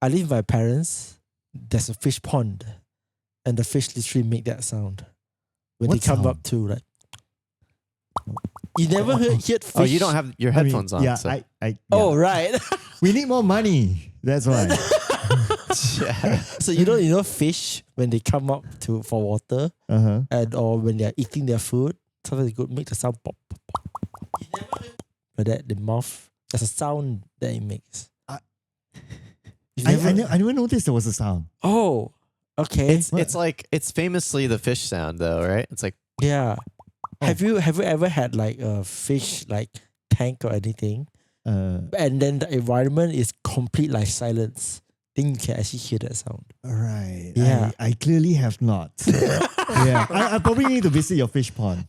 I live with my parents. There's a fish pond, and the fish literally make that sound when What they come sound? up to like. You never heard fish? Oh, you don't have your headphones on. Yeah, So. Oh right. We need more money. That's why. Yeah. So you know fish when they come up for water and or when they're eating their food, sometimes they could make the sound pop, pop, pop. You never heard like that, the mouth. There's a sound that it makes. I I never noticed there was a sound. Oh, okay. It's famously the fish sound though, right? It's like Yeah. Have you ever had like a fish like tank or anything, and then the environment is complete like silence? Then you can actually hear that sound. Right. Yeah. I clearly have not. Yeah. I probably need to visit your fish pond.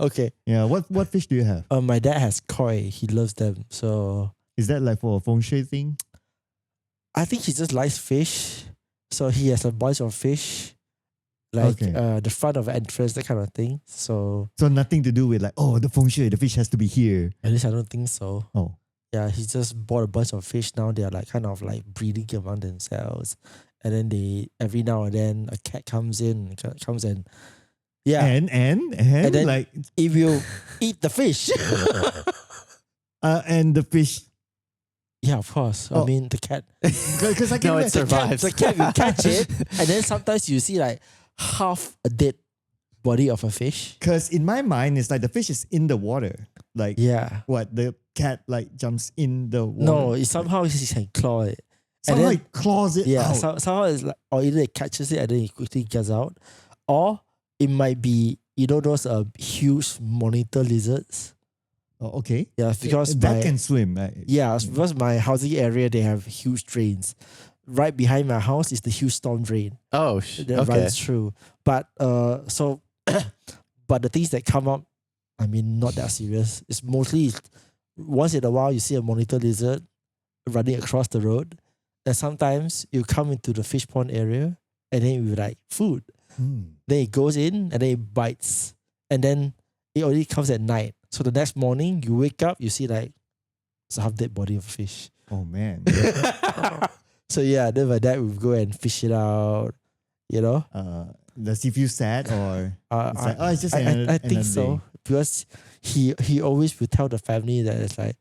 Okay. Yeah. What fish do you have? My dad has koi. He loves them. So Is that like for a feng shui thing? I think he just likes fish. So he has a bunch of fish, like Okay. the front of the entrance, that kind of thing. So So nothing to do with like, oh, the feng shui, the fish has to be here. at least I don't think so. Oh. Yeah, he just bought a bunch of fish. Now they are like kind of like breeding among themselves, and then they every now and then a cat comes and yeah, And then like it will eat the fish. and the fish, Yeah, of course. I Oh. mean the cat. because I can No, it imagine- survives. The cat will catch it, and then sometimes you see like half a dead body of a fish. Because in my mind, it's like the fish is in the water. Like Yeah. what the cat like jumps in the water. No, it somehow he can claw it. And Somehow then, it claws it yeah, out. somehow it's like, or either it catches it and then it quickly gets out, or it might be those huge monitor lizards. Oh, okay. Yeah, because that can swim. Right? yeah, because my housing area they have huge drains. Right behind my house is the huge storm drain oh that okay. runs through. But so, but the things that come up, I mean, not that serious. It's mostly once in a while you see a monitor lizard running across the road, and sometimes you come into the fish pond area and then you like food. Hmm. Then it goes in and then it bites, and then it only comes at night. So the next morning you wake up, you see like it's a half dead body of a fish. Oh man. So yeah, then my dad would go and fish it out. You know, Does he feel sad or it's like, oh, it's just I another think so day. because he always will tell the family that it's like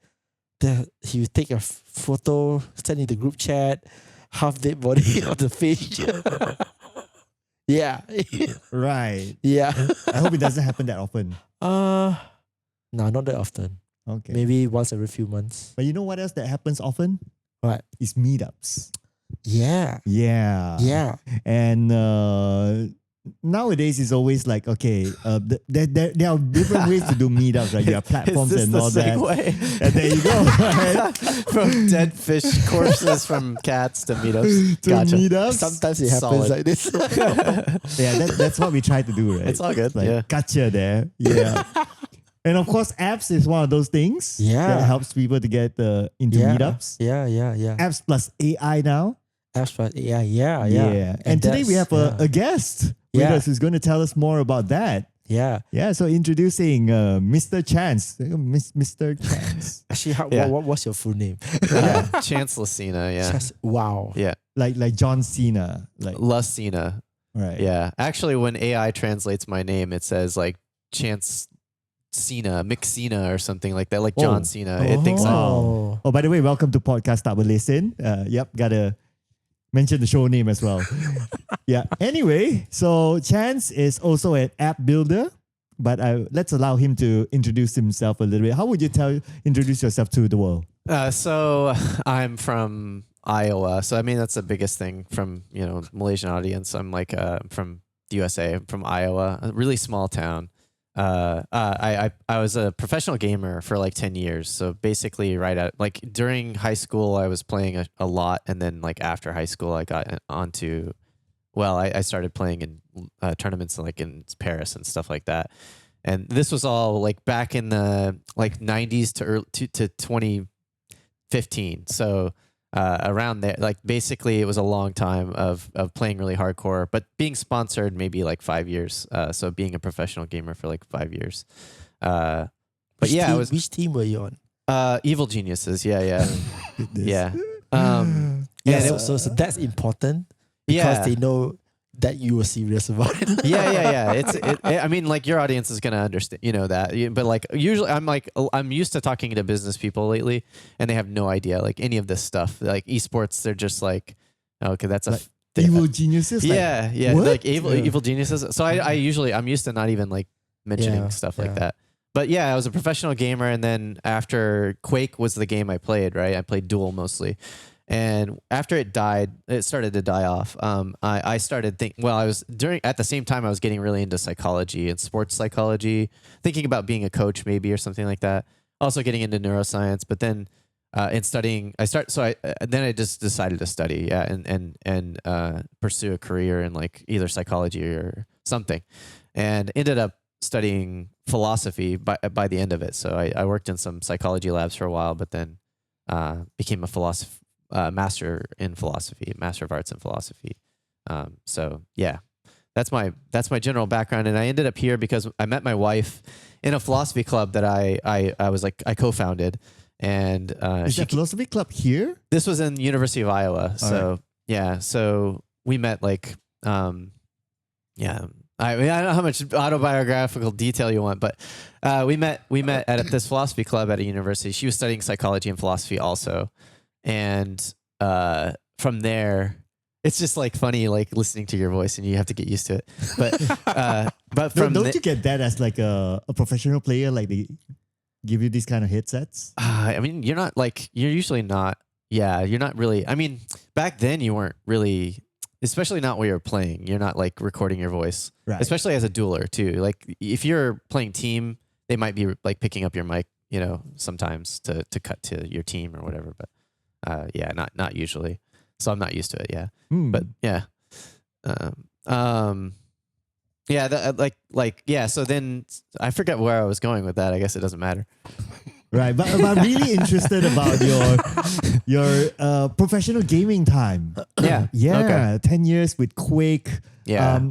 he will take a photo, send in the group chat, half dead body of the fish. Yeah, Right. yeah. I hope it doesn't happen that often. No, not that often. Okay. Maybe once every few months. But you know what else that happens often? What? Is meetups. Yeah, Yeah. yeah. And nowadays it's always like, okay, there are different ways to do meetups, right? You have platforms Is this and the all that. segue? And there you go. Right? From dead fish corpses from cats to meetups. To Gotcha. meetups. Sometimes it happens Solid. like this. Yeah, that's what we try to do, right? It's all good, Like, yeah. Gotcha there. Yeah. And of course, apps is one of those things Yeah. that helps people to get into Yeah, meetups. yeah. Apps plus AI now. Abstract. Yeah. And today we have that's- a guest with Yeah. us who's going to tell us more about that. yeah. Yeah, so introducing Mr. Chance. Mr. Chance. Actually, Yeah. what's your full name? Chancellor, yeah. Wow. Yeah. like John Cena. Like Lucina. right. Yeah. Actually, when AI translates my name, it says like Chance Cena, Mick Cena or something like that, like John Cena. It thinks Oh. Oh, by the way, welcome to Podcast Tak Berlesen. Yep, gotta mention the show name as well. Yeah. Anyway, so Chance is also an app builder, but let's allow him to introduce himself a little bit. How would you introduce yourself to the world? So I'm from Iowa. So I mean that's the biggest thing from Malaysian audience. I'm like from the USA. I'm from Iowa, a really small town. I was a professional gamer for like 10 years. So basically right at like during high school, I was playing a lot. And then like after high school, I got onto, I started playing in tournaments like in Paris and stuff like that. And this was all like back in the like 90s to 2015. So around there, like basically it was a long time of playing really hardcore, but being sponsored maybe like 5 years. So being a professional gamer for like 5 years. But Which team were you on? Evil Geniuses. Yeah. Goodness. Yeah. Yeah, And so that's important because Yeah. they know that you were serious about it. yeah. I mean, like your audience is gonna understand, that. But like usually, I'm used to talking to business people lately, and they have no idea like any of this stuff. Like esports, they're just like, oh, okay, that's Like evil geniuses. Like, yeah, what? like evil geniuses. So I'm used to not even like mentioning Yeah, stuff like yeah. that. But yeah, I was a professional gamer, and then after Quake was the game I played. Right, I played Duel mostly. And after it started to die off. I started thinking. Well, at the same time I was getting really into psychology and sports psychology, thinking about being a coach maybe or something like that. Also getting into neuroscience, but then in studying, then I just decided to study, and pursue a career in like either psychology or something, and ended up studying philosophy by the end of it. So I worked in some psychology labs for a while, but then became a master of arts in philosophy. So yeah, that's my general background. And I ended up here because I met my wife in a philosophy club that I co-founded. And Is that philosophy club here? this was in University of Iowa. So yeah, so we met like yeah. I don't know how much autobiographical detail you want, but we met at this philosophy club at a university. She was studying psychology and philosophy also. And from there, it's just like funny, like listening to your voice, and you have to get used to it. But from Don't you get that as like a professional player? Like they give you these kind of headsets? I mean, you're usually not. Yeah, you're not really. I mean, back then you weren't really, especially not while you're playing. You're not like recording your voice, Right. especially as a dueler too. Like if you're playing team, they might be like picking up your mic, sometimes to cut to your team or whatever. But yeah, not usually. So I'm not used to it. Yeah, but yeah, yeah. Yeah. So then I forget where I was going with that. I guess it doesn't matter. Right, but I'm really interested about your professional gaming time. Yeah. Yeah, Okay. 10 years with Quake. Yeah.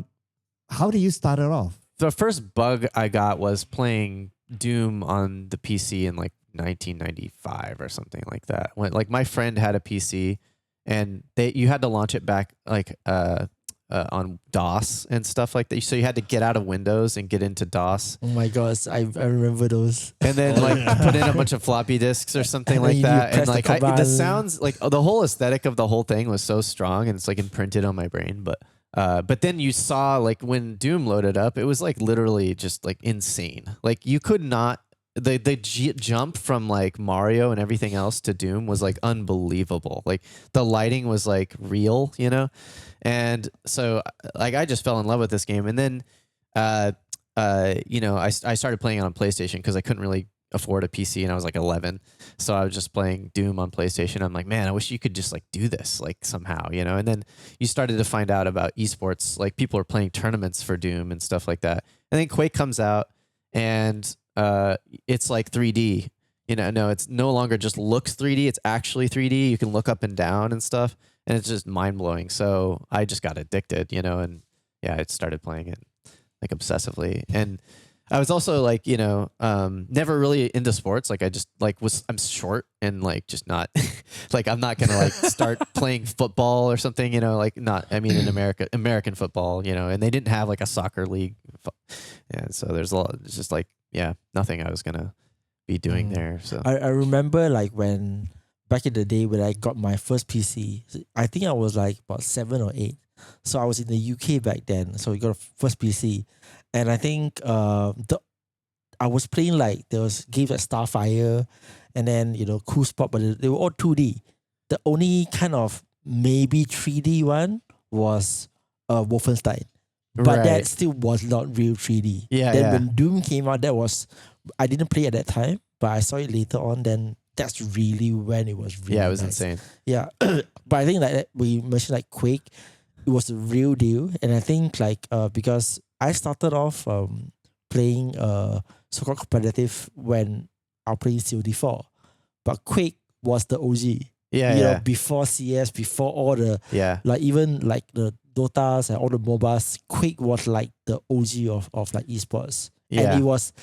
How did you start it off? The first bug I got was playing Doom on the PC in like 1995 or something like that. When like my friend had a PC, and you had to launch it back like on DOS and stuff like that. So you had to get out of Windows and get into DOS, Oh my gosh, I remember those. and then like put in a bunch of floppy disks or something And like then you that. And press the like the command. sounds, like the whole aesthetic of the whole thing was so strong, and it's like imprinted on my brain. But then you saw like when Doom loaded up, it was like literally just like insane. Like you could not. The jump from like Mario and everything else to Doom was like unbelievable. Like the lighting was like real, and so like I just fell in love with this game. And then I started playing it on PlayStation because I couldn't really afford a PC, and I was like 11, so I was just playing Doom on PlayStation. I'm like, man, I wish you could just like do this like somehow, And then you started to find out about esports, like people are playing tournaments for Doom and stuff like that. And then Quake comes out, and it's like 3D. No, it's no longer just looks 3D. It's actually 3D. You can look up and down and stuff, and it's just mind blowing. So I just got addicted, and yeah, I started playing it like obsessively. And I was also like, never really into sports. Like I just like I'm short and like just not like I'm not gonna like start playing football or something, like not. I mean, in American football, and they didn't have like a soccer league. And so there's a lot. It's just like nothing I was gonna be doing there. So I remember like when back in the day when I got my first PC, I think I was like about 7 or 8. So I was in the UK back then. So we got a first PC, and I think I was playing like there was games like Starfire, and then Cool Spot, but they were all 2D. The only kind of maybe 3D one was Wolfenstein. But that still was not real 3D. Yeah, Then yeah. when Doom came out, I didn't play at that time, but I saw it later on. Then that's really when it was really it was nice. insane. Yeah, but I think like we mentioned like Quake, it was the real deal, and I think like because I started off playing so-called competitive when I was playing COD4, but Quake was the OG. Yeah, Before CS, before all the yeah. like even like the Dotas and all the MOBAs, Quake was like the OG of like esports. Yeah. And it was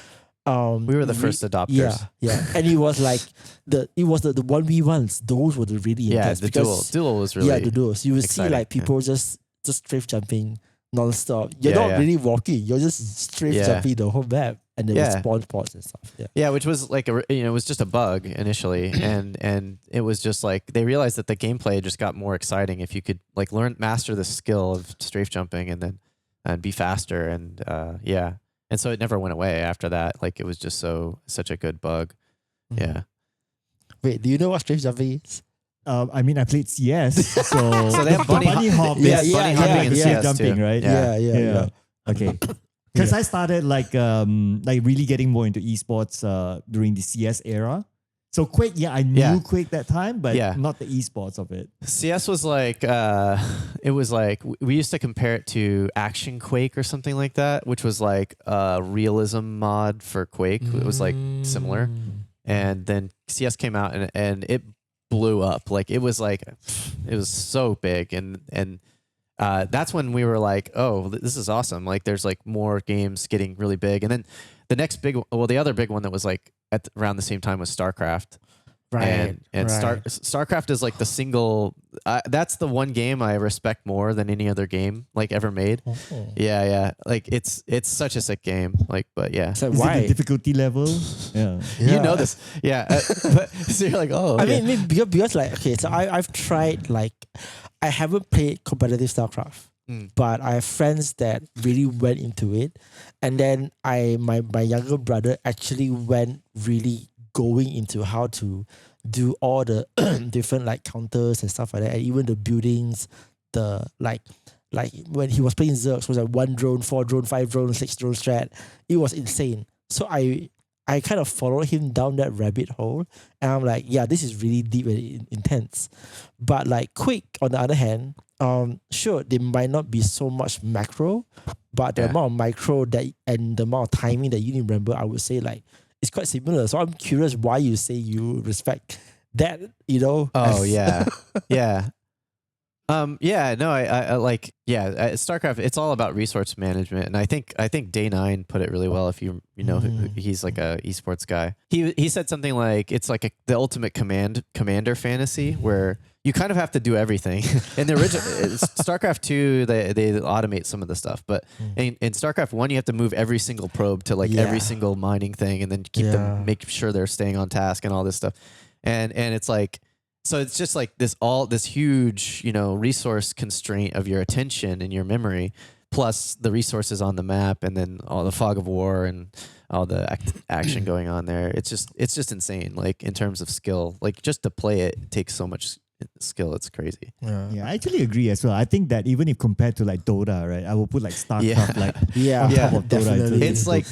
We were the first adopters. Yeah. And it was like the 1v1s. Those were the really intense. The duel was really the duels. You would see exciting, like people just strafe jumping non-stop. You're not really walking. You're just strafe jumping the whole map, and there were spawn pods and stuff. Yeah, which was like it was just a bug initially, and it was just like they realized that the gameplay just got more exciting if you could like master the skill of strafe jumping and be faster and so it never went away after that. Like it was just such a good bug. Yeah. Wait, do you know what strafe jumping is? I mean, I played CS, so So they have bunny hopping, bunny hopping and strafe CS jumping, too. right? Yeah. Okay. Because I started like really getting more into esports during the CS era. So Quake, I knew Quake that time, but not the esports of it. CS was like it was like we used to compare it to Action Quake or something like that, which was like a realism mod for Quake. It was like similar, and then CS came out and it blew up. Like it was so big, and that's when we were like, oh, this is awesome. Like there's like more games getting really big, and then the other big one that was like around the same time was StarCraft. Right. And StarCraft is like the single. That's the one game I respect more than any other game like ever made. Oh. Yeah. Like it's such a sick game. Like, but yeah. So Is why? it the difficulty level? Yeah. You know this. Yeah. But, so you're like, oh. I okay. mean, because like, okay, so I've tried, like, I haven't played competitive StarCraft, but I have friends that really went into it. And then my younger brother actually went really going into how to do all the different like counters and stuff like that, and even the buildings, the like when he was playing Zerg, was like 1 drone, 4 drone, 5 drone, 6 drone strat. It was insane. So I kind of followed him down that rabbit hole, and I'm like, yeah, this is really deep and intense. But like Quake, on the other hand, sure, there might not be so much macro, but the amount of micro that and the amount of timing that you need to remember, I would say like it's quite similar. So I'm curious why you say you respect that, you know? Oh yeah. Yeah. No, I like, StarCraft, it's all about resource management. And I think Day 9 put it really well. If you know, he's like a esports guy. He said something like, it's like the ultimate commander fantasy where you kind of have to do everything. In the original StarCraft 2, they automate some of the stuff, but in StarCraft 1, you have to move every single probe to like every single mining thing, and then keep them, make sure they're staying on task and all this stuff. And it's like, so it's just like this huge, resource constraint of your attention and your memory, plus the resources on the map, and then all the fog of war and all the action going on there. It's just insane. Like in terms of skill, like just to play it takes so much skill. It's crazy. Yeah, I actually agree as well. I think that even if compared to like Dota, right, I will put like StarCraft on top of Dota. Definitely. It's like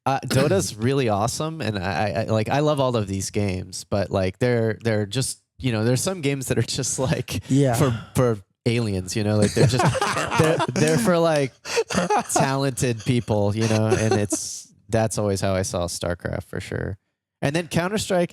Dota's really awesome, and I love all of these games, but like they're just, there's some games that are just like for aliens, like they're just they're for like talented people, and that's always how I saw StarCraft for sure. And then Counter-Strike,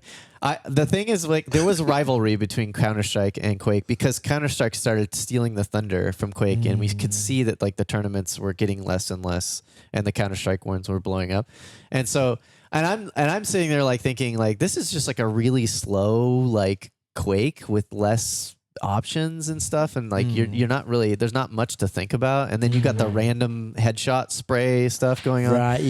the thing is, like, there was a rivalry between Counter-Strike and Quake because Counter-Strike started stealing the thunder from Quake, and we could see that like the tournaments were getting less and less, and the Counter-Strike ones were blowing up. And so, and I'm sitting there like thinking like this is just like a really slow like Quake with less options and stuff, and like you're not really, there's not much to think about, and then you got the random headshot spray stuff going on, right?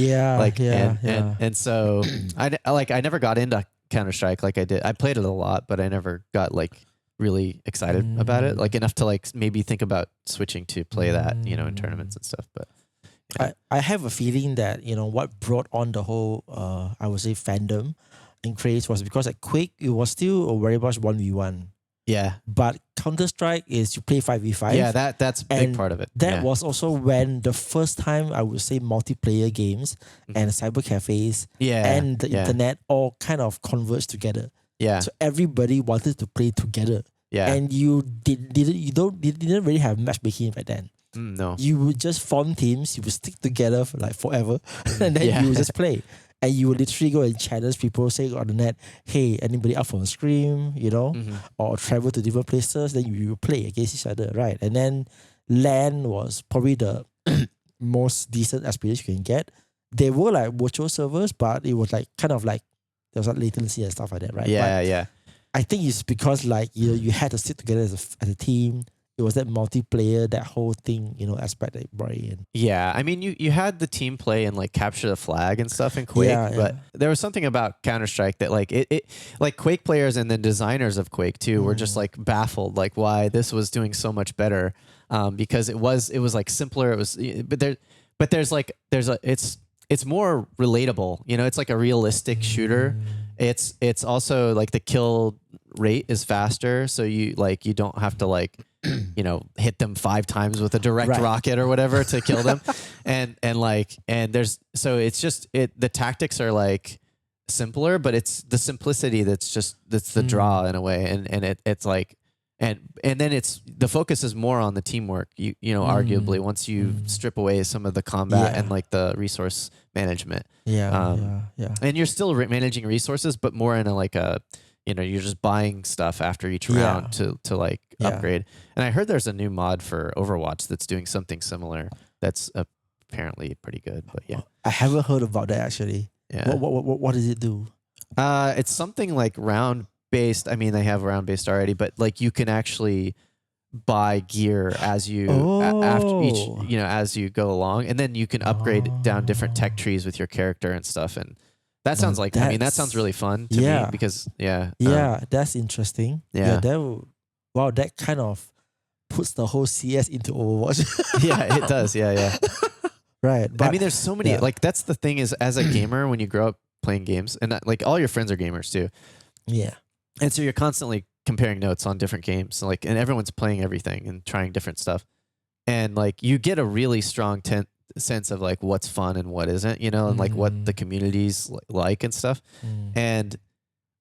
And so I never got into Counter-Strike like I did. I played it a lot, but I never got like really excited about it, like enough to like maybe think about switching to play that, in tournaments and stuff. But I have a feeling that what brought on the whole I would say fandom and craze was because at Quake it was still very much 1v1. Yeah. But Counter-Strike is you play 5v5. Yeah, that's a big part of it. That was also when the first time I would say multiplayer games and cyber cafes and the internet all kind of converged together. Yeah. So everybody wanted to play together. Yeah. And you didn't really have matchmaking back then. No. You would just form teams, you would stick together for like forever, and then you would just play. And you would literally go and challenge people, say on the net, hey, anybody up for a scream, or travel to different places, then you play against each other, right? And then LAN was probably the most decent experience you can get. they were like virtual servers, but it was like kind of like there was like latency and stuff like that, right? Yeah, But yeah. I think it's because like you had to sit together as a team. It was that multiplayer, that whole thing, aspect that it brought in. Yeah, I mean, you had the team play and like capture the flag and stuff in Quake, Yeah, but there was something about Counter-Strike that like it like Quake players and the designers of Quake too were just like baffled like why this was doing so much better, because it was like simpler. It was, but it's more relatable. It's like a realistic shooter. It's also like the kill rate is faster, so you don't have to like hit them 5 times with a direct rocket or whatever to kill them. and there's, so it's just the tactics are like simpler, but it's the simplicity that's the draw in a way. And it's like, and then it's, the focus is more on the teamwork, arguably, once you strip away some of the combat and like the resource management. Yeah. And you're still managing resources, but more in a like a, you're just buying stuff after each round to like upgrade. And I heard there's a new mod for Overwatch that's doing something similar. That's apparently pretty good. But yeah, I haven't heard about that actually. Yeah. What does it do? It's something like round based. I mean, they have round based already, but like you can actually buy gear as you after each, as you go along, and then you can upgrade down different tech trees with your character and stuff. And that sounds like, I mean, that sounds really fun to me because that's interesting. Yeah. That kind of puts the whole CS into Overwatch. Yeah, it does. Yeah. Right. But I mean, there's so many, like that's the thing is, as a gamer, when you grow up playing games, and like all your friends are gamers too. Yeah. And so you're constantly comparing notes on different games. So like, and everyone's playing everything and trying different stuff. And like, you get a really strong sense of like what's fun and what isn't, and like what the community's like and stuff. And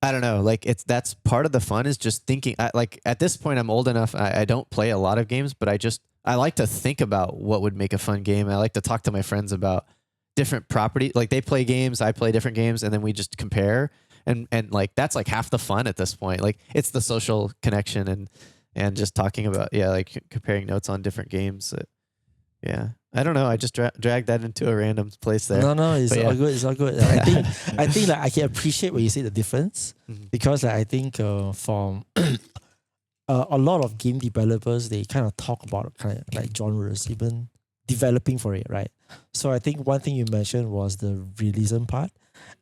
I don't know, like that's part of the fun is just thinking. Like at this point, I'm old enough. I don't play a lot of games, but I like to think about what would make a fun game. I like to talk to my friends about different properties. Like they play games, I play different games, and then we just compare. And like that's like half the fun at this point. Like it's the social connection and just talking about like comparing notes on different games. I don't know. I just dragged that into a random place there. No, it's all good. It's all good. I think like I can appreciate when you say the difference because like, I think from a lot of game developers, they kind of talk about kind of like genres, even developing for it, right? So I think one thing you mentioned was the realism part,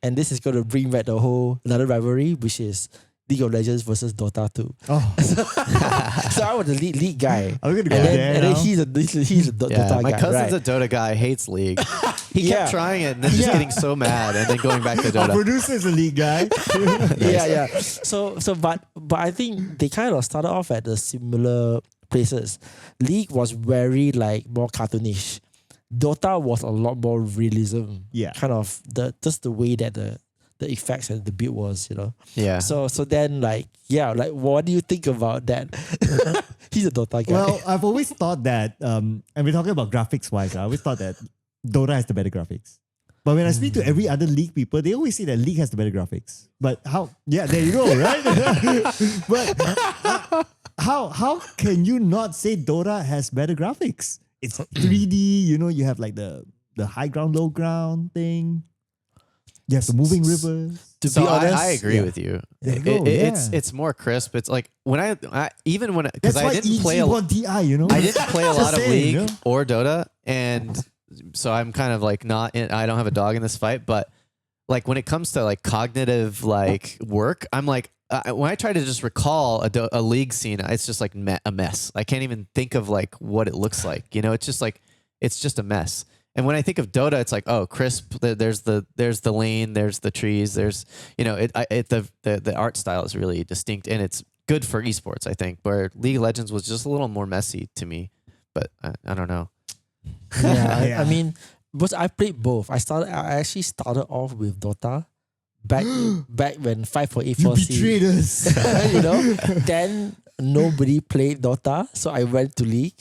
and this is going to bring back the whole another rivalry, which is League of Legends versus Dota 2. Oh. So I was the league guy. I'm gonna go And there then now. he's a Dota guy. My cousin's right? a Dota guy, hates League. He kept trying it and then just getting so mad and then going back to Our Dota. producer is a league guy. Yeah. So but I think they kind of started off at the similar places. League was very like more cartoonish. Dota was a lot more realism. Yeah. Kind of just the way that the effects and the build was, Yeah. So then like what do you think about that? He's a Dota guy. Well, I've always thought that, and we're talking about graphics wise, I always thought that Dota has the better graphics. But when I speak to every other League people, they always say that League has the better graphics. But how? Yeah, there you go, right? But how can you not say Dota has better graphics? It's 3D, you have like the high ground, low ground thing. You have the moving rivers. To be honest, I agree with you. There you go, It's more crisp. It's like when I because That's I why didn't play EG1 TI, I didn't play a lot of saying, League or Dota, and so I'm kind of like I don't have a dog in this fight. But like when it comes to like cognitive like work, I'm like when I try to just recall a League scene, it's just like a mess. I can't even think of like what it looks like. It's just like it's just a mess. And when I think of Dota, it's like, oh, crisp. There's the lane. There's the trees. There's the art style is really distinct, and it's good for esports. I think where League of Legends was just a little more messy to me, but I don't know. Yeah, I mean, but I played both. I actually started off with Dota back when 5.84C. You betrayed us. Then nobody played Dota, so I went to League.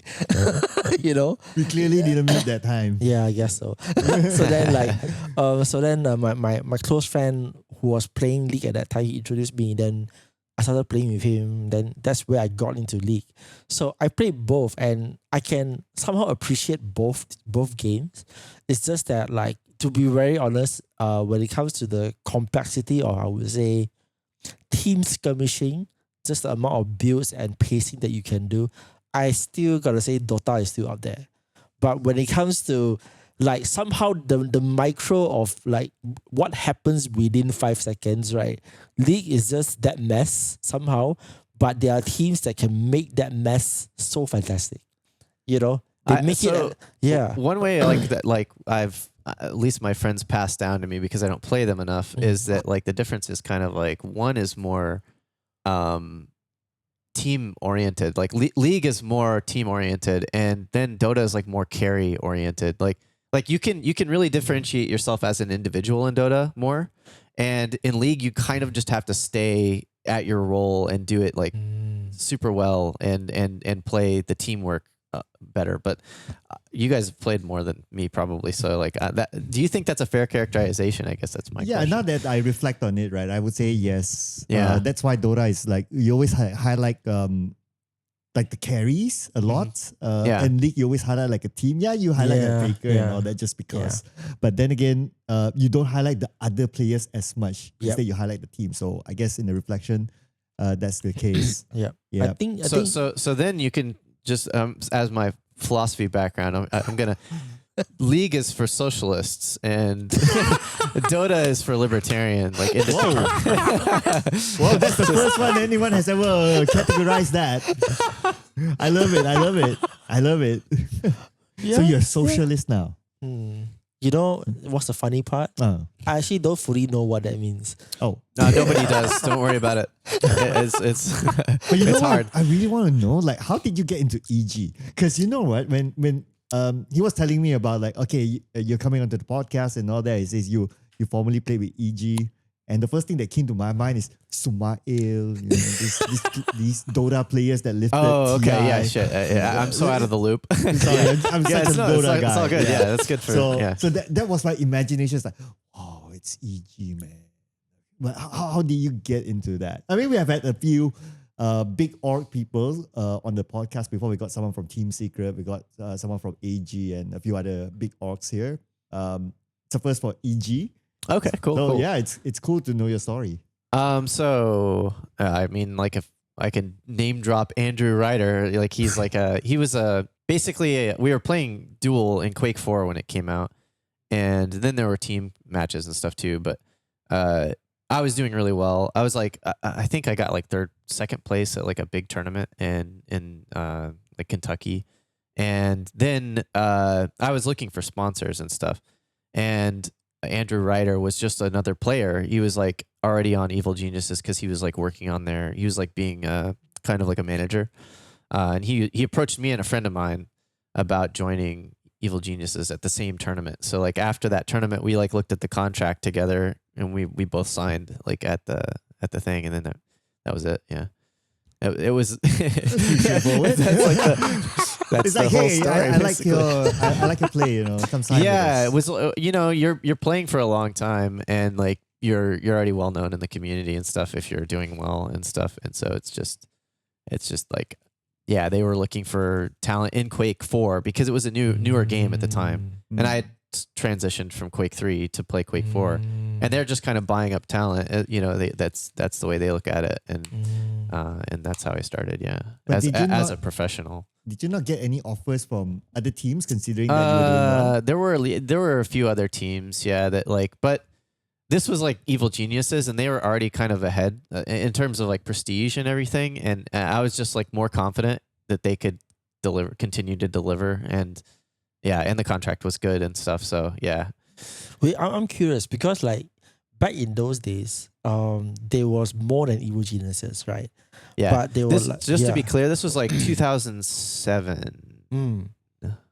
We clearly didn't meet that time. Yeah, I guess so. So then my close friend who was playing League at that time, he introduced me. Then I started playing with him. Then that's where I got into League. So I played both, and I can somehow appreciate both games. It's just that like to be very honest, when it comes to the complexity, or I would say team skirmishing, just the amount of builds and pacing that you can do, I still gotta say Dota is still up there. But when it comes to like somehow the micro of like what happens within 5 seconds, right? League is just that mess somehow, but there are teams that can make that mess so fantastic. You know, they make it. Yeah. One way like that, like I've at least my friends passed down to me because I don't play them enough, is that like the difference is kind of like one is more team oriented. Like League is more team oriented, and then Dota is like more carry oriented. Like you can really differentiate yourself as an individual in Dota more, and in League you kind of just have to stay at your role and do it like super well and play the teamwork better. But you guys have played more than me probably, so like that. Do you think that's a fair characterization? I guess that's my question. Now that I reflect on it, right, I would say yes. Yeah. That's why Dota is like you always highlight like the carries a lot. And League you always highlight like a team. Yeah, you highlight a faker and all that just because. But then again, you don't highlight the other players as much. Instead, you highlight the team. So I guess in the reflection, that's the case. Yeah. Yeah. I think So then you can just as my philosophy background, I'm gonna. League is for socialists and Dota is for libertarian. Like Well, that's the first one anyone has ever categorized that. I love it. So you're a socialist now. You know what's the funny part? I actually don't fully know what that means. Oh. No, nobody does. Don't worry about it. It's but you know it's hard. I really want to know, like, how did you get into EG? Because you know what, when he was telling me about like, okay, you're coming onto the podcast and all that. He says you formerly played with EG, and the first thing that came to my mind is Sumail, these Dota players that lifted. Oh, okay, TI. yeah, shit. I'm so out of the loop. Sorry, I'm such a Dota guy. It's all good. Yeah, that's good for. So that was my imagination. It's like, oh, it's EG, man. But how did you get into that? I mean, we have had a few big org people on the podcast before. We got someone from Team Secret, we got someone from AG, and a few other big orgs here. It's a first for EG. Okay, cool. So cool. yeah, it's cool to know your story. So I mean, like if I can name drop Andrew Ryder, like he's like basically we were playing Duel in Quake 4 when it came out, and then there were team matches and stuff too. But I was doing really well. I was like, I think I got like second place at like a big tournament in like Kentucky. And then I was looking for sponsors and stuff. And Andrew Ryder was just another player. He was like already on Evil Geniuses because he was like working on there. He was like being kind of like a manager. And he approached me and a friend of mine about joining Evil Geniuses at the same tournament. So like after that tournament, we like looked at the contract together and we both signed like at the thing, and then that was it. Yeah, it was. That's like, the whole hey, story. I like your play. You know, come sign. Yeah, with us. it was. You know, you're playing for a long time, and like you're already well known in the community and stuff if you're doing well and stuff, and so it's just like. Yeah, they were looking for talent in Quake 4 because it was a newer game at the time. And I had transitioned from Quake 3 to play Quake 4. And they're just kind of buying up talent. You know, that's the way they look at it. And that's how I started, yeah, as a professional. Did you not get any offers from other teams considering that you were doing well? There were a few other teams, yeah, that like, but this was like Evil Geniuses, and they were already kind of ahead in terms of like prestige and everything. And I was just like more confident that they could continue to deliver. And yeah, and the contract was good and stuff. So yeah. Wait, I'm curious because like back in those days, there was more than Evil Geniuses, right? Yeah. But they were like, to be clear, this was like 2007,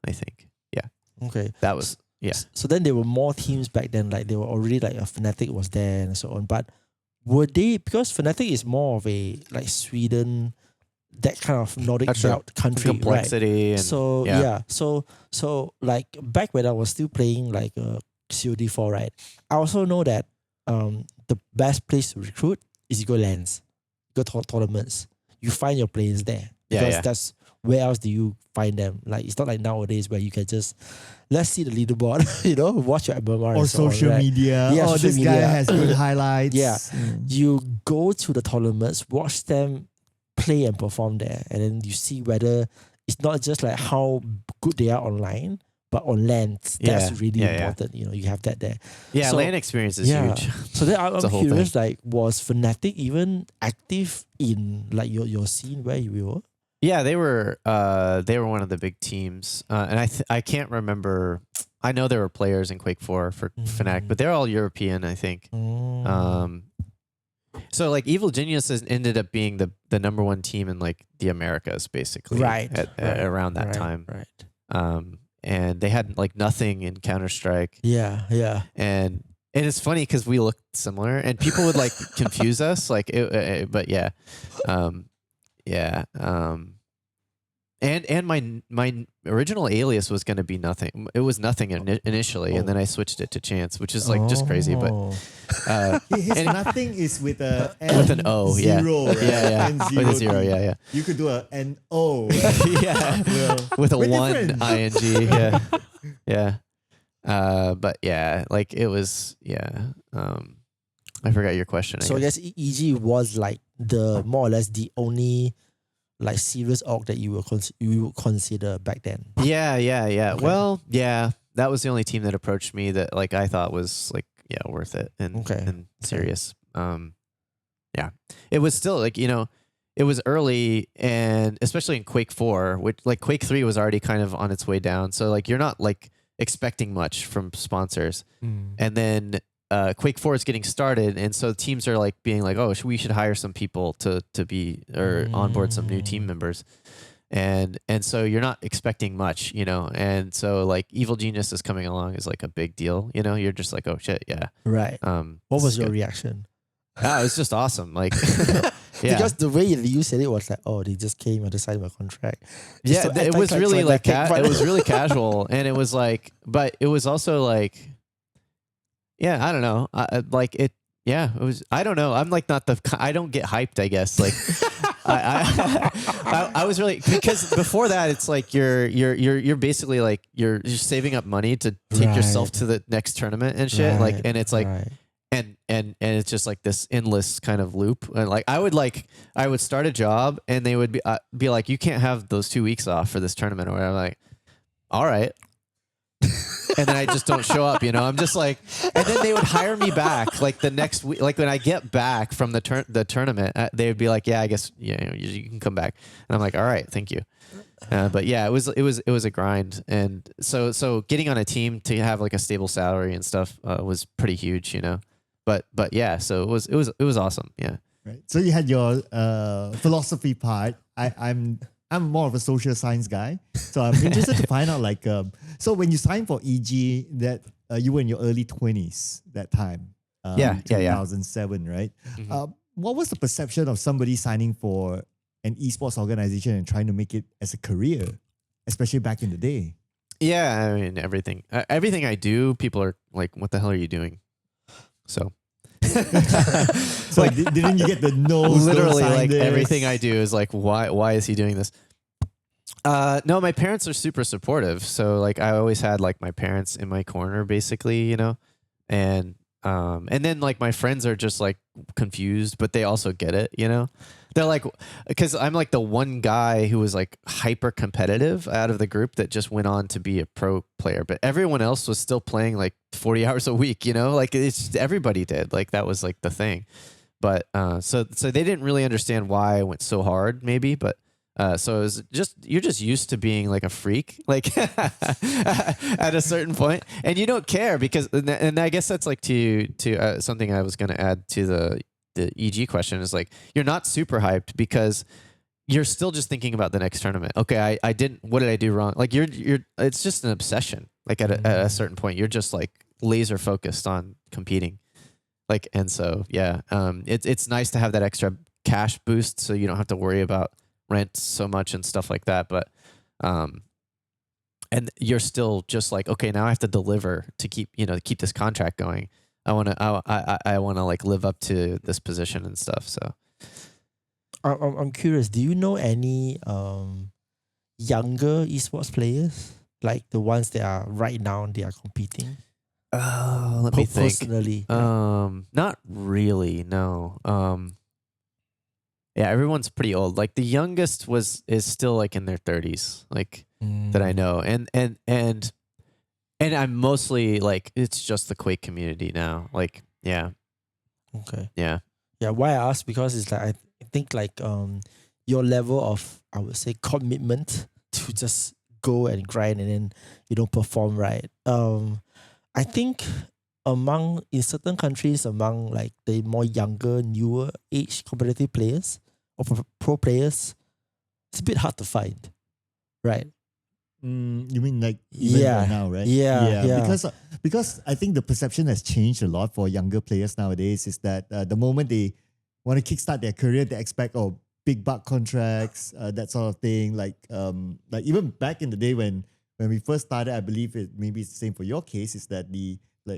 I think. Yeah. Okay. That was. Yeah. So then there were more teams back then, like they were already like a Fnatic was there and so on. But were they, because Fnatic is more of a like Sweden, that kind of Nordic belt country, complexity, right? And, so yeah. So like back when I was still playing like COD4, right? I also know that the best place to recruit is you go LANs, go to tournaments. You find your players there because that's where else do you find them? Like, it's not like nowadays where you can just, let's see the leaderboard, watch your MMR Or and so on, social right? media. Yeah, Oh, social this guy media. has good highlights. Yeah. You go to the tournaments, watch them play and perform there, and then you see whether it's not just like how good they are online, but on LAN. That's really important. You have that there. Yeah, So- LAN experience is huge. So then I'm It's a whole curious, like, was Fnatic even active in like your scene where you were? Yeah, they were one of the big teams, and I can't remember. I know there were players in Quake 4 for Fnatic, but they're all European, I think. So like Evil Genius ended up being the number one team in like the Americas, basically, around that time. Right. And they had like nothing in Counter-Strike. Yeah. And it's funny because we looked similar, and people would like confuse us, like, but yeah, and my original alias was going to be nothing. It was nothing initially, and then I switched it to Chance, which is like just crazy. But His nothing is with a with an O, zero, right? yeah, N0 with a zero, yeah. You could do a N-O. Yeah, with a We're one different. ing, yeah. But yeah, like it was, I forgot your question. So I guess EG was like the more or less the only like serious org that you would consider back then. Yeah. Okay. Well, yeah, that was the only team that approached me that like I thought was like worth it and serious. Yeah, it was still like it was early, and especially in Quake 4, which like Quake 3 was already kind of on its way down. So like you're not like expecting much from sponsors, and then Quake 4 is getting started, and so teams are like being like, oh, we should hire some people to be or onboard some new team members, and so you're not expecting much, and so like Evil Genius is coming along is like a big deal, you're just like, oh shit, yeah, Right. What was your reaction? it was just awesome, like Because the way you said it was like, oh, they just came and decided my contract. Yeah, it was really like it was really casual, and it was like, but it was also like, yeah, I don't know, like it. Yeah, it was. I don't know. I'm like not the. I don't get hyped, I guess. Like, I was really, because before that, it's like you're basically like you're saving up money to take yourself to the next tournament and shit. Like, and it's like. And it's just like this endless kind of loop. And like I would start a job, and they would be like, you can't have those 2 weeks off for this tournament, or whatever. I'm like, all right. And then I just don't show up, I'm just like, and then they would hire me back like the next week. Like when I get back from the tournament, they would be like, yeah, I guess, you can come back. And I'm like, all right, thank you. But yeah, it was a grind. And so getting on a team to have like a stable salary and stuff was pretty huge, But yeah, so it was awesome. Yeah. Right. So you had your philosophy part. I'm more of a social science guy, so I'm interested to find out like so when you signed for EG, that you were in your early 20s that time. 2007, right? Mm-hmm. What was the perception of somebody signing for an esports organization and trying to make it as a career, especially back in the day? Yeah, I mean everything I do, people are like, "What the hell are you doing?" So, so like, didn't you get the nose? Literally, like everything I do is like, why is he doing this? No, my parents are super supportive. So like, I always had like my parents in my corner, basically, and then like my friends are just like confused, but they also get it, They're like, because I'm like the one guy who was like hyper competitive out of the group that just went on to be a pro player, but everyone else was still playing like 40 hours a week, like it's everybody did, like that was like the thing. But so they didn't really understand why I went so hard, maybe, but so it was you're just used to being like a freak, like at a certain point, and you don't care because, and I guess that's like to something I was going to add to the EG question is like, you're not super hyped because you're still just thinking about the next tournament. Okay, what did I do wrong? Like it's just an obsession. Like at a certain point, you're just like laser focused on competing. Like, and so, yeah, it's nice to have that extra cash boost so you don't have to worry about rent so much and stuff like that. But, and you're still just like, okay, now I have to deliver to keep this contract going. I want to like live up to this position and stuff. So I'm curious, do you know any younger esports players, like the ones that are right now they are competing? Let me think. Personally, Not really. No. Yeah, everyone's pretty old. Like the youngest is still like in their 30s, like that I know, and I'm mostly like it's just the Quake community now. Like, yeah, Okay. yeah. Yeah, why I ask, because it's like I think like your level of, I would say, commitment to just go and grind and then perform right. I think in certain countries, among like the more younger, newer age competitive players or pro players, it's a bit hard to find, right? You mean like even Yeah. right now, right? Yeah. Because I think the perception has changed a lot for younger players nowadays. Is that the moment they want to kickstart their career, they expect big buck contracts, that sort of thing. Like even back in the day when we first started, I believe maybe it's the same for your case. Is that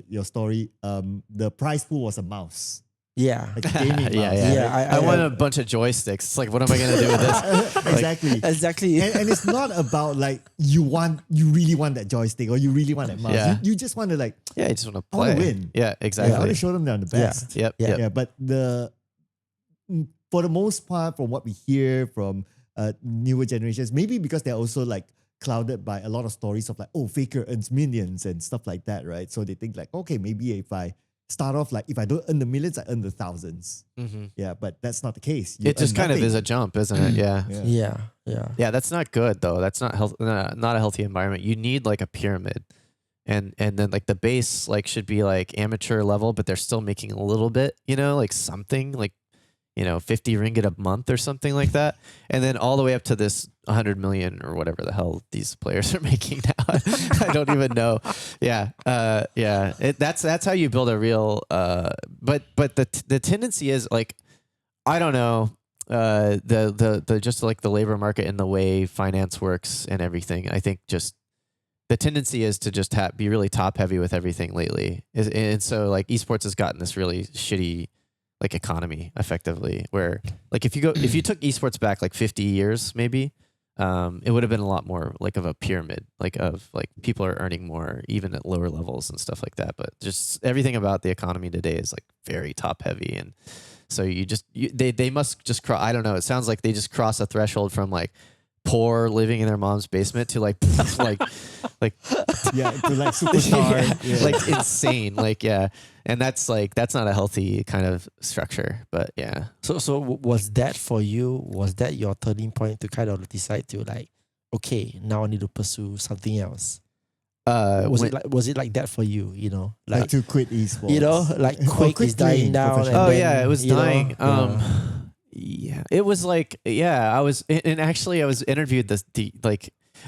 your story? The prize pool was a mouse. Yeah. Like a gaming Yeah, mouse. yeah. right? I want a bunch of joysticks. It's like, what am I gonna do with this? Exactly. Exactly. And it's not about like you really want that joystick or you really want that mouse. Yeah. You just want to like, Yeah, I just want to I wanna play. win. Yeah, exactly. I want to show them they're the best. Yep. Yeah. Yep. Yeah, but for the most part, from what we hear from newer generations, maybe because they're also like clouded by a lot of stories of like, Faker earns millions and stuff like that, right? So they think like, okay, maybe if I start off like, if I don't earn the millions, I earn the thousands. Mm-hmm. Yeah, but that's not the case. You It just earn kind of nothing. is a jump, isn't it? Yeah. Yeah. Yeah, that's not good though. That's not not a healthy environment. You need like a pyramid, and then like the base like should be like amateur level, but they're still making a little bit, like something like 50 ringgit a month or something like that, and then all the way up to this 100 million or whatever the hell these players are making now. I don't even know. Yeah, yeah. That's how you build a real. But the tendency is like, I don't know. The just like the labor market and the way finance works and everything. I think just the tendency is to just be really top heavy with everything lately. And so like esports has gotten this really shitty like economy effectively, where like if you took esports back like 50 years maybe, it would have been a lot more like of a pyramid, like of like people are earning more even at lower levels and stuff like that. But just everything about the economy today is like very top heavy, and so they must just I don't know. It sounds like they just cross a threshold from like poor living in their mom's basement to like like Yeah, to like superstar. Yeah. like insane, like yeah. And that's not a healthy kind of structure, but yeah. So was that for you? Was that your turning point to kind of decide to like, okay, now I need to pursue something else? Was it like that for you? Like to quit esports. Like Quake is dying down. professionally. Oh then, yeah, it was dying. yeah. Yeah, it was like, yeah, I was interviewed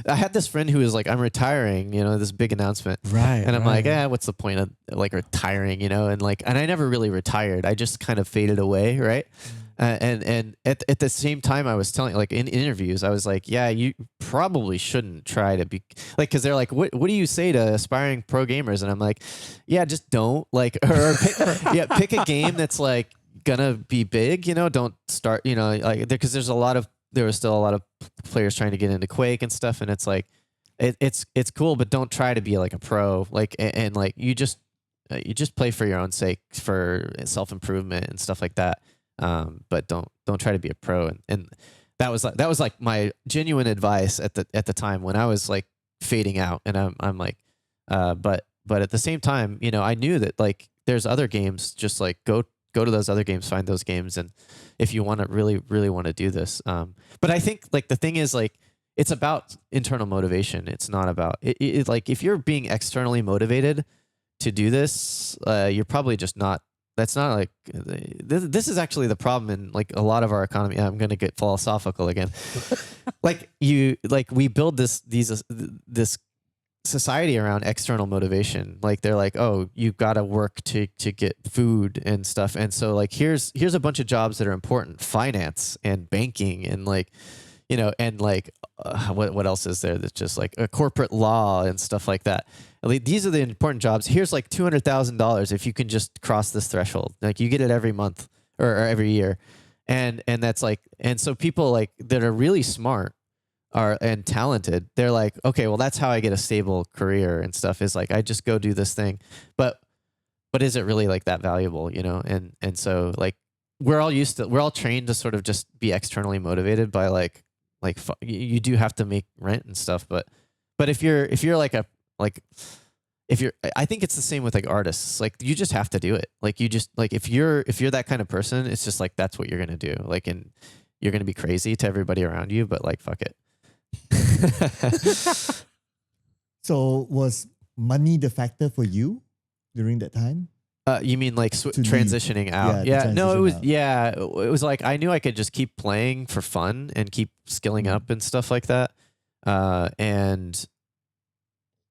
I had this friend who was like, I'm retiring, this big announcement. Right. And I'm like, what's the point of like retiring, and I never really retired. I just kind of faded away. Right. And at the same time, I was telling, like in interviews, I was like, yeah, you probably shouldn't try to be like, cause they're like, what do you say to aspiring pro gamers? And I'm like, yeah, just don't like, or pick a game that's like gonna be big, don't start, like because there was still a lot of players trying to get into Quake and stuff, and it's like it's cool, but don't try to be like a pro, like and like you just play for your own sake, for self-improvement and stuff like that, but don't try to be a pro, and that was like my genuine advice at the time when I was like fading out, and I'm like but at the same time, I knew that like there's other games, just like go to those other games, find those games, and if you want to really want to do this. But I think like the thing is like it's about internal motivation. It's not about it. Like if you're being externally motivated to do this, you're probably just not. That's not like this is actually the problem in like a lot of our economy. I'm gonna get philosophical again. We build this society around external motivation. Like they're like, oh, you've got to work to get food and stuff, and so like here's a bunch of jobs that are important: finance and banking and like and like what else is there that's just like a corporate law and stuff like that. Like, these are the important jobs. Here's like $200,000 if you can just cross this threshold. Like you get it every month or every year, and that's like, and so people like that are really smart are and talented, they're like, okay, well, that's how I get a stable career and stuff, is like I just go do this thing. But is it really like that valuable, you know? And so like we're all trained to sort of just be externally motivated by like you do have to make rent and stuff, but if you're like I think it's the same with like artists. Like you just have to do it. Like you just like if you're that kind of person, it's just like that's what you're gonna do. Like, and you're gonna be crazy to everybody around you, but like fuck it. So was money the factor for you during that time? You mean like To leave. transitioning out? Yeah, to No, it was transition out. it was like I knew I could just keep playing for fun and keep skilling up and stuff like that. And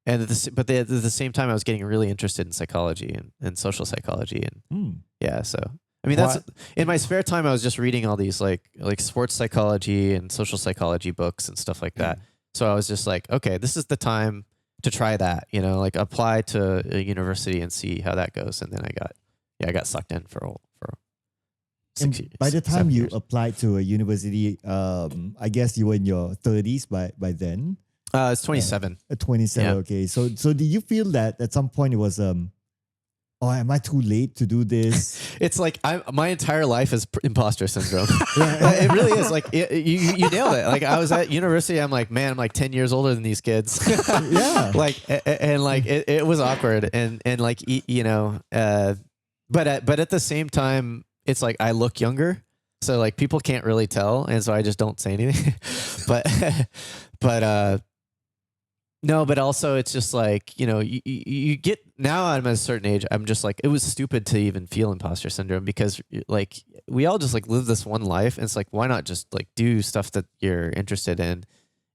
at the same time, I was getting really interested in psychology and social psychology, and yeah. So I mean, that's in my spare time. I was just reading all these like sports psychology and social psychology books and stuff like that. So I was just like, okay, this is the time to try that. You know, like apply to a university and see how that goes. And then I got sucked in for 6 years. By the time 7 you years. applied to a university, I guess you were in your 30s by then. It's 27. 27. Yeah. Okay. So did you feel that at some point it was oh, am I too late to do this? It's like my entire life is imposter syndrome. It really is. Like you nailed it. Like I was at university. I'm like, man, I'm like 10 years older than these kids. Yeah. Like and like it was awkward and like you know. But at the same time, it's like I look younger, so like people can't really tell, and so I just don't say anything. but no, but also it's just like, you know, you get, now I'm at a certain age, I'm just like, it was stupid to even feel imposter syndrome because like we all just like live this one life. And it's like, why not just like do stuff that you're interested in?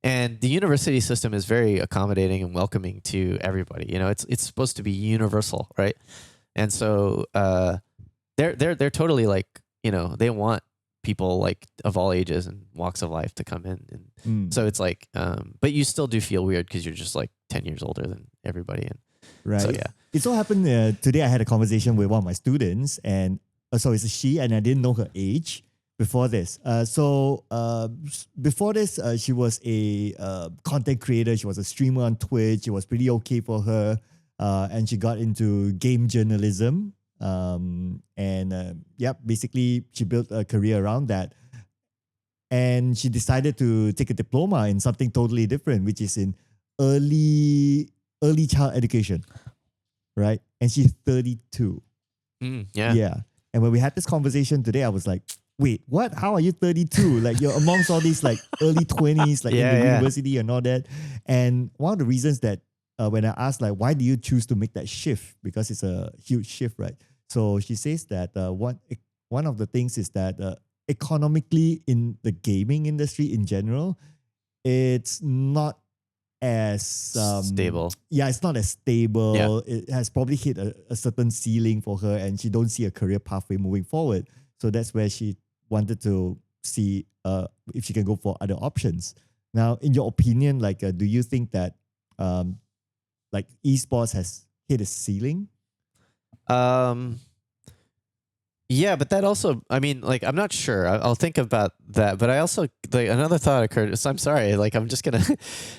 And the university system is very accommodating and welcoming to everybody. You know, it's supposed to be universal, right? And so they're totally like, you know, they want people like of all ages and walks of life to come in, and so it's like but you still do feel weird because you're just like 10 years older than everybody, and Right. so yeah. It so happened today I had a conversation with one of my students, and so it's a she, and I didn't know her age before this. Before this, she was a content creator. She was a streamer on Twitch. It was pretty okay for her, and she got into game journalism. Basically she built a career around that, and she decided to take a diploma in something totally different, which is in early child education, right? And she's 32. Yeah. And when we had this conversation today, I was like, wait, what? How are you 32? Like you're amongst all these like early 20s, like in the university and all that. And one of the reasons that when I asked like, why do you choose to make that shift? Because it's a huge shift, right? So she says that one of the things is that economically in the gaming industry in general, it's not as stable. Yeah, it's not as stable. Yeah. It has probably hit a certain ceiling for her, and she don't see a career pathway moving forward. So that's where she wanted to see if she can go for other options. Now, in your opinion, like, do you think that like esports has hit a ceiling? Yeah, but that also, I mean, like, I'm not sure. I'll think about that. But I also, like, another thought occurred. So I'm sorry, like, I'm just gonna,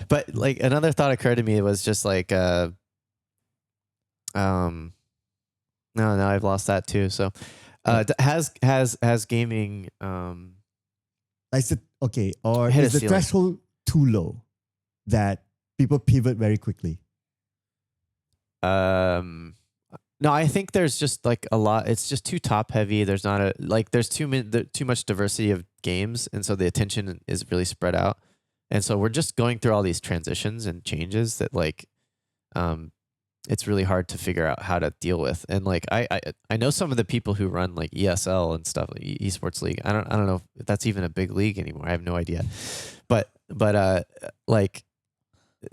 but like, another thought occurred to me was just like, no, I've lost that too. So, has gaming, I said, okay, or hit is a the ceiling. threshold too low that people pivot very quickly? No, I think there's just like a lot. It's just too top heavy. There's not there's too much diversity of games, and so the attention is really spread out. And so we're just going through all these transitions and changes that like, it's really hard to figure out how to deal with. And like I know some of the people who run like ESL and stuff, like Esports League. I don't know if that's even a big league anymore. I have no idea. But like,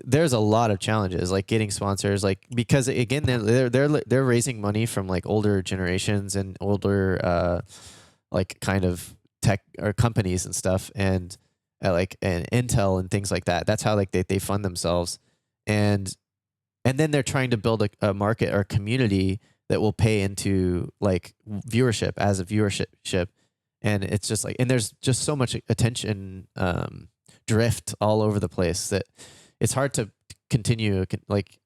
there's a lot of challenges, like getting sponsors, like, because again, they're raising money from like older generations and older like kind of tech or companies and stuff, and like and Intel and things like that. That's how like they fund themselves, and then they're trying to build a market or a community that will pay into like viewership as a viewership, and it's just like, and there's just so much attention drift all over the place that it's hard to continue. Like,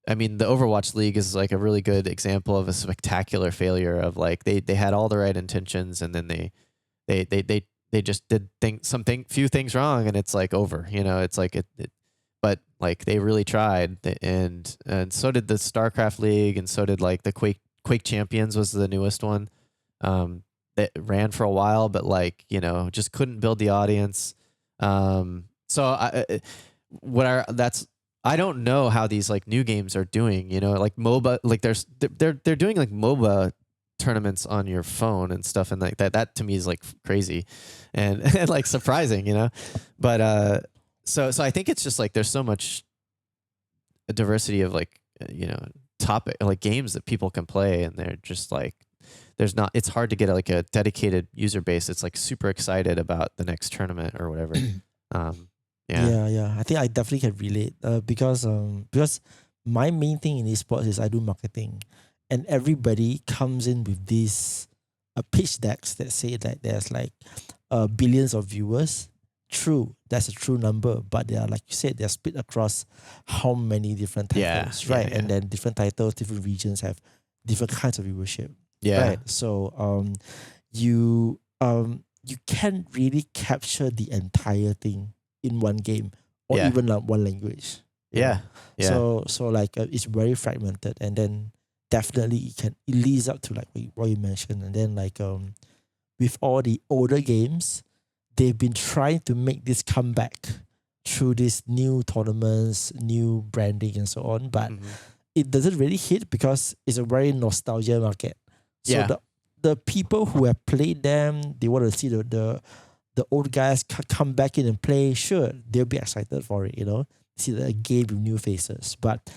I mean, the Overwatch League is like a really good example of a spectacular failure of like they had all the right intentions and then they just did few things wrong and it's like over. You know, it's like but like they really tried and so did the StarCraft League and so did like the Quake Champions was the newest one. That ran for a while, but like, you know, just couldn't build the audience. So I don't know how these like new games are doing, you know, like MOBA, like they're doing like MOBA tournaments on your phone and stuff. And like that to me is like crazy and like surprising, you know, but, so I think it's just like, there's so much diversity of like, you know, topic, like games that people can play. And they're just like, it's hard to get like a dedicated user base. It's like super excited about the next tournament or whatever. Yeah. I think I definitely can relate because my main thing in esports is I do marketing, and everybody comes in with these pitch decks that say that there's like billions of viewers. True, that's a true number, but they are, like you said, they're split across how many different titles, right? Yeah. And then different titles, different regions have different kinds of viewership. Yeah. Right. So you can't really capture the entire thing in one game or even like one language. Yeah. So like it's very fragmented, and then definitely it leads up to like what you mentioned, and then like with all the older games, they've been trying to make this comeback through these new tournaments, new branding, and so on, but it doesn't really hit because it's a very nostalgia market. So the people who have played them, they want to see the old guys come back in and play. Sure, they'll be excited for it, you know, see the game with new faces. But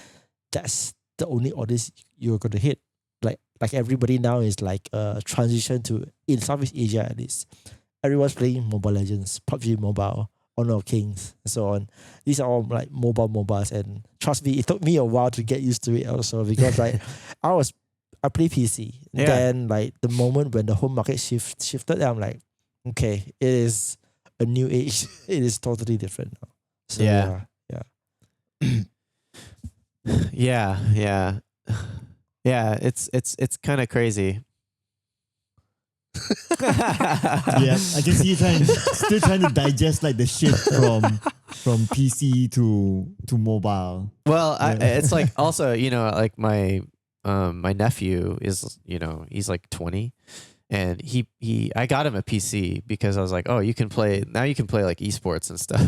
that's the only audience you're going to hit. Like everybody now is like a transition to, in Southeast Asia at least, everyone's playing Mobile Legends, PUBG Mobile, Honor of Kings, and so on. These are all like MOBAs, and trust me, it took me a while to get used to it also because like I play PC. Yeah. Then like the moment when the home market shifted, I'm like, okay, it is a new age. It is totally different now. So Yeah. Yeah, it's kind of crazy. Yeah, I can see you still trying to digest like the shift from PC to mobile. Well, it's like also, you know, like my nephew is, you know, he's like 20, and I got him a PC because I was like, oh, you can play like esports and stuff.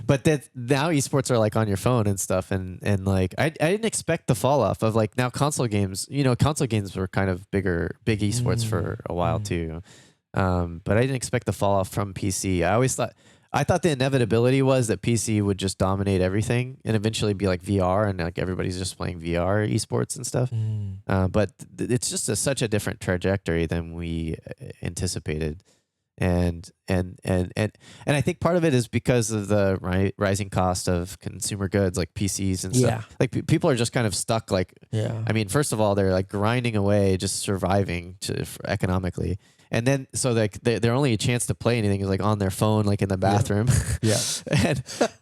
But that now esports are like on your phone and stuff, and like I didn't expect the fall off of like now console games. You know, console games were kind of big esports for a while too. But I didn't expect the fall off from PC. I thought the inevitability was that PC would just dominate everything and eventually be like VR, and like everybody's just playing VR esports and stuff. But it's just such a different trajectory than we anticipated. And I think part of it is because of the rising cost of consumer goods like PCs and stuff. Like people are just kind of stuck. Like, I mean, first of all, they're like grinding away, just surviving economically. And then, so like their only chance to play anything is like on their phone, like in the bathroom.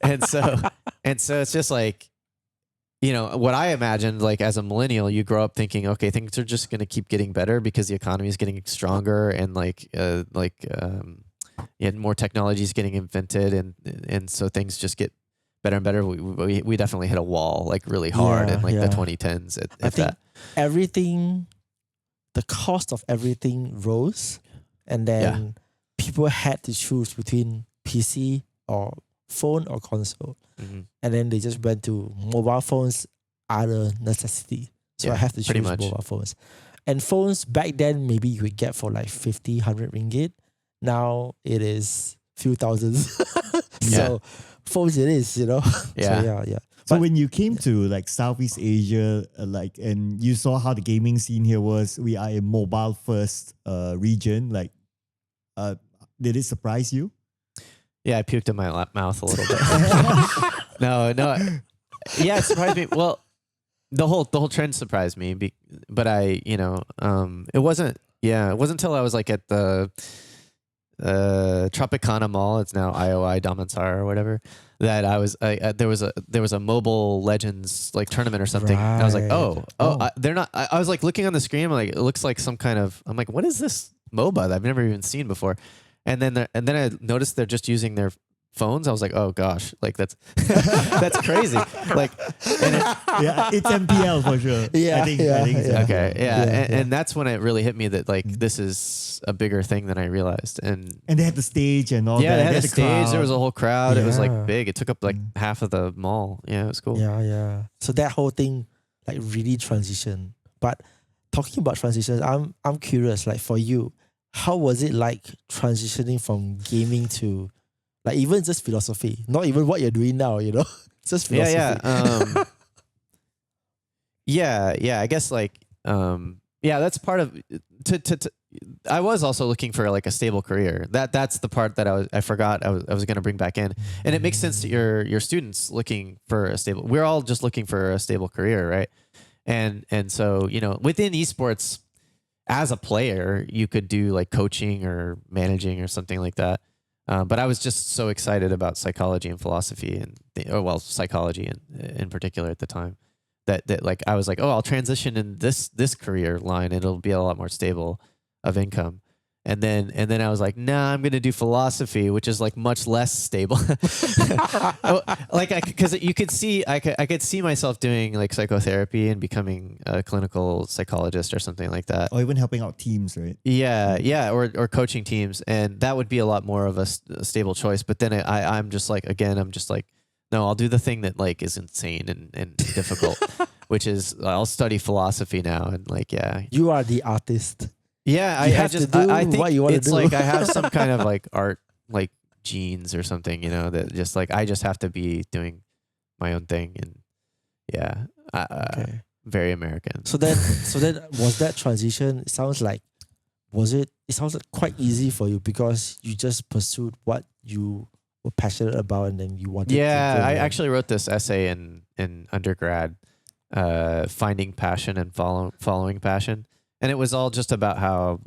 and so it's just like, you know, what I imagined, like as a millennial, you grow up thinking, okay, things are just going to keep getting better because the economy is getting stronger, and more technology is getting invented, and so things just get better and better. We definitely hit a wall like really hard in like the 2010s. I think everything. The cost of everything rose, and then people had to choose between PC or phone or console. And then they just went to mobile phones are a necessity. So I have to choose mobile phones. And phones back then, maybe you could get for like 50, 100 ringgit. Now it is few thousands. So phones it is, you know? So when you came to like Southeast Asia, and you saw how the gaming scene here was, we are a mobile first region. Like, did it surprise you? Yeah, I puked in my mouth a little bit. No. Yeah, it surprised me. Well, the whole trend surprised me, but it wasn't until I was like at the Tropicana Mall. It's now IOI Damansara or whatever. That there was a Mobile Legends like tournament or something. And I was like, Right. they're not. I was like looking on the screen. I'm like, it looks like some kind of. I'm like, what is this MOBA that I've never even seen before? And then I noticed they're just using their phones. I was like, oh gosh, like that's that's crazy. Like, and Yeah, it's MPL for sure. Yeah, I think so. yeah. okay, Yeah, and that's when it really hit me that like this is a bigger thing than I realized. And And they had the stage and all yeah, that. they had a stage. There was a whole crowd. It was Yeah. like big. It took up like half of the mall. Yeah, it was cool. Yeah. So that whole thing like really transitioned. But talking about transitions, I'm curious, like for you, how was it like transitioning from gaming to like even just philosophy? Not even what you're doing now, you know? Just philosophy. Yeah. I guess like that's part of to I was also looking for like a stable career. That's the part that I forgot I was going to bring back in. And it makes sense that your students looking for a stable. We're all just looking for a stable career, right? And so, you know, within esports as a player, you could do like coaching or managing or something like that. But I was just so excited about psychology and philosophy psychology in particular at the time that like I was like, oh, I'll transition in this career line. It'll be a lot more stable of income. And then I was like, nah, I'm gonna do philosophy, which is like much less stable. Because you could see I could see myself doing like psychotherapy and becoming a clinical psychologist or something like that. Or even helping out teams, right? Yeah, or coaching teams, and that would be a lot more of a stable choice. But then I'm just like, no, I'll do the thing that like is insane and difficult, which is I'll study philosophy now and like You are the artist. Yeah, You I have just to do I think what you wanna it's do. like I have some kind of like art like genes or something, you know, that just like I just have to be doing my own thing and Okay. very American. So then was that transition? It sounds like it sounds like quite easy for you because you just pursued what you were passionate about and then you wanted to Yeah, go I there. actually wrote this essay in undergrad, finding passion and following passion, and it was all just about how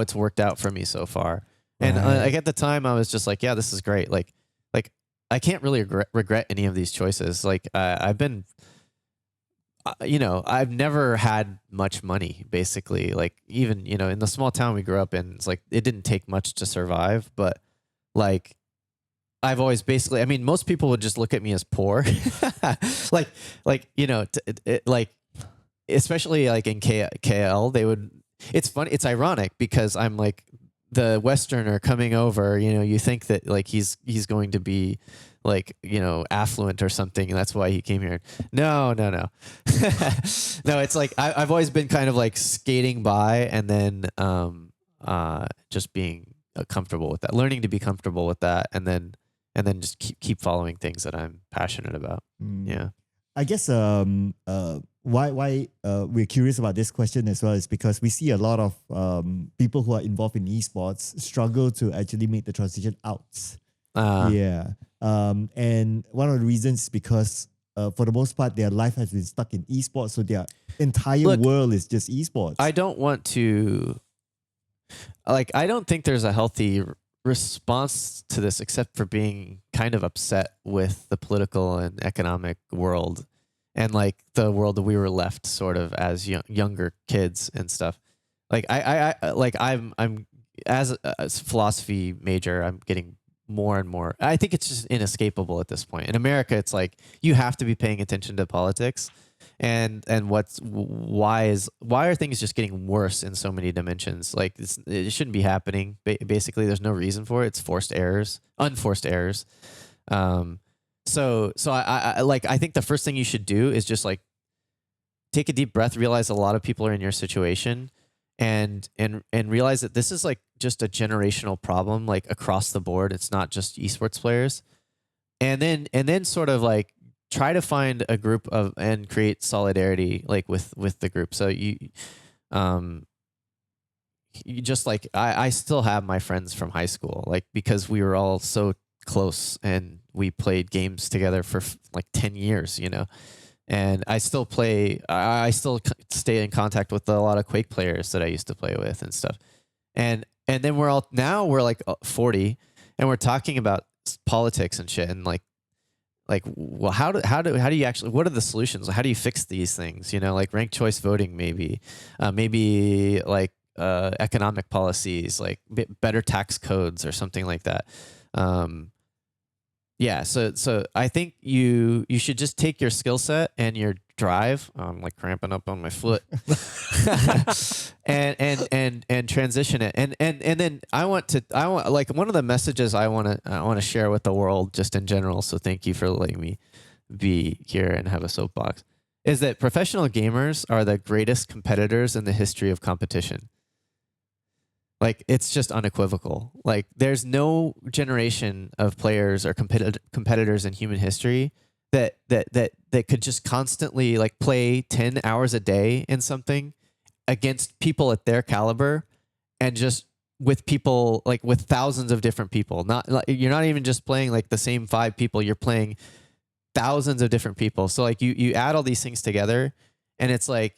it's worked out for me so far. And Right. like at the time, I was just like, yeah, this is great. Like I can't really regret any of these choices. Like I've been, you know, I've never had much money. Basically, like even you know, in the small town we grew up in, it's like it didn't take much to survive. But like I've always basically, I mean, most people would just look at me as poor, like you know, like especially like in KL, they would. It's funny. It's ironic because I'm like the Westerner coming over. You know, you think that like he's going to be like you know affluent or something, and that's why he came here. No. No, it's like I've always been kind of like skating by, and then just being comfortable with that, learning to be comfortable with that, and then just keep following things that I'm passionate about. Yeah. I guess why we're curious about this question as well is because we see a lot of people who are involved in esports struggle to actually make the transition out. And one of the reasons is because for the most part their life has been stuck in esports, so their entire world is just esports. I don't want to I don't think there's a healthy response to this except for being kind of upset with the political and economic world and like the world that we were left sort of as younger kids and stuff. Like I'm as a philosophy major, I'm getting more and more. I think it's just inescapable at this point. In America, it's like you have to be paying attention to politics. And why are things just getting worse in so many dimensions? Like it shouldn't be happening. Basically, there's no reason for it. It's unforced errors. So I think the first thing you should do is just like take a deep breath, realize a lot of people are in your situation, and realize that this is like just a generational problem, like across the board. It's not just esports players, and then sort of like try to find a group of and create solidarity like with the group. So you just like I still have my friends from high school, like because we were all so close and we played games together for like 10 years, you know. And I still stay in contact with a lot of Quake players that I used to play with and stuff. And and then we're like 40, and we're talking about politics and shit, and well, how do you actually, what are the solutions? How do you fix these things? You know, like ranked choice voting, maybe like economic policies, like better tax codes or something like that. Yeah, so I think you should just take your skill set and your drive. I'm like cramping up on my foot, and transition it. And then I want like one of the messages I want to share with the world just in general. So thank you for letting me be here and have a soapbox. Is that professional gamers are the greatest competitors in the history of competition. Like, it's just unequivocal. Like, there's no generation of players or competitors in human history that could just constantly like play 10 hours a day in something against people at their caliber, and just with people, like with thousands of different people. Not like, you're not even just playing like the same 5 people, you're playing thousands of different people. So like you add all these things together, and it's like,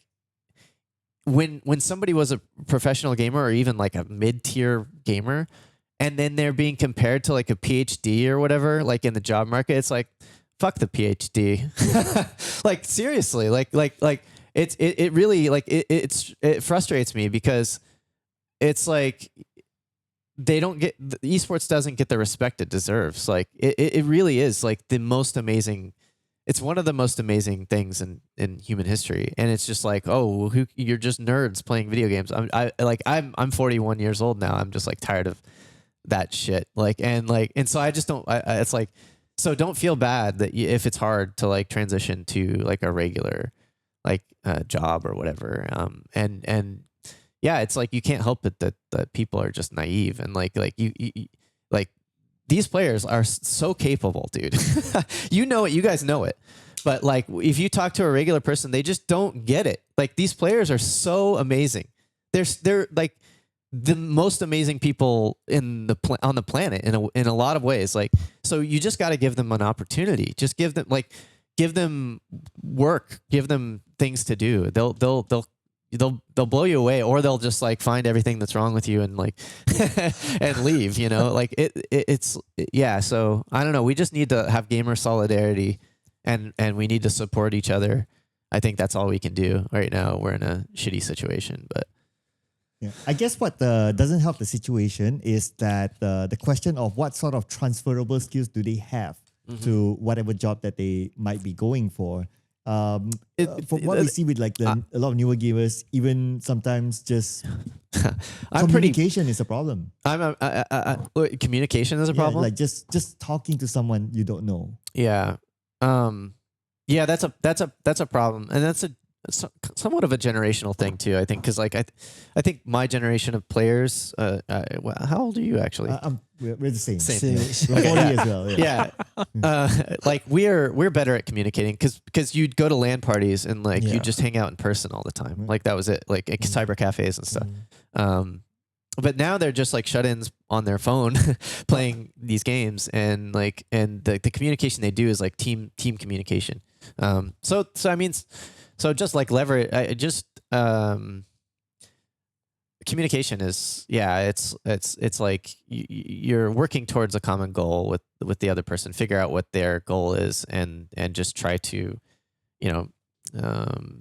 when somebody was a professional gamer or even like a mid-tier gamer, and then they're being compared to like a PhD or whatever, like in the job market, it's like, fuck the PhD. Like, seriously, like it really, like it frustrates me, because it's like esports doesn't get the respect it deserves. Like it really is like the most amazing. It's one of the most amazing things in human history, and it's just like, oh, you're just nerds playing video games. I'm 41 years old now. I'm just like tired of that shit. And so I just don't. It's like, so don't feel bad that if it's hard to like transition to like a regular like job or whatever. And yeah, it's like you can't help it that people are just naive, and like you like. These players are so capable, dude. You know it. You guys know it. But like, if you talk to a regular person, they just don't get it. Like, these players are so amazing. They're like the most amazing people on the planet in a lot of ways. Like, so you just got to give them an opportunity. Just give them work. Give them things to do. They'll blow you away, or they'll just like find everything that's wrong with you and like and leave, you know. Like it's yeah. So I don't know, we just need to have gamer solidarity, and we need to support each other. I think that's all we can do right now. We're in a shitty situation, but yeah, I guess what doesn't help the situation is that the question of what sort of transferable skills do they have to whatever job that they might be going for. From what we see with like a lot of newer gamers, even sometimes just communication is a problem. Communication is a problem. Like just talking to someone you don't know. Yeah, yeah, that's a problem, and that's somewhat of a generational thing too. I think, because like I think my generation of players. How old are you actually? We're the same. Same. We're 40 as well. Yeah. Like we're better at communicating, because you'd go to LAN parties and like you just hang out in person all the time. Like that was it. Like cyber cafes and stuff. But now they're just like shut-ins on their phone playing these games, and the communication they do is like team communication. So I mean, so just like leverage. Communication is, it's like you're working towards a common goal with the other person. Figure out what their goal is, and just try to,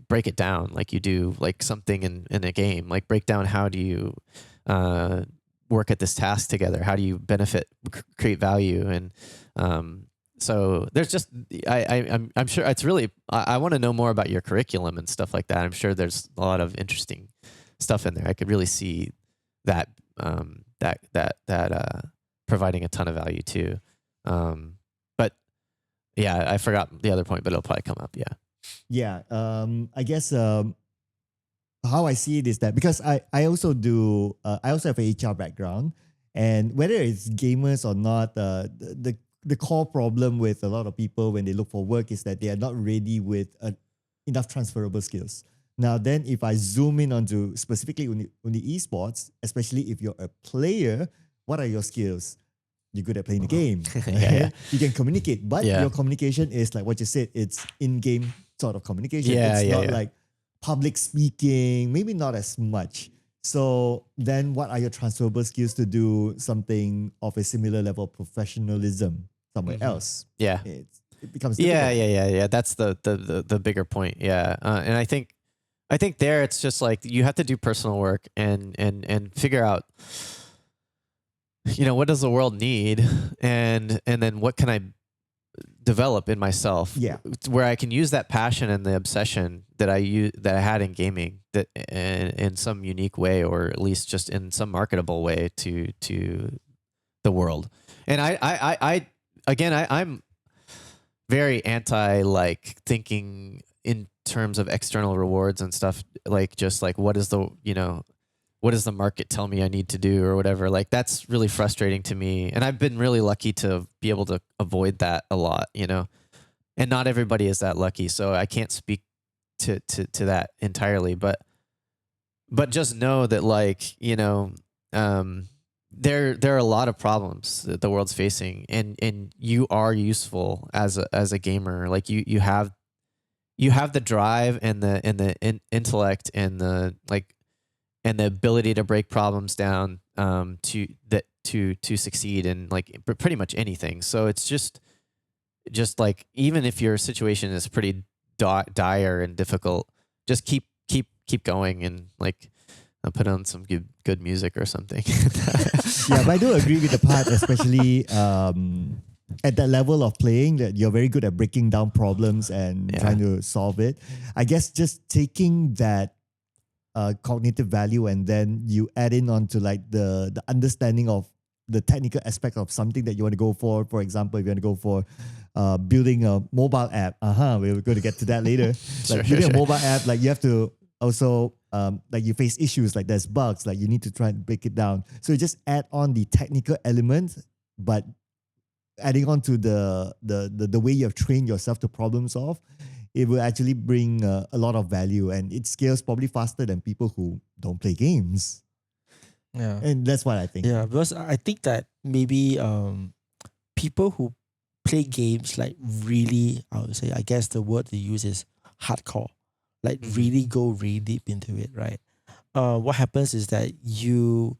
break it down like you do like something in a game. Like, break down, how do you work at this task together? How do you benefit, create value? And so there's just I'm sure it's really, I want to know more about your curriculum and stuff like that. I'm sure there's a lot of interesting stuff in there. I could really see that providing a ton of value too. But yeah, I forgot the other point, but it'll probably come up. Yeah. I guess how I see it is that, because I also do I also have an HR background, and whether it's gamers or not, the core problem with a lot of people when they look for work is that they are not ready with enough transferable skills. Now, then, if I zoom in onto specifically on the esports, especially if you're a player, what are your skills? You're good at playing the game. Yeah. You can communicate, but your communication is like what you said, it's in-game sort of communication. It's not like public speaking, maybe not as much. So then what are your transferable skills to do something of a similar level of professionalism somewhere else? Yeah. It becomes difficult. Yeah. That's the bigger point. Yeah. And I think there it's just like you have to do personal work and figure out, what does the world need, and then what can I develop in myself, Yeah. where I can use that passion and the obsession that I had in gaming that in some unique way, or at least just in some marketable way to the world. And I'm very anti like thinking in terms of external rewards and stuff, like just like what does the market tell me I need to do or whatever. Like that's really frustrating to me. And I've been really lucky to be able to avoid that a lot, and not everybody is that lucky. So I can't speak to that entirely, but just know that like, there are a lot of problems that the world's facing, and you are useful as a gamer. Like you have the drive and the intellect and the and the ability to break problems down to succeed in like pretty much anything. So it's just like, even if your situation is pretty dire and difficult, just keep going, and like put on some good music or something. Yeah, but I do agree with the part, especially at that level of playing, that you're very good at breaking down problems and trying to solve it. I guess just taking that cognitive value, and then you add in onto like the understanding of the technical aspect of something that you want to go for. For example, if you want to go for building a mobile app, we're going to get to that later. Like building a mobile app, like you have to also like you face issues, like there's bugs, like you need to try and break it down. So you just add on the technical element, but adding on to the way you have trained yourself to problem solve, it will actually bring a lot of value, and it scales probably faster than people who don't play games. Yeah. And that's what I think. Yeah, because I think that maybe people who play games like really, I would say, I guess the word they use is hardcore, like really go really deep into it, right? What happens is that you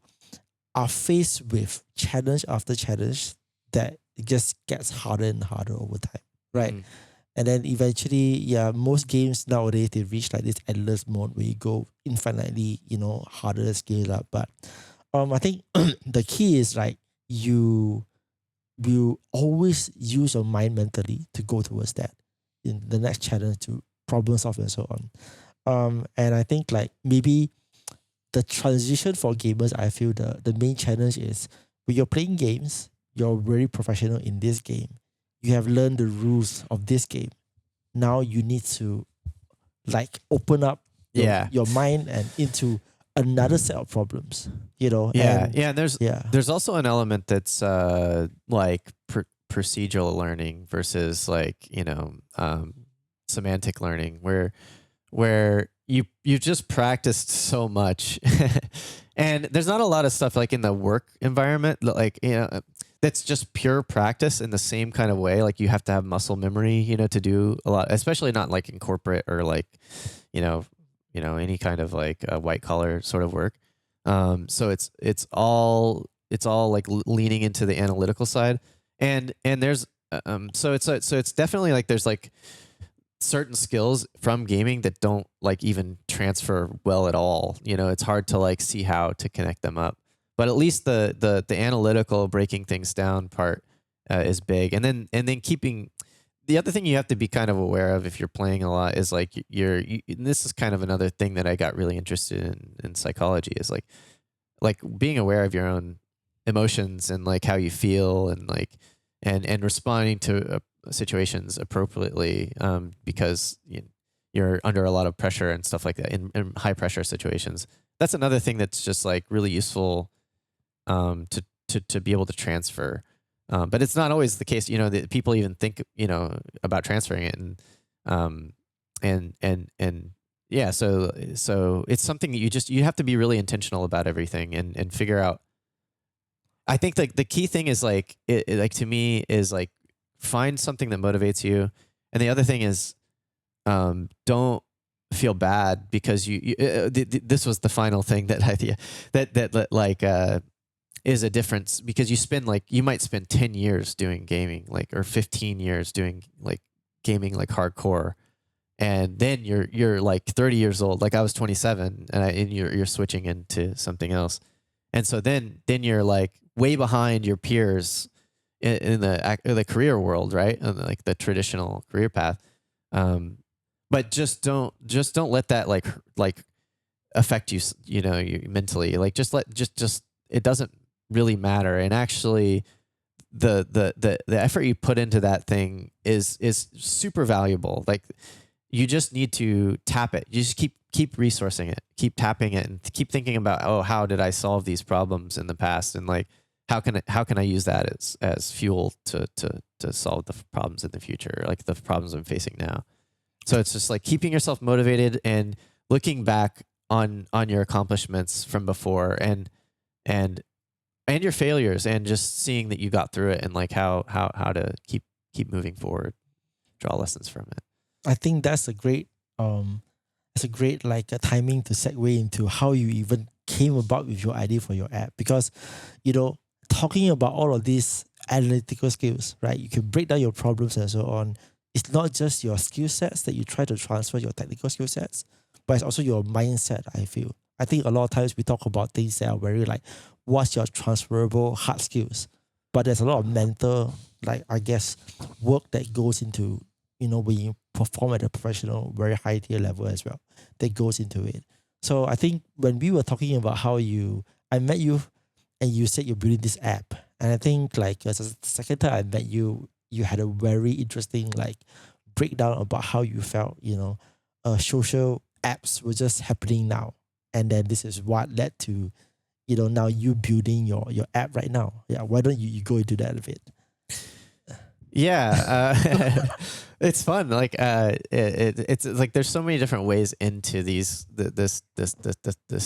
are faced with challenge after challenge that it just gets harder and harder over time, right? And then eventually, most games nowadays, they reach like this endless mode where you go infinitely, harder scale up. But I think the key is like you will always use your mind mentally to go towards that in the next challenge, to problem solve and so on. And I think like maybe the transition for gamers, I feel the main challenge is when you're playing games, you're very professional in this game. You have learned the rules of this game. Now you need to like open up your mind and into another set of problems, And there's also an element that's like procedural learning versus like semantic learning, where you just practiced so much, and there's not a lot of stuff like in the work environment, like that's just pure practice in the same kind of way. Like you have to have muscle memory, to do a lot, especially not like in corporate or like, any kind of like white collar sort of work. So it's all like leaning into the analytical side, and there's so it's definitely like there's like certain skills from gaming that don't like even transfer well at all. It's hard to like see how to connect them up. But at least the analytical breaking things down part is big, and then keeping the other thing you have to be kind of aware of if you're playing a lot is like and this is kind of another thing that I got really interested in psychology, is like being aware of your own emotions and like how you feel, and like and responding to situations appropriately, because you're under a lot of pressure and stuff like that in high pressure situations. That's another thing that's just like really useful to be able to transfer. But it's not always the case, that people even think, about transferring it, and so it's something that you have to be really intentional about everything and figure out. I think like the key thing is like, like to me is like find something that motivates you. And the other thing is, don't feel bad because this was the final thing that is a difference, because you might spend 10 years doing gaming, or 15 years doing gaming hardcore, and then you're 30 years old. Like I was 27, and you're switching into something else, and so then you're way behind your peers in the career world, right? And the traditional career path. But just don't let that affect you, you mentally. Just it doesn't really matter. And actually the effort you put into that thing is super valuable. You just need to tap it. You just keep resourcing it, keep tapping it, and keep thinking about, oh, how did I solve these problems in the past? And how can I use that as fuel to solve the problems in the future, the problems I'm facing now. So it's just keeping yourself motivated and looking back on your accomplishments from before and your failures, and just seeing that you got through it, and how to keep moving forward, draw lessons from it. I think that's a great timing to segue into how you even came about with your idea for your app, because talking about all of these analytical skills, right? You can break down your problems and so on. It's not just your skill sets that you try to transfer, your technical skill sets, but it's also your mindset, I feel. I think a lot of times we talk about things that are very what's your transferable hard skills? But there's a lot of mental, I guess, work that goes into, when you perform at a professional, very high tier level as well, that goes into it. So I think when we were talking about I met you and you said you're building this app. And I think the second time I met you, you had a very interesting breakdown about how you felt, social apps were just happening now. And then this is what led to, now you building your app right now. Yeah. Why don't you go into that a bit? Yeah. It's fun. It's there's so many different ways into this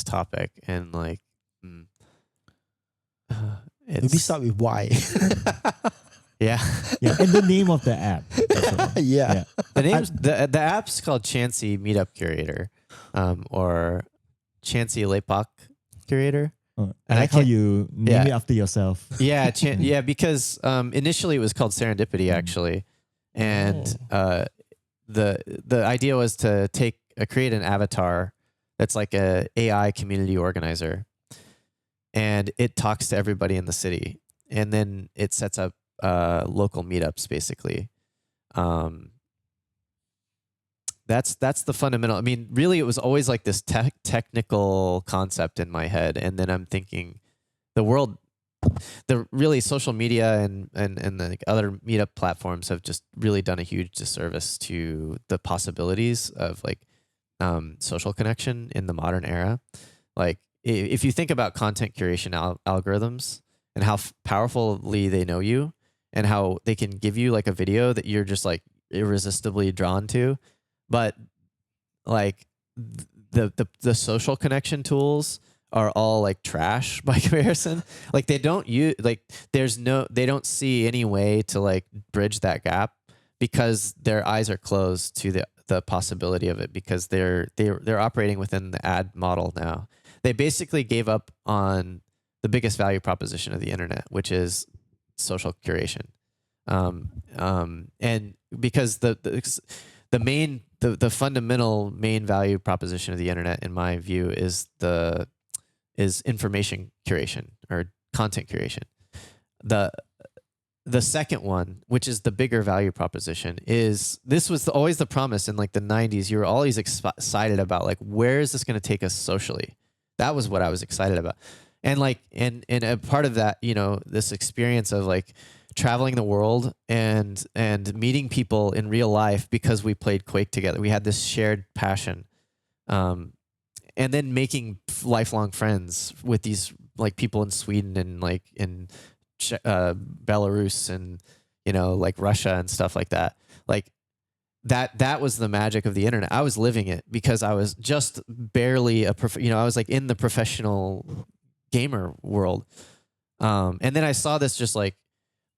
topic, and maybe start with why. Yeah, and the name of the app. Yeah. The app's called Chancey Meetup Curator, or Chancey Lepak Curator. Oh, I like how you name it after yourself. Yeah, because initially it was called Serendipity, actually, and the idea was to create an avatar that's like a AI community organizer, and it talks to everybody in the city, and then it sets up local meetups, basically. That's the fundamental. I mean, really, it was always this technical concept in my head, and then I'm thinking, the social media and the other meetup platforms have just really done a huge disservice to the possibilities of social connection in the modern era. If you think about content curation algorithms and how powerfully they know you, and how they can give you a video that you're just irresistibly drawn to, but the social connection tools are all trash by comparison. They don't they don't see any way to bridge that gap, because their eyes are closed to the possibility of it, because they're operating within the ad model now. They basically gave up on the biggest value proposition of the internet, which is social curation. And because the fundamental main value proposition of the internet, in my view, is information curation or content curation. The second one, which is the bigger value proposition, this was always the promise in the 90s. You were always excited about where is this going to take us socially? That was what I was excited about. And and a part of that, this experience of traveling the world and meeting people in real life, because we played Quake together. We had this shared passion. And then making lifelong friends with these people in Sweden and in Belarus and Russia and stuff like that. That was the magic of the internet. I was living it because I was just barely I was in the professional gamer world. And then I saw this just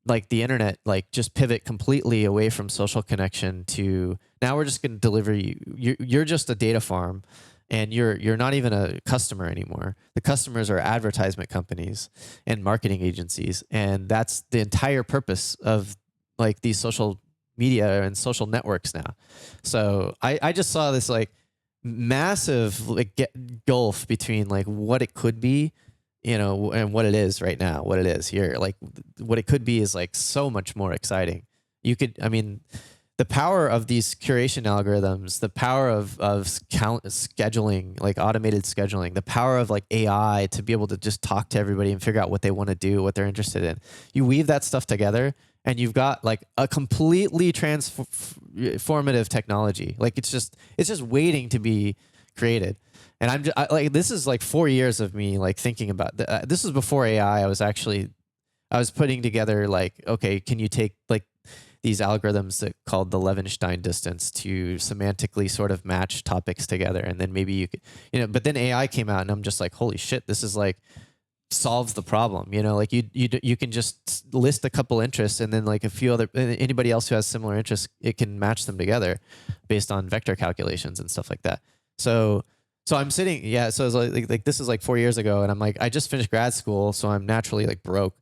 like the internet, like just pivot completely away from social connection to now we're just going to deliver you. You're just a data farm, and you're not even a customer anymore. The customers are advertisement companies and marketing agencies, and that's the entire purpose of like these social media and social networks now. So I just saw this like massive like gulf between like what it could be, you know, and what it is right now, what it is here. Like what it could be is like so much more exciting. I mean, the power of these curation algorithms, the power of scheduling, like automated scheduling, the power of like AI to be able to just talk to everybody and figure out what they want to do, what they're interested in. You weave that stuff together and you've got like a completely transformative technology. Like it's just waiting to be created. And like, this is like 4 years of me like thinking about this is before AI. I was putting together like, okay, can you take like these algorithms that called the Levenstein distance to semantically sort of match topics together. And then maybe you could, you know, but then AI came out and I'm just like, holy shit, this is like solves the problem. You know, like you can just list a couple interests and then like a few other, anybody else who has similar interests, it can match them together based on vector calculations and stuff like that. So I'm sitting, yeah. So it's like this is like 4 years ago and I'm like, I just finished grad school. So I'm naturally like broke.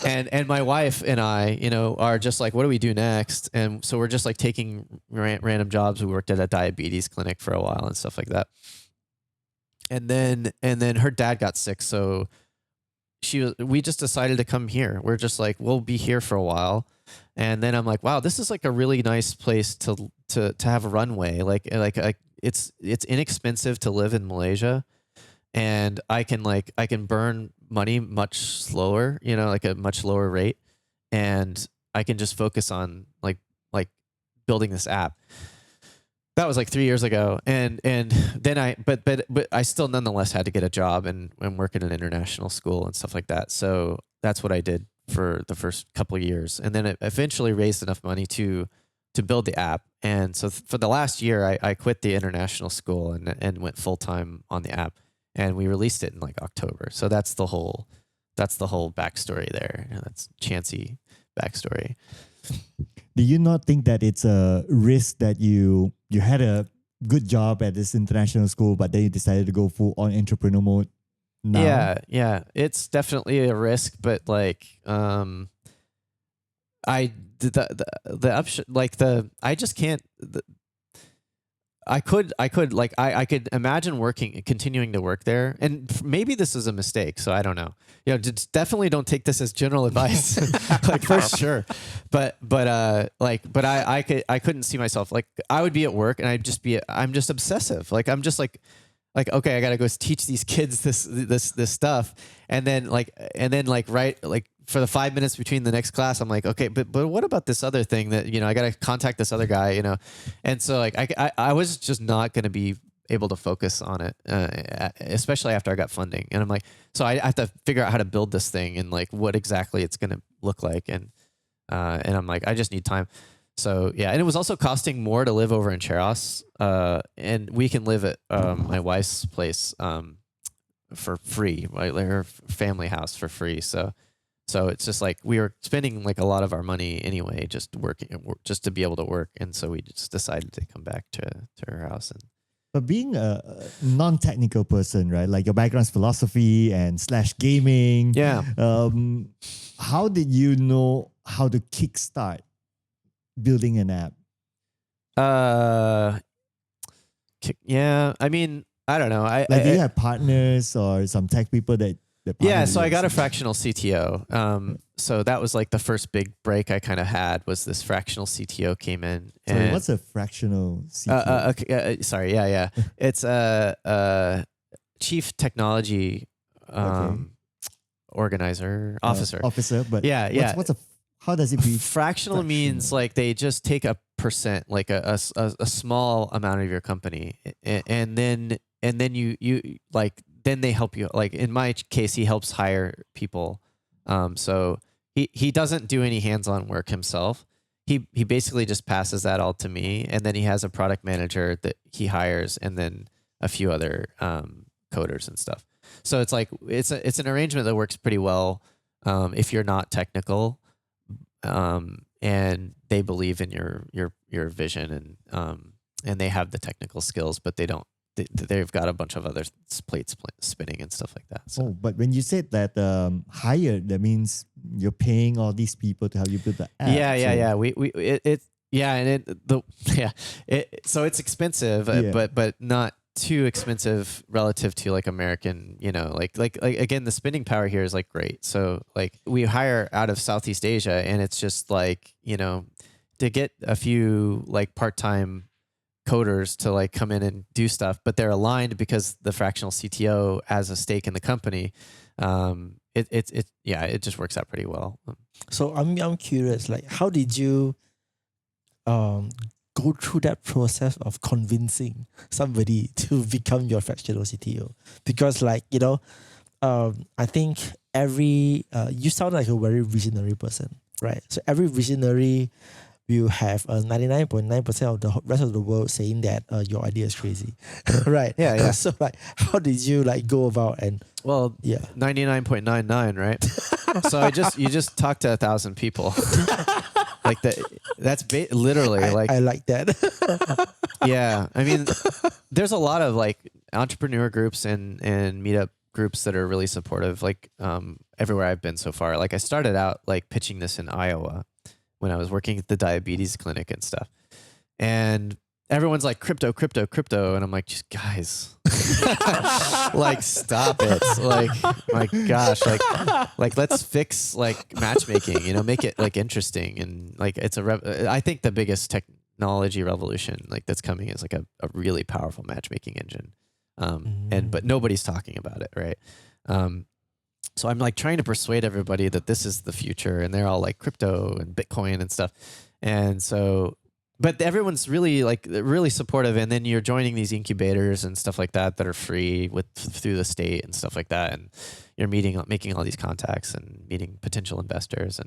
And my wife and I, you know, are just like, what do we do next? And so we're just like taking random jobs. We worked at a diabetes clinic for a while and stuff like that. And then her dad got sick. So we just decided to come here. We're just like, we'll be here for a while. And then I'm like, wow, this is like a really nice place to have a runway. Like it's inexpensive to live in Malaysia. And I can burn money much slower, you know, like a much lower rate. And I can just focus on like building this app. That was like 3 years ago. And then but I still nonetheless had to get a job and work at an international school and stuff like that. So that's what I did for the first couple of years. And then it eventually raised enough money to build the app. And so for the last year, I quit the international school and went full time on the app. And we released it in like October. So that's the whole backstory there. That's Chancey backstory. Do you not think that it's a risk that you had a good job at this international school, but then you decided to go full on entrepreneur mode now? Yeah. It's definitely a risk, but like I could imagine continuing to work there, and maybe this is a mistake. So I don't know. You know, definitely don't take this as general advice, like for sure. But I couldn't see myself like I would be at work and I'm just obsessive. Like I'm just like okay, I gotta go teach these kids this stuff, and then right for the 5 minutes between the next class, I'm like, okay, but what about this other thing that, you know, I got to contact this other guy, you know? And so like, I was just not going to be able to focus on it, especially after I got funding. And I'm like, so I have to figure out how to build this thing and like what exactly it's going to look like. And I'm like, I just need time. So yeah. And it was also costing more to live over in Cheras. And we can live at my wife's place for free, like her family house for free. So it's just like we were spending like a lot of our money anyway, just to be able to work. And so we just decided to come back to her house. But being a non-technical person, right? Like your background's philosophy and / gaming. Yeah. How did you know how to kickstart building an app? Yeah. I mean, I don't know. Do you have partners or some tech people that yeah, so I got a fractional CTO. So that was like the first big break I kind of had was this fractional CTO came in. Sorry, what's a fractional CTO? Sorry, yeah. It's a chief technology organizer, officer. Officer, but yeah. How does it be? Fractional means like they just take a percent, like a small amount of your company, and then you like. Then they help you. Like in my case, he helps hire people. So he doesn't do any hands-on work himself. He basically just passes that all to me, and then he has a product manager that he hires, and then a few other coders and stuff. So it's like it's an arrangement that works pretty well if you're not technical, and they believe in your vision, and they have the technical skills, but they don't. They've got a bunch of other plates spinning and stuff like that. So. Oh, but when you said that hire, that means you're paying all these people to help you build the app. So it's expensive, but not too expensive relative to like American, like again, the spending power here is like great. So like we hire out of Southeast Asia, and it's just like, to get a few like part-time coders to like come in and do stuff, but they're aligned because the fractional CTO has a stake in the company. It just works out pretty well. So I'm curious, like, how did you go through that process of convincing somebody to become your fractional CTO? Because like, I think you sound like a very visionary person, right? So every visionary will have 99.9% of the rest of the world saying that your idea is crazy, right? Yeah. So like, how did you like go about and? Well, 99.99, right? So you just talk to 1,000 people, like that. That's literally like I like that. Yeah, I mean, there's a lot of like entrepreneur groups and meetup groups that are really supportive. Like everywhere I've been so far. Like I started out like pitching this in Iowa when I was working at the diabetes clinic and stuff. And everyone's like, crypto. And I'm like, just guys, like, stop it. Like, my gosh, like let's fix like matchmaking, make it like interesting. And like, I think the biggest technology revolution like that's coming is like a really powerful matchmaking engine. But nobody's talking about it. Right. So I'm like trying to persuade everybody that this is the future, and they're all like crypto and Bitcoin and stuff. And so, but everyone's really supportive. And then you're joining these incubators and stuff like that are free through the state and stuff like that. And you're making all these contacts and meeting potential investors.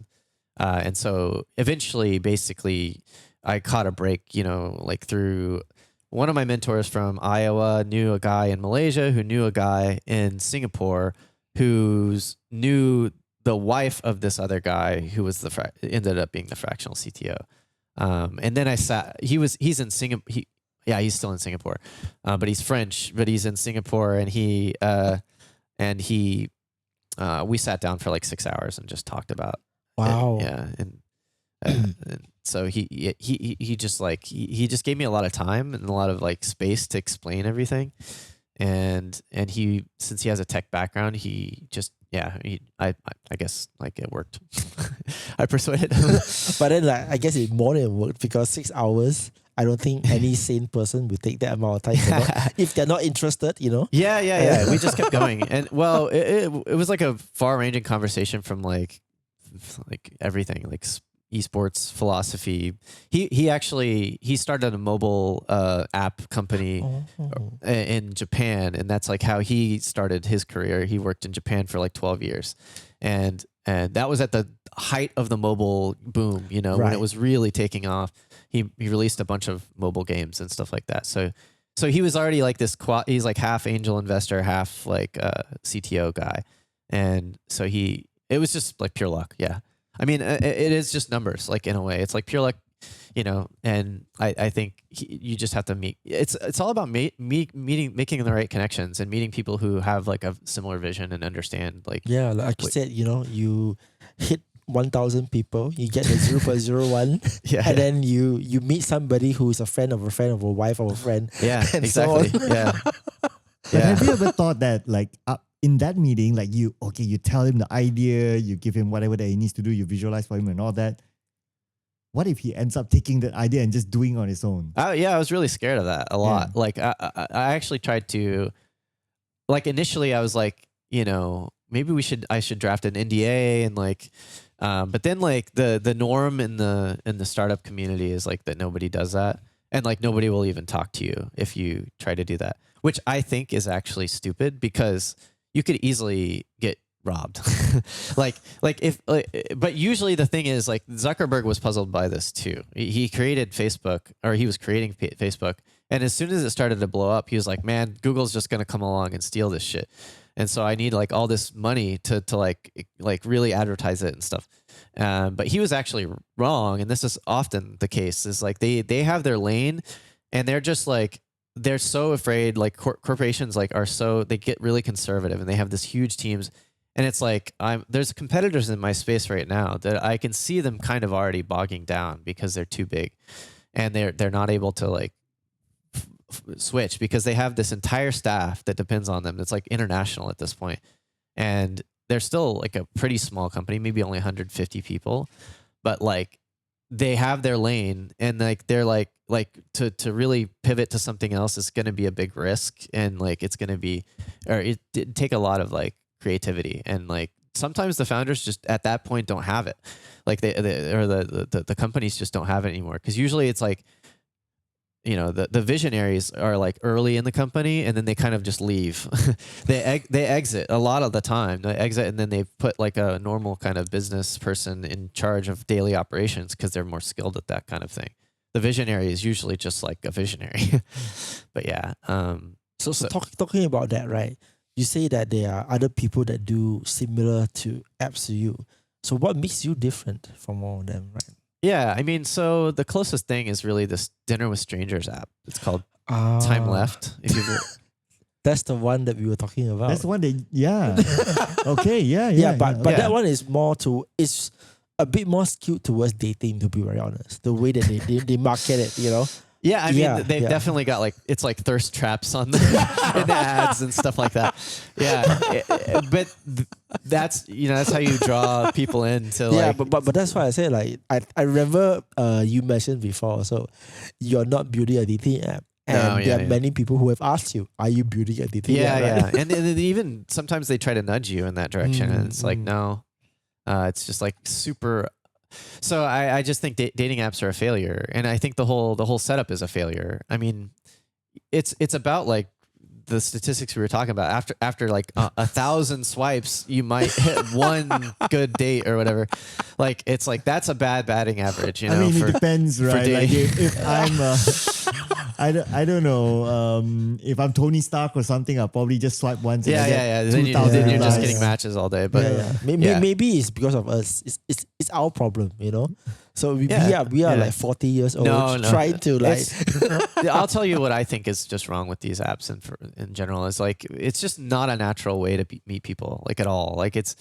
And so eventually, basically, I caught a break, like through one of my mentors from Iowa knew a guy in Malaysia who knew a guy in Singapore who knew the wife of this other guy who was ended up being the fractional CTO. And then he's in Singapore. He's still in Singapore, but he's French, but he's in Singapore, and we sat down for like 6 hours and just talked about wow. And so he just gave me a lot of time and a lot of like space to explain everything. And he, since he has a tech background, I guess like it worked. I persuaded him. But then like, I guess it more than worked, because 6 hours, I don't think any sane person would take that amount of time if they're not interested, Yeah. We just kept going. And well, it was like a far ranging conversation from like everything, like esports philosophy. He started a mobile app company in Japan, and that's like how he started his career. He worked in Japan for like 12 years, and that was at the height of the mobile boom, when it was really taking off. He released a bunch of mobile games and stuff like that. So he was already like this he's like half angel investor, half like CTO guy, and so it was just like pure luck. Yeah. I mean, it is just numbers, like in a way. It's like pure luck, and I think you just have to meet. It's all about making the right connections and meeting people who have like a similar vision and understand. Like you said, you hit 1,000 people, you get the 0.01, and then you meet somebody who is a friend of a friend of a wife of a friend. Yeah, exactly. So But have you ever thought that like in that meeting, like you tell him the idea, you give him whatever that he needs to do, you visualize for him and all that. What if he ends up taking that idea and just doing it on his own? Oh yeah, I was really scared of that a lot. Yeah. Like I actually tried to, like initially I was like, maybe I should draft an NDA and like, but then like the norm in the startup community is like that nobody does that, and like nobody will even talk to you if you try to do that, which I think is actually stupid, because you could easily get robbed. But usually the thing is like Zuckerberg was puzzled by this too. He created Facebook, or he was creating Facebook. And as soon as it started to blow up, he was like, man, Google's just going to come along and steal this shit. and so I need like all this money to like really advertise it and stuff. But he was actually wrong, and this is often the case. Is like they have their lane, and they're just like they're so afraid. Like corporations like are so they get really conservative, and they have this huge teams. And it's like there's competitors in my space right now that I can see them kind of already bogging down because they're too big, and they're not able to like switch because they have this entire staff that depends on them. That's like international at this point, and they're still like a pretty small company, maybe only 150 people, but like they have their lane, and like they're like to really pivot to something else is going to be a big risk, and like it's going to be or it did take a lot of like creativity, and like sometimes the founders just at that point don't have it, like the companies just don't have it anymore, because usually it's like, you know, the visionaries are like early in the company, and then they kind of just leave. they exit a lot of the time. They exit, and then they put like a normal kind of business person in charge of daily operations because they're more skilled at that kind of thing. The visionary is usually just like a visionary. But yeah. So talking about that, right? You say that there are other people that do similar to apps to you. So what makes you different from all of them, right? Yeah, I mean, so the closest thing is really this Dinner with Strangers app. It's called Time Left. If you That's the one that we were talking about. That's the one that, yeah. Okay, but that one is it's a bit more skewed towards dating, to be very honest. The way that they market it, you know? Yeah, I mean, they've definitely got like, it's like thirst traps on the, in the ads and stuff like that. Yeah. But that's, you know, that's how you draw people in to like. Yeah, but that's why I say like, I remember you mentioned before, so you're not building a dating app. And there are many people who have asked you, are you building a dating app? Yeah, right? and even sometimes they try to nudge you in that direction. And it's like, no, it's just like super. So I just think dating apps are a failure, and I think the whole setup is a failure. I mean, it's about like the statistics we were talking about. After like 1,000 swipes, you might hit one good date or whatever. Like it's like that's a bad batting average. You know, I mean, it depends, right? Like if I'm, I don't know, if I'm Tony Stark or something, I'll probably just swipe once. Yeah. Then you're just getting matches all day. But maybe it's because of us. It's our problem, you know. So we are like 40 years old trying to like. I'll tell you what I think is just wrong with these apps and in general is like it's just not a natural way to meet people like at all. Like it's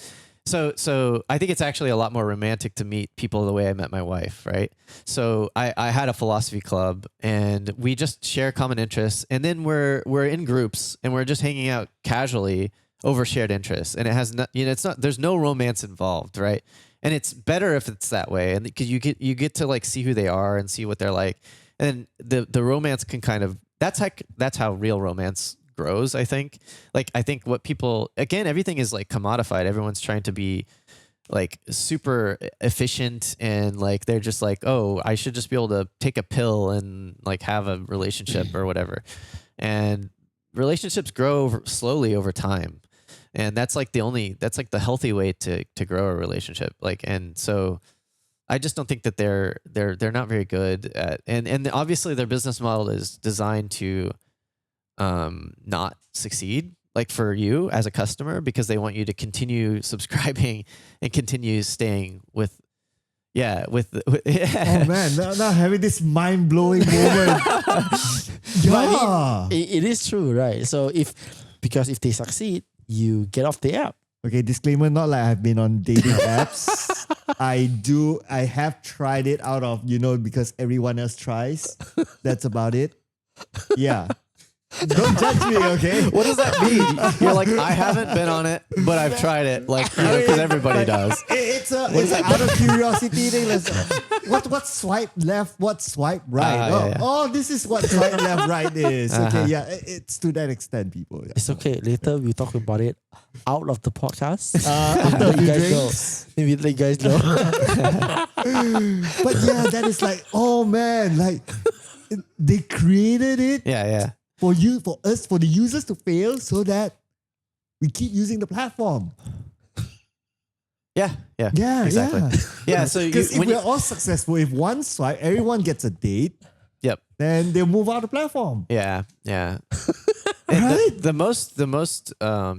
so I think it's actually a lot more romantic to meet people the way I met my wife, right? So I had a philosophy club, and we just share common interests, and then we're in groups, and we're just hanging out casually over shared interests, and it has not, you know, it's not, there's no romance involved, right? And it's better if it's that way, and because you get to like see who they are and see what they're like, and the romance can kind of that's how real romance grows. I think what people, again, everything is like commodified. Everyone's trying to be like super efficient, and like they're just like, oh, I should just be able to take a pill and like have a relationship or whatever. And relationships grow slowly over time. And that's like the healthy way to grow a relationship. Like, and so I just don't think that they're not very good at, and obviously their business model is designed to not succeed, like for you as a customer, because they want you to continue subscribing and continue staying with. Oh man, now having this mind-blowing moment. It is true, right? So if they succeed, you get off the app. Okay, disclaimer, not like I've been on dating apps. I have tried it out of, because everyone else tries. That's about it. Yeah. Don't judge me, okay? What does that mean? You're like, I haven't been on it, but I've tried it. Like, because everybody does. It's out of curiosity thing. What swipe left? What swipe right? This is what swipe left, right is. Okay, yeah, it's to that extent, people. Yeah. It's okay. Later we'll talk about it out of the podcast. After a few drinks. Maybe let you guys know. But yeah, that is like, oh man, like they created it. Yeah. For the users to fail so that we keep using the platform. Yeah, exactly. Yeah, so because if we're all successful, if one swipe, everyone gets a date. Yep. Then they'll move out of the platform. Yeah. Right? The most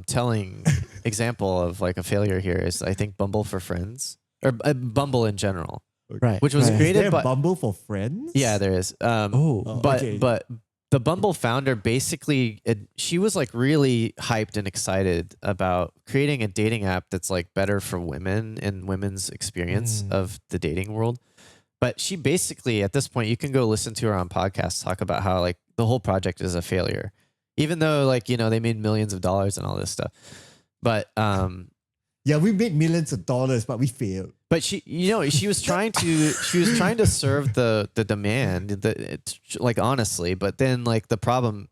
telling example of like a failure here is I think Bumble for Friends or Bumble in general, Right. which was right. Is created there by Bumble for friends? yeah, there is. Oh, but okay. but the Bumble founder basically she was like really hyped and excited about creating a dating app that's like better for women and women's experience of the dating world. But she basically at this point you can go listen to her on podcasts talk about how like the whole project is a failure, even though like they made millions of dollars and all this stuff. But Yeah, we made millions of dollars, but we failed. But she was trying to serve the demand, like honestly. But then like the problem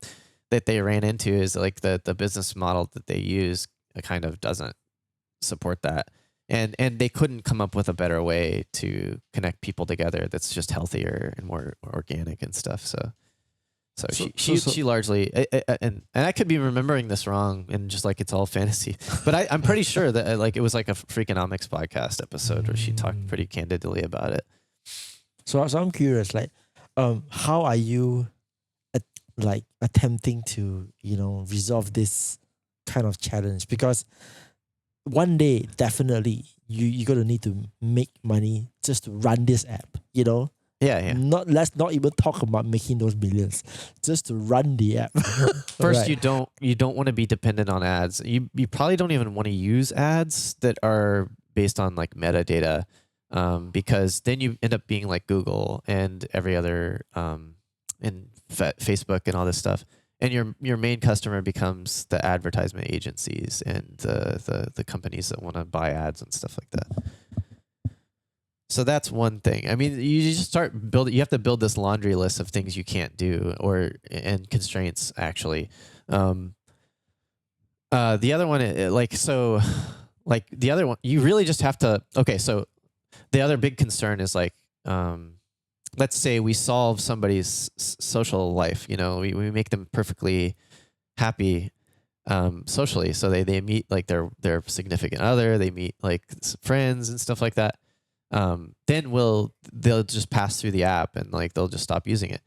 that they ran into is like the business model that they use kind of doesn't support that, and they couldn't come up with a better way to connect people together that's just healthier and more organic and stuff. So she largely and I could be remembering this wrong and just like it's all fantasy, but I'm pretty sure that like it was like a Freakonomics podcast episode where she talked pretty candidly about it. So I'm curious, like, how are you, like attempting to resolve this kind of challenge? Because one day definitely you're gonna need to make money just to run this app. Yeah. Let's not even talk about making those millions, just to run the app. First, Right. you don't want to be dependent on ads. You probably don't even want to use ads that are based on like metadata, because then you end up being like Google and every other and Facebook and all this stuff, and your main customer becomes the advertisement agencies and the companies that want to buy ads and stuff like that. So that's one thing. I mean, you just start building. You have to build this laundry list of things you can't do, and constraints actually. The other one, the other one, you really just have to. Okay, so the other big concern is like, let's say we solve somebody's social life. We make them perfectly happy socially. So they meet like their significant other. They meet like friends and stuff like that. Then they'll just pass through the app and like they'll just stop using it.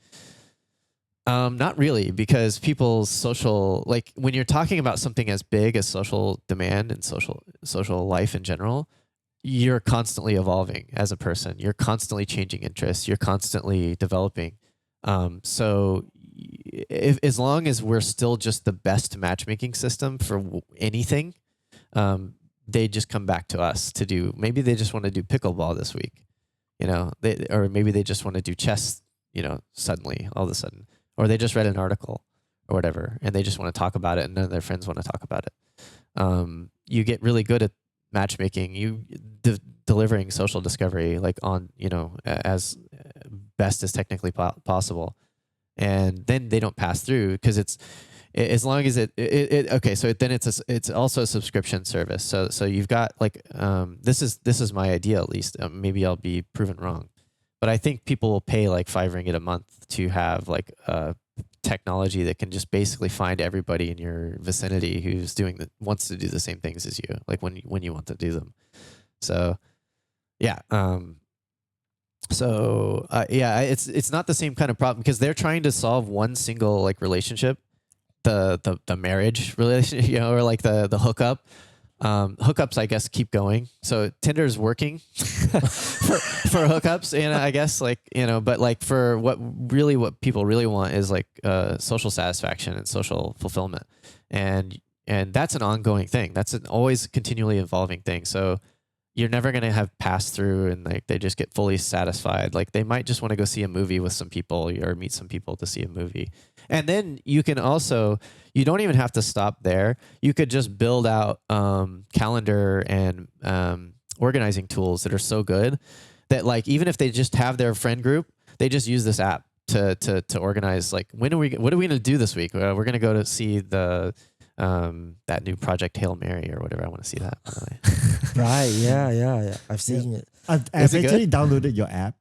Not really, because people's social, like when you're talking about something as big as social demand and social life in general, you're constantly evolving as a person. You're constantly changing interests. You're constantly developing. So as long as we're still just the best matchmaking system for anything, they just come back to us to do. Maybe they just want to do pickleball this week, or maybe they just want to do chess, suddenly, all of a sudden, or they just read an article or whatever, and they just want to talk about it, and none of their friends want to talk about it. You get really good at matchmaking, delivering social discovery, like on, as best as technically possible, and then they don't pass through because it's. As long as okay, so then it's also a subscription service. So you've got like this is my idea at least. Maybe I'll be proven wrong, but I think people will pay like 5 ringgit a month to have like technology that can just basically find everybody in your vicinity who's wants to do the same things as you, like when you want to do them. So yeah. It's not the same kind of problem because they're trying to solve one single like relationship. The marriage relationship, or like the hookup. Hookups, I guess, keep going. So Tinder is working for hookups, and I guess but like for what people really want is like social satisfaction and social fulfillment, and that's an ongoing thing. That's an always continually evolving thing. So you're never going to have pass through and like they just get fully satisfied. Like they might just want to go see a movie with some people or meet some people to see a movie. And then you can also, you don't even have to stop there. You could just build out calendar and organizing tools that are so good that like, even if they just have their friend group, they just use this app to organize. Like, what are we going to do this week? We're going to go to see that new Project Hail Mary or whatever. I want to see that, by the way. Right. Yeah. I've seen it. I've Is it actually good? downloaded your app.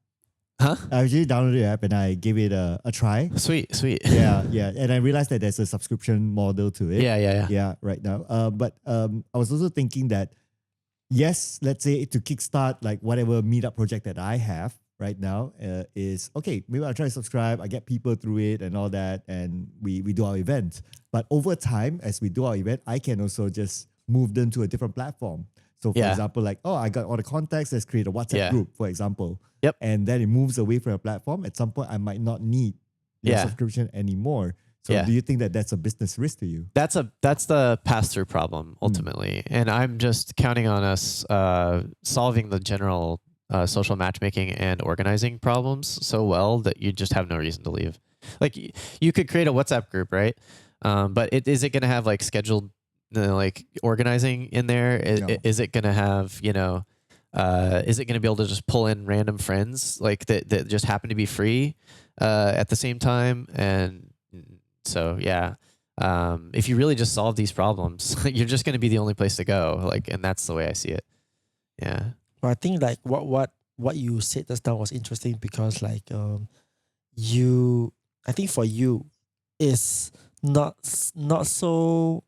Huh? I actually downloaded your app and I gave it a try. Sweet. Yeah. And I realized that there's a subscription model to it. Yeah. Yeah, right now. But I was also thinking that, yes, let's say to kickstart like whatever meetup project that I have, right now is, okay, maybe I'll try to subscribe, I get people through it and all that, and we do our event. But over time, as we do our event, I can also just move them to a different platform. So for example, like, oh, I got all the contacts, let's create a WhatsApp group, for example. Yep. And then it moves away from a platform. At some point, I might not need your subscription anymore. So do you think that that's a business risk to you? That's the pass-through problem ultimately. And I'm just counting on us solving the general social matchmaking and organizing problems so well that you just have no reason to leave. Like you could create a WhatsApp group, right? But is it going to have like scheduled like organizing in there? Is it going to have, is it going to be able to just pull in random friends like that just happen to be free at the same time? And so, if you really just solve these problems, you're just going to be the only place to go. Like, and that's the way I see it. Yeah. Well, I think like what you said just now was interesting because like I think for you it's not so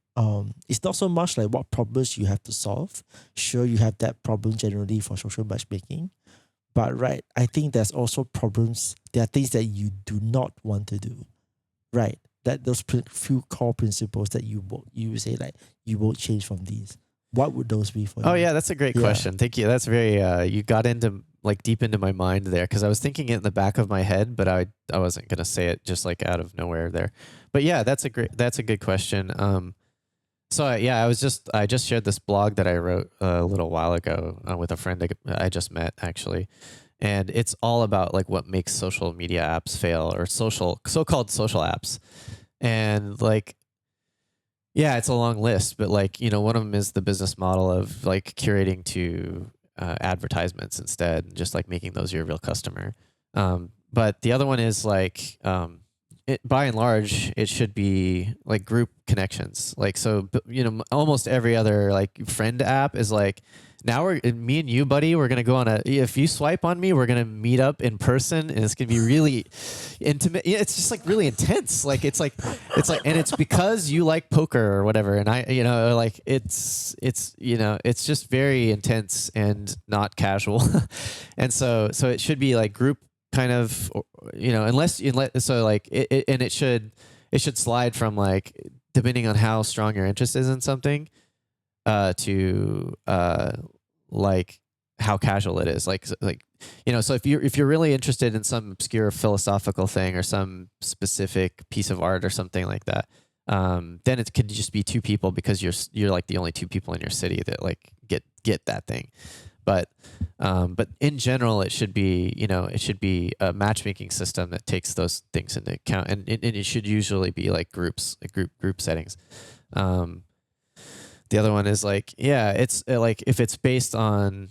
it's not so much like what problems you have to solve. Sure, you have that problem generally for social matchmaking, but right, I think there's also problems. There are things that you do not want to do, right? That those few core principles that you say like you won't change from these. What would those be for you? Oh yeah, that's a great question. Thank you. That's very you got into like deep into my mind there because I was thinking it in the back of my head, but I wasn't gonna say it just like out of nowhere there. But yeah, that's a good question. I just shared this blog that I wrote a little while ago with a friend I just met actually, and it's all about like what makes social media apps fail or so-called social apps, and like. Yeah, it's a long list, but like, one of them is the business model of like curating to advertisements instead, just like making those your real customer. But the other one is like, by and large, it should be like group connections. Like, so, almost every other like friend app is like, now me and you, buddy, we're going to go on if you swipe on me, we're going to meet up in person and it's going to be really intimate. Yeah, it's just like really intense. Like, and it's because you like poker or whatever. And it's just very intense and not casual. And so it should be like group kind of, it should slide from like, depending on how strong your interest is in something, to like how casual it is. So if you're really interested in some obscure philosophical thing or some specific piece of art or something like that, then it could just be two people because you're like the only two people in your city that like get that thing. But in general, it should be a matchmaking system that takes those things into account, and it should usually be like group settings. The other one is like, it's like if it's based on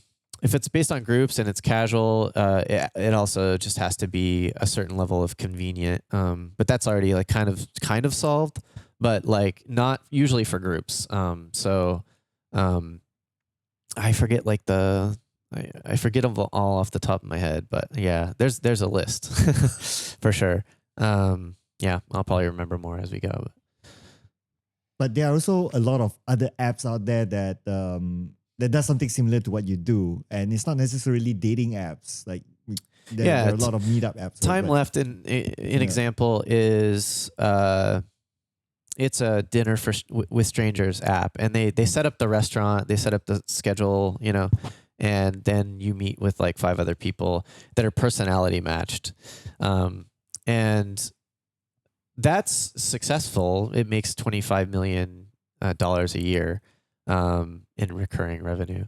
groups and it's casual, it also just has to be a certain level of convenient. But that's already like kind of solved, but like not usually for groups. I forget like I forget them all off the top of my head, but yeah, there's a list for sure. I'll probably remember more as we go. But there are also a lot of other apps out there that that does something similar to what you do, and it's not necessarily dating apps. Like there are a lot of meetup apps. Time Left, an example is it's a dinner with strangers app, and they set up the restaurant, they set up the schedule, and then you meet with like 5 other people that are personality matched, and that's successful. It makes $25 million a year in recurring revenue.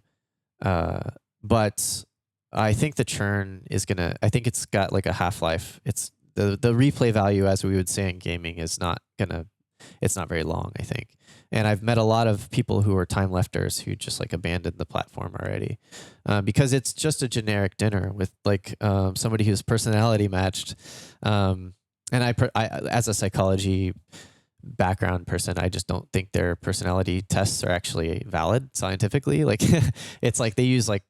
But I think the churn is I think it's got like a half-life. It's the replay value, as we would say in gaming, it's not very long, I think. And I've met a lot of people who are time lefters who just like abandoned the platform already because it's just a generic dinner with like somebody who's personality matched. And I, as a psychology background person, I just don't think their personality tests are actually valid scientifically. Like, it's like they use like,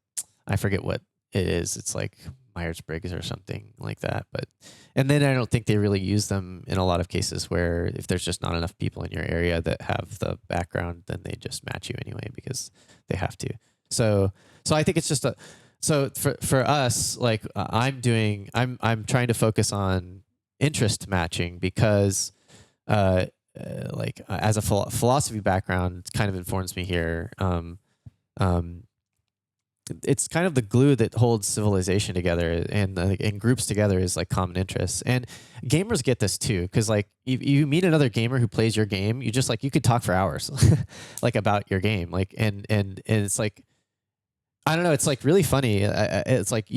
I forget what it is. It's like Myers-Briggs or something like that. And then I don't think they really use them in a lot of cases where if there's just not enough people in your area that have the background, then they just match you anyway because they have to. So I think it's just So for us, like I'm trying to focus on interest matching because like as a philosophy background, it kind of informs me here. It's kind of the glue that holds civilization together and groups together is like common interests. And gamers get this too, because like you meet another gamer who plays your game, you just like you could talk for hours, like about your game, like and it's like I don't know. It's like really funny. It's like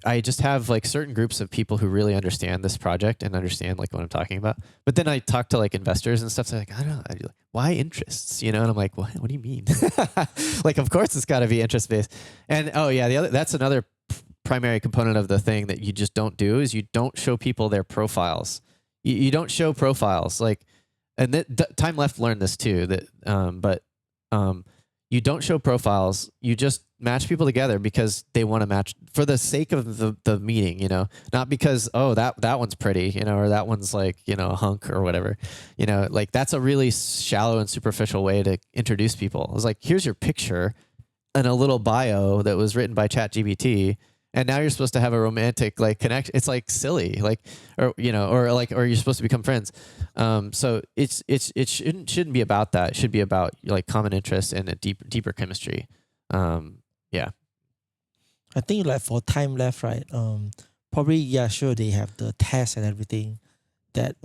I just have like certain groups of people who really understand this project and understand like what I'm talking about. But then I talk to like investors and stuff. So like, I don't know, like, why interests? You know, and I'm like, what do you mean? Like, of course it's got to be interest based. And oh yeah, that's another primary component of the thing that you just don't do is you don't show people their profiles. You don't show profiles like, and Time Left learned this too. But you don't show profiles. You just match people together because they want to match for the sake of the meeting, you know, not because, oh, that one's pretty, you know, or that one's like, you know, a hunk or whatever, you know, like that's a really shallow and superficial way to introduce people. It's like, here's your picture and a little bio that was written by ChatGPT. And now you're supposed to have a romantic like connection. It's like silly, like, or, you know, or you're supposed to become friends. So it shouldn't be about that. It should be about like common interests and a deeper chemistry. Yeah. I think like for Time Left, right? Probably, yeah, sure, they have the test and everything that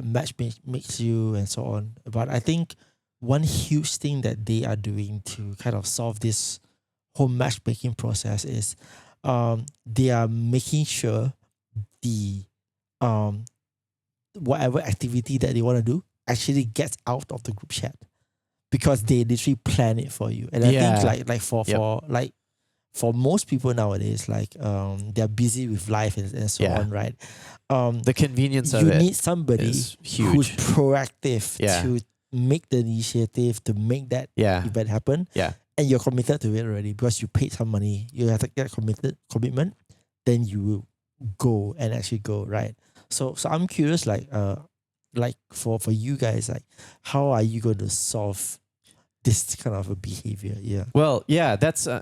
makes you and so on. But I think one huge thing that they are doing to kind of solve this whole matchmaking process is they are making sure the whatever activity that they want to do actually gets out of the group chat because they literally plan it for you. And I think for most people nowadays, like they're busy with life and so on, right? The convenience of it. You need somebody is huge. who's proactive to make the initiative to make that event happen. Yeah. And you're committed to it already because you paid some money. You have to get commitment. Then you go and actually go, right? So I'm curious, like for you guys, like how are you going to solve this kind of a behavior? Yeah. Well, yeah,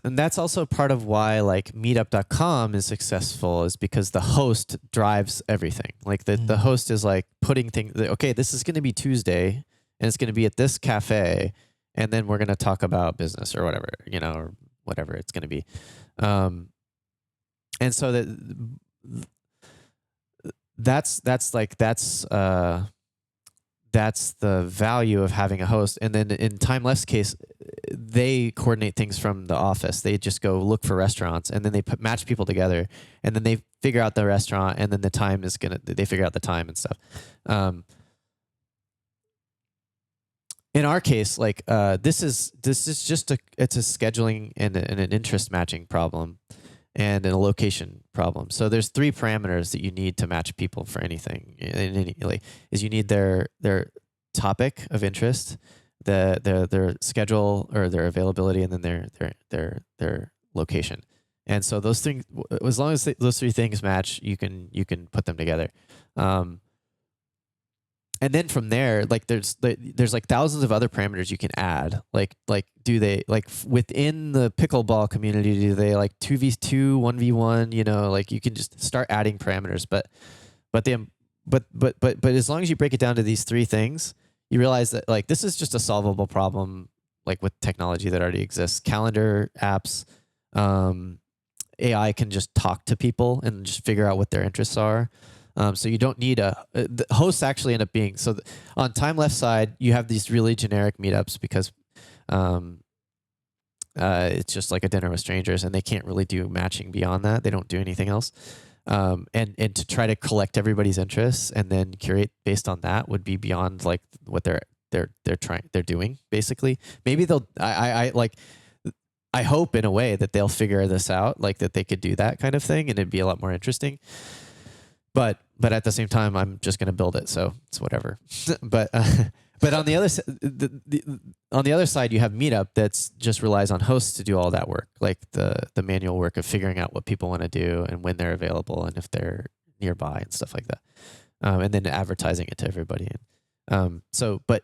and that's also part of why like meetup.com is successful is because the host drives everything. Like the host is like putting things, okay, this is going to be Tuesday and it's going to be at this cafe. And then we're going to talk about business or whatever, you know, or whatever it's going to be. And so that's the value of having a host. And then in Time Left's case, they coordinate things from the office. They just go look for restaurants and then they match people together and then they figure out the restaurant and then they figure out the time and stuff. In our case, like this is just it's a scheduling and an interest matching problem and a location problem. So there's 3 parameters that you need to match people for anything. Is you need their topic of interest, their schedule or their availability, and then their location. And so those things, as long as those 3 things match, you can put them together. And then from there, like there's like thousands of other parameters you can add. Like do they like within the pickleball community? Do they like 2v2, 1v1? You know, like you can just start adding parameters. But as long as you break it down to these 3 things, you realize that like this is just a solvable problem. Like with technology that already exists, calendar apps, AI can just talk to people and just figure out what their interests are. So you don't need the hosts actually end up being, on Time Left side, you have these really generic meetups because it's just like a dinner with strangers and they can't really do matching beyond that. They don't do anything else. And to try to collect everybody's interests and then curate based on that would be beyond like what they're doing basically. Maybe I hope in a way that they'll figure this out, like that they could do that kind of thing and it'd be a lot more interesting. But at the same time, I'm just going to build it, so it's whatever. But on the other side, you have Meetup that's just relies on hosts to do all that work, like the manual work of figuring out what people want to do and when they're available and if they're nearby and stuff like that, and then advertising it to everybody. But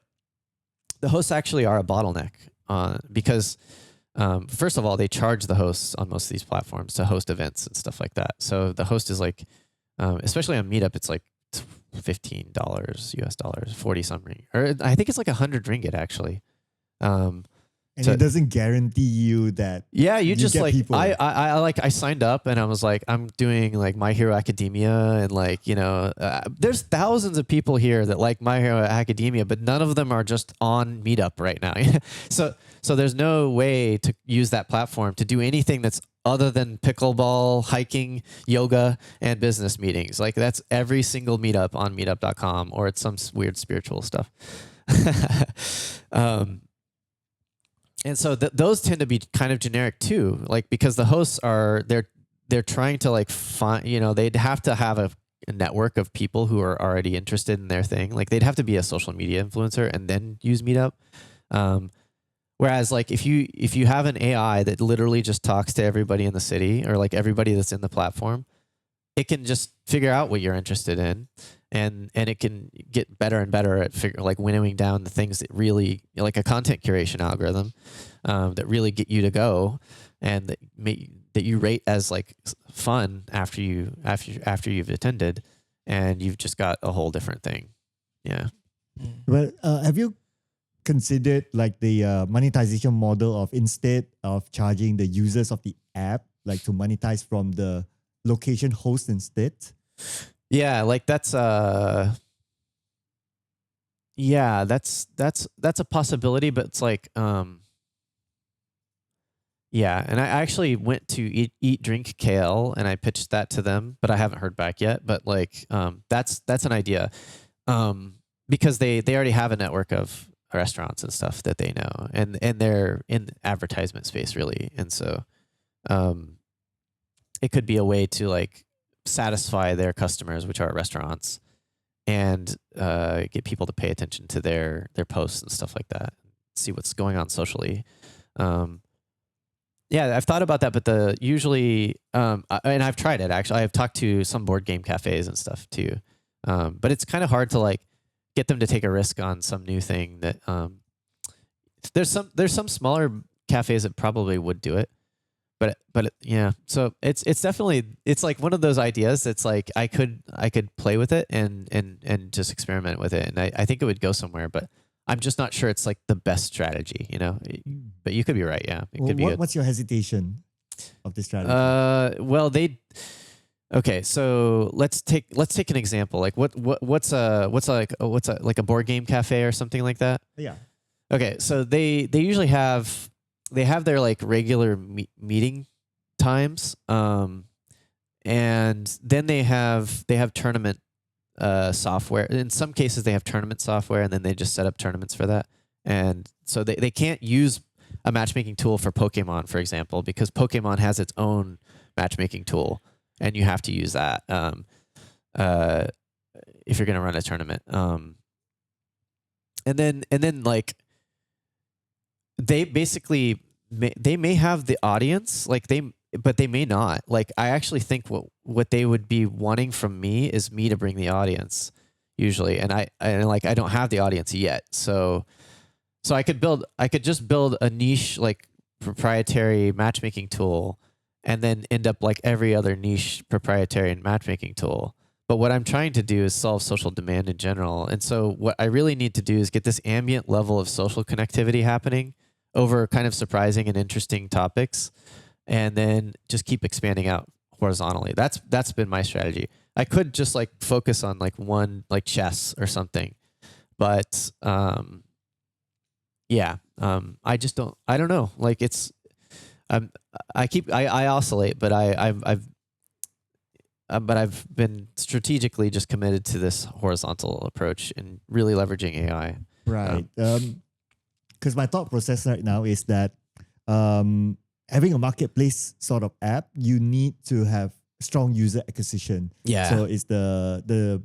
the hosts actually are a bottleneck because First of all, they charge the hosts on most of these platforms to host events and stuff like that. So the host is like, especially on Meetup, it's like $15 US dollars, 40 something, or I think it's like 100 ringgit actually. And so it doesn't guarantee you that. Yeah, you just get like people. I signed up and I was like, I'm doing like My Hero Academia and like, there's thousands of people here that like My Hero Academia, but none of them are just on Meetup right now. So there's no way to use that platform to do anything that's other than pickleball, hiking, yoga, and business meetings. Like that's every single meetup on meetup.com, or it's some weird spiritual stuff. And so those tend to be kind of generic too, like because the hosts they're trying to like find, they'd have to have a network of people who are already interested in their thing. Like they'd have to be a social media influencer and then use Meetup. Whereas like if you have an AI that literally just talks to everybody in the city or like everybody that's in the platform, it can just figure out what you're interested in. And it can get better and better at winnowing down the things that really, like a content curation algorithm, that really get you to go, and that you rate as like fun after you've attended, and you've just got a whole different thing. Yeah. But have you considered like the monetization model of, instead of charging the users of the app, like to monetize from the location host instead? Yeah, like that's a possibility, but it's like yeah, and I actually went to Eat Drink KL and I pitched that to them, but I haven't heard back yet. But like that's an idea, because they already have a network of restaurants and stuff that they know, and they're in the advertisement space really, and so it could be a way to like satisfy their customers, which are restaurants, and get people to pay attention to their posts and stuff like that, see what's going on socially. Yeah, I've thought about that, but usually and I've tried it actually. I've talked to some board game cafes and stuff too, but it's kind of hard to like get them to take a risk on some new thing that there's some smaller cafes that probably would do it. But yeah, so it's definitely, it's like one of those ideas that's like I could play with it and just experiment with it, and I think it would go somewhere, but I'm just not sure it's like the best strategy, But you could be right, yeah. It could be good. What's your hesitation of this strategy? Well, okay, so let's take an example. Like what's a board game cafe or something like that? Yeah. Okay, so they usually have their like regular meeting times, and then they have tournament software. In some cases, they have tournament software, and then they just set up tournaments for that. And so they can't use a matchmaking tool for Pokemon, for example, because Pokemon has its own matchmaking tool, and you have to use that if you're going to run a tournament. And then like, they basically they may have the audience, but they may not. Like I actually think what they would be wanting from me is me to bring the audience usually, and I don't have the audience yet. So I could just build a niche like proprietary matchmaking tool, and then end up like every other niche proprietary matchmaking tool. But what I'm trying to do is solve social demand in general. And so what I really need to do is get this ambient level of social connectivity happening over kind of surprising and interesting topics, and then just keep expanding out horizontally. That's been my strategy. I could just like focus on like one, like chess or something, but I just don't know. Like it's I oscillate, but I've been strategically just committed to this horizontal approach and really leveraging AI. Right. Because my thought process right now is that having a marketplace sort of app, you need to have strong user acquisition. Yeah. So it's the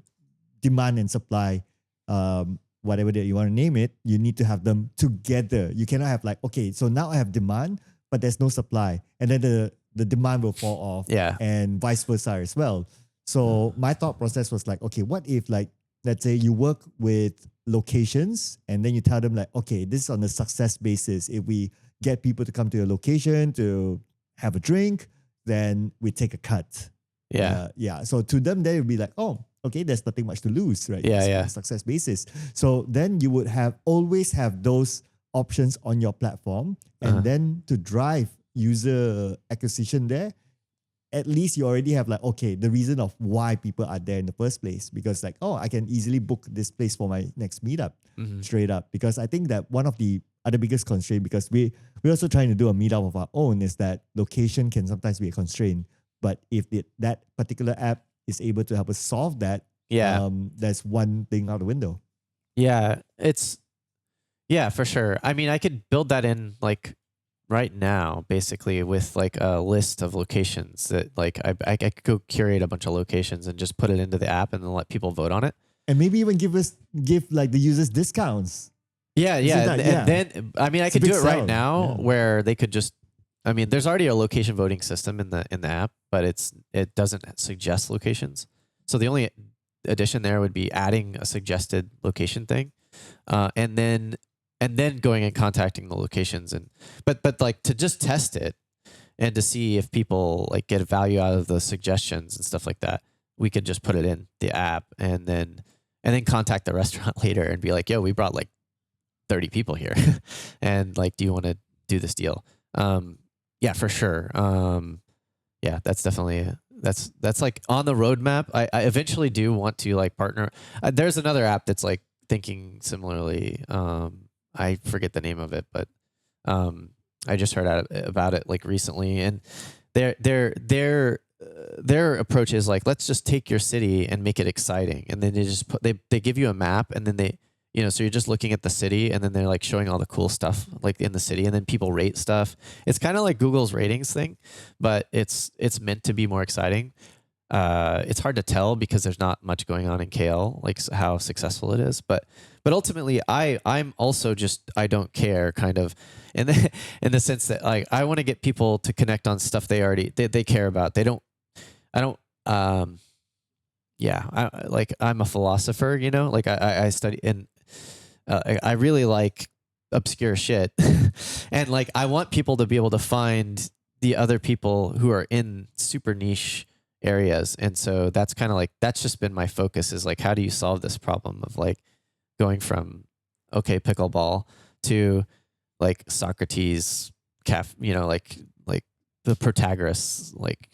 demand and supply, whatever that you want to name it, you need to have them together. You cannot have like, okay, so now I have demand, but there's no supply, and then the demand will fall off. Yeah. And vice versa as well. So my thought process was like, okay, what if like, let's say you work with locations and then you tell them like, okay, this is on a success basis. If we get people to come to your location to have a drink, then we take a cut. Yeah. So to them, they would be like, oh, okay, there's nothing much to lose, right? Yeah, It's yeah. a success basis. So then you would always have those options on your platform, and then to drive user acquisition there, at least you already have like, okay, the reason of why people are there in the first place, because like, oh, I can easily book this place for my next meetup straight up. Because I think that one of the other biggest constraint, because we're also trying to do a meetup of our own, is that location can sometimes be a constraint. But if that particular app is able to help us solve that, that's one thing out the window. Yeah, for sure. I mean, I could build that in like right now, basically, with like a list of locations that like I could go curate a bunch of locations and just put it into the app and then let people vote on it. And maybe even give like the users discounts. Yeah. And then I mean, I could do it right now where they could just. I mean, there's already a location voting system in the app, but it doesn't suggest locations. So the only addition there would be adding a suggested location thing, and then going and contacting the locations but like to just test it and to see if people like get value out of the suggestions and stuff like that. We could just put it in the app and then contact the restaurant later and be like, yo, we brought like 30 people here, and like, do you want to do this deal? Yeah, for sure. Yeah, that's definitely that's like on the roadmap. I eventually do want to like partner. There's another app that's like thinking similarly. I forget the name of it, but I just heard about it like recently, and their approach is like, let's just take your city and make it exciting, and then they give you a map, and then so you're just looking at the city, and then they're like showing all the cool stuff like in the city, and then people rate stuff. It's kind of like Google's ratings thing, but it's meant to be more exciting. It's hard to tell because there's not much going on in KL, like how successful it is. But ultimately, I'm also just, I don't care, kind of, in the sense that like I want to get people to connect on stuff they care about. I'm a philosopher, like I study and I really like obscure shit, and like I want people to be able to find the other people who are in super niche areas. And so that's kind of like, that's just been my focus, is like, how do you solve this problem of like going from, okay, pickleball to like Socrates, like the Protagoras, like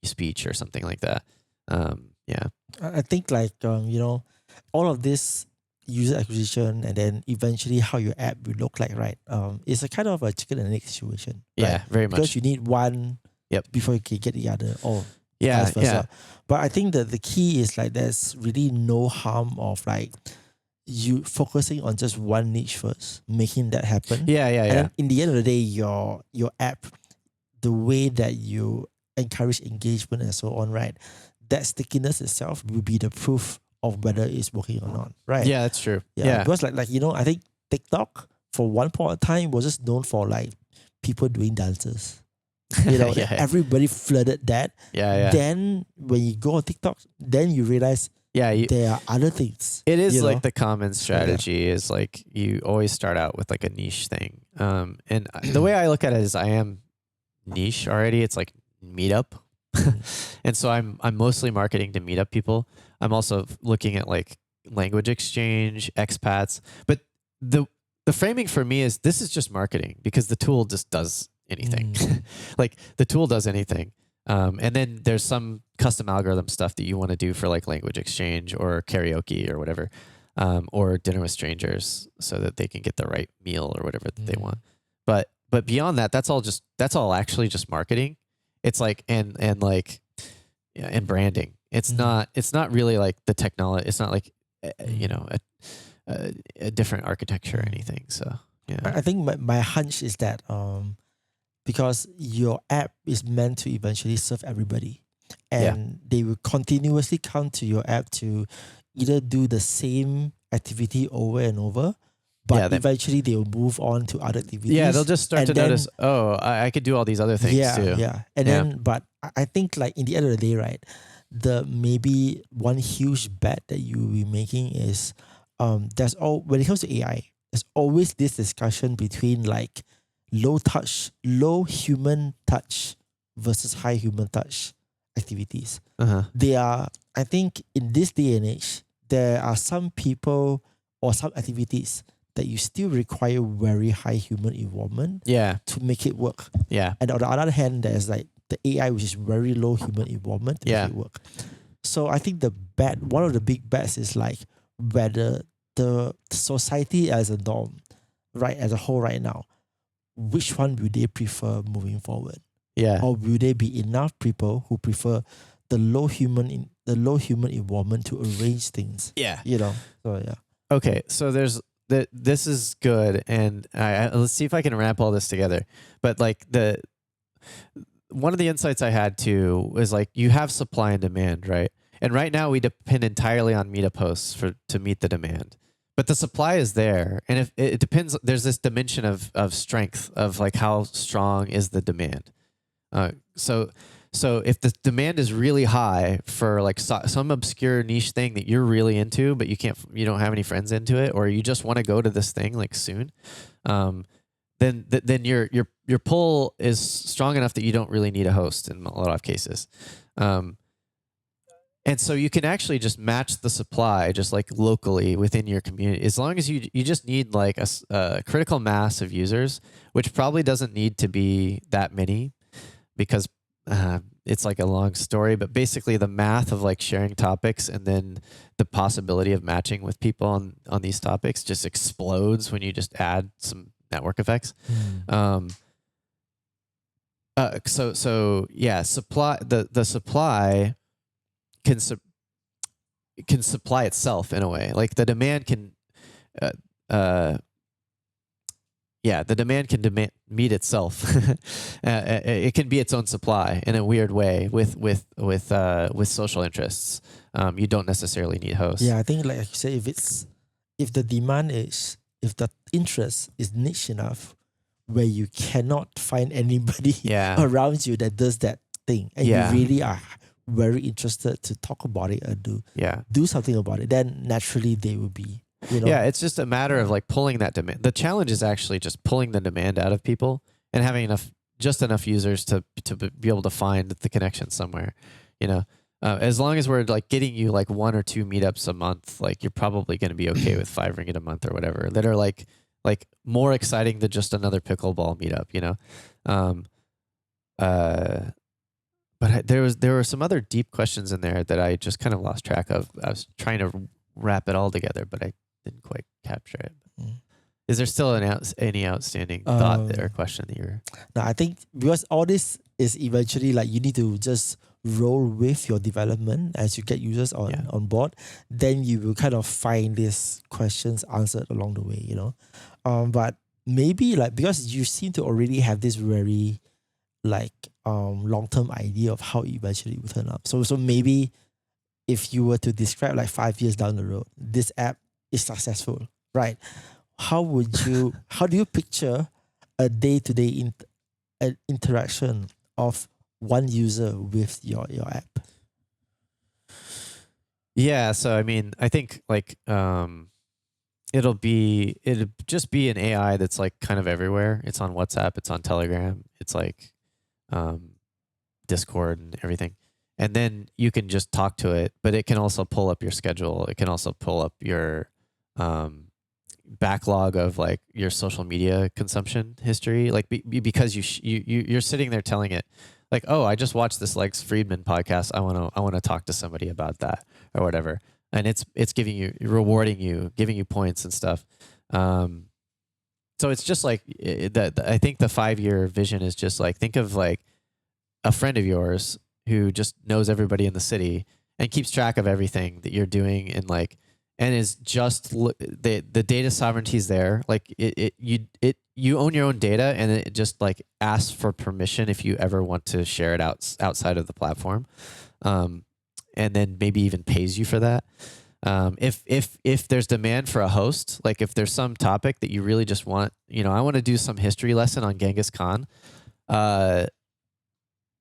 speech or something like that. Yeah. I think like, all of this user acquisition and then eventually how your app will look like, right? It's a kind of a chicken and egg situation. Yeah, right? very much. Because you need one before you can get the other, or vice versa. Yeah. But I think that the key is like, there's really no harm of like you focusing on just one niche first, making that happen. Yeah. And then in the end of the day, your app, the way that you encourage engagement and so on, right? That stickiness itself will be the proof of whether it's working or not, right? Yeah, that's true. Yeah. Because like I think TikTok for one point of time was just known for like people doing dances. Everybody flooded that. Yeah. Then when you go on TikTok, then you realize there are other things. It is like the common strategy is like you always start out with like a niche thing. And the way I look at it is I am niche already. It's like meetup. And so I'm mostly marketing to meetup people. I'm also looking at like language exchange, expats. But the framing for me is this is just marketing, because the tool just does anything. Like the tool does anything. And then there's some custom algorithm stuff that you want to do for like language exchange or karaoke or whatever, or dinner with strangers so that they can get the right meal or whatever that they want. But beyond that, that's all actually just marketing. It's like and branding. It's not really like the technology. It's not like a different architecture or anything. So yeah, I think my hunch is that because your app is meant to eventually serve everybody, and they will continuously come to your app to either do the same activity over and over. But eventually they'll move on to other activities. Yeah, they'll just start to notice, I could do all these other things too. Yeah. Then, but I think like in the end of the day, right, the maybe one huge bet that you will be making is when it comes to AI, there's always this discussion between like low human touch versus high human touch activities. They are, I think, in this day and age, there are some people or some activities that you still require very high human involvement to make it work. Yeah. And on the other hand, there's like the AI, which is very low human involvement to make it work. So I think one of the big bets is like whether the society as a norm, right, as a whole right now, which one will they prefer moving forward? Yeah. Or will there be enough people who prefer the low human involvement to arrange things? Yeah. You know. So yeah. Okay. So this is good, and let's see if I can wrap all this together. But like one of the insights I had too was like you have supply and demand, right? And right now we depend entirely on meetup hosts to meet the demand. But the supply is there, and if it depends, there's this dimension of strength of like how strong is the demand. So if the demand is really high for like some obscure niche thing that you're really into, but you don't have any friends into it, or you just want to go to this thing like soon, then your pull is strong enough that you don't really need a host in a lot of cases. And so you can actually just match the supply just like locally within your community, as long as you just need like a critical mass of users, which probably doesn't need to be that many, because it's like a long story, but basically the math of like sharing topics and then the possibility of matching with people on these topics just explodes when you just add some network effects. So yeah, the supply can supply itself in a way. Like the demand can the demand can meet itself. It can be its own supply in a weird way with social interests. You don't necessarily need hosts. Yeah, I think like you say, if the interest is niche enough where you cannot find anybody around you that does that thing, and you really are very interested to talk about it or do something about it, then naturally they will be. You know? Yeah, it's just a matter of like pulling that demand. The challenge is actually just pulling the demand out of people and having enough users to be able to find the connection somewhere. You know, as long as we're like getting you like 1 or 2 meetups a month, like you're probably going to be okay with 5 ringgit a month or whatever, that are like more exciting than just another pickleball meetup. You know, but there were some other deep questions in there that I just kind of lost track of. I was trying to wrap it all together, but I didn't quite capture it. Is there still any outstanding thought or question that you're? No, I think because all this is eventually like you need to just roll with your development as you get users on board. Then you will kind of find these questions answered along the way, you know. But maybe like because you seem to already have this very like long-term idea of how it eventually will turn up. So maybe if you were to describe like 5 years down the road, this app is successful, right? How do you picture a day-to-day interaction of one user with your app? Yeah, so I mean, I think like it'll just be an AI that's like kind of everywhere. It's on WhatsApp, it's on Telegram, it's like Discord and everything. And then you can just talk to it, but it can also pull up your schedule. It can also pull up your backlog of like your social media consumption history, like because you're sitting there telling it like, oh, I just watched this Lex Friedman podcast. I want to talk to somebody about that or whatever. And it's giving you, rewarding you, giving you points and stuff. So it's just like I think the 5-year vision is just like, think of like a friend of yours who just knows everybody in the city and keeps track of everything that you're doing and is just the data sovereignty is there. Like you own your own data, and it just like asks for permission if you ever want to share it outside of the platform, and then maybe even pays you for that. If there's demand for a host, like if there's some topic that you really just want, you know, I want to do some history lesson on Genghis Khan.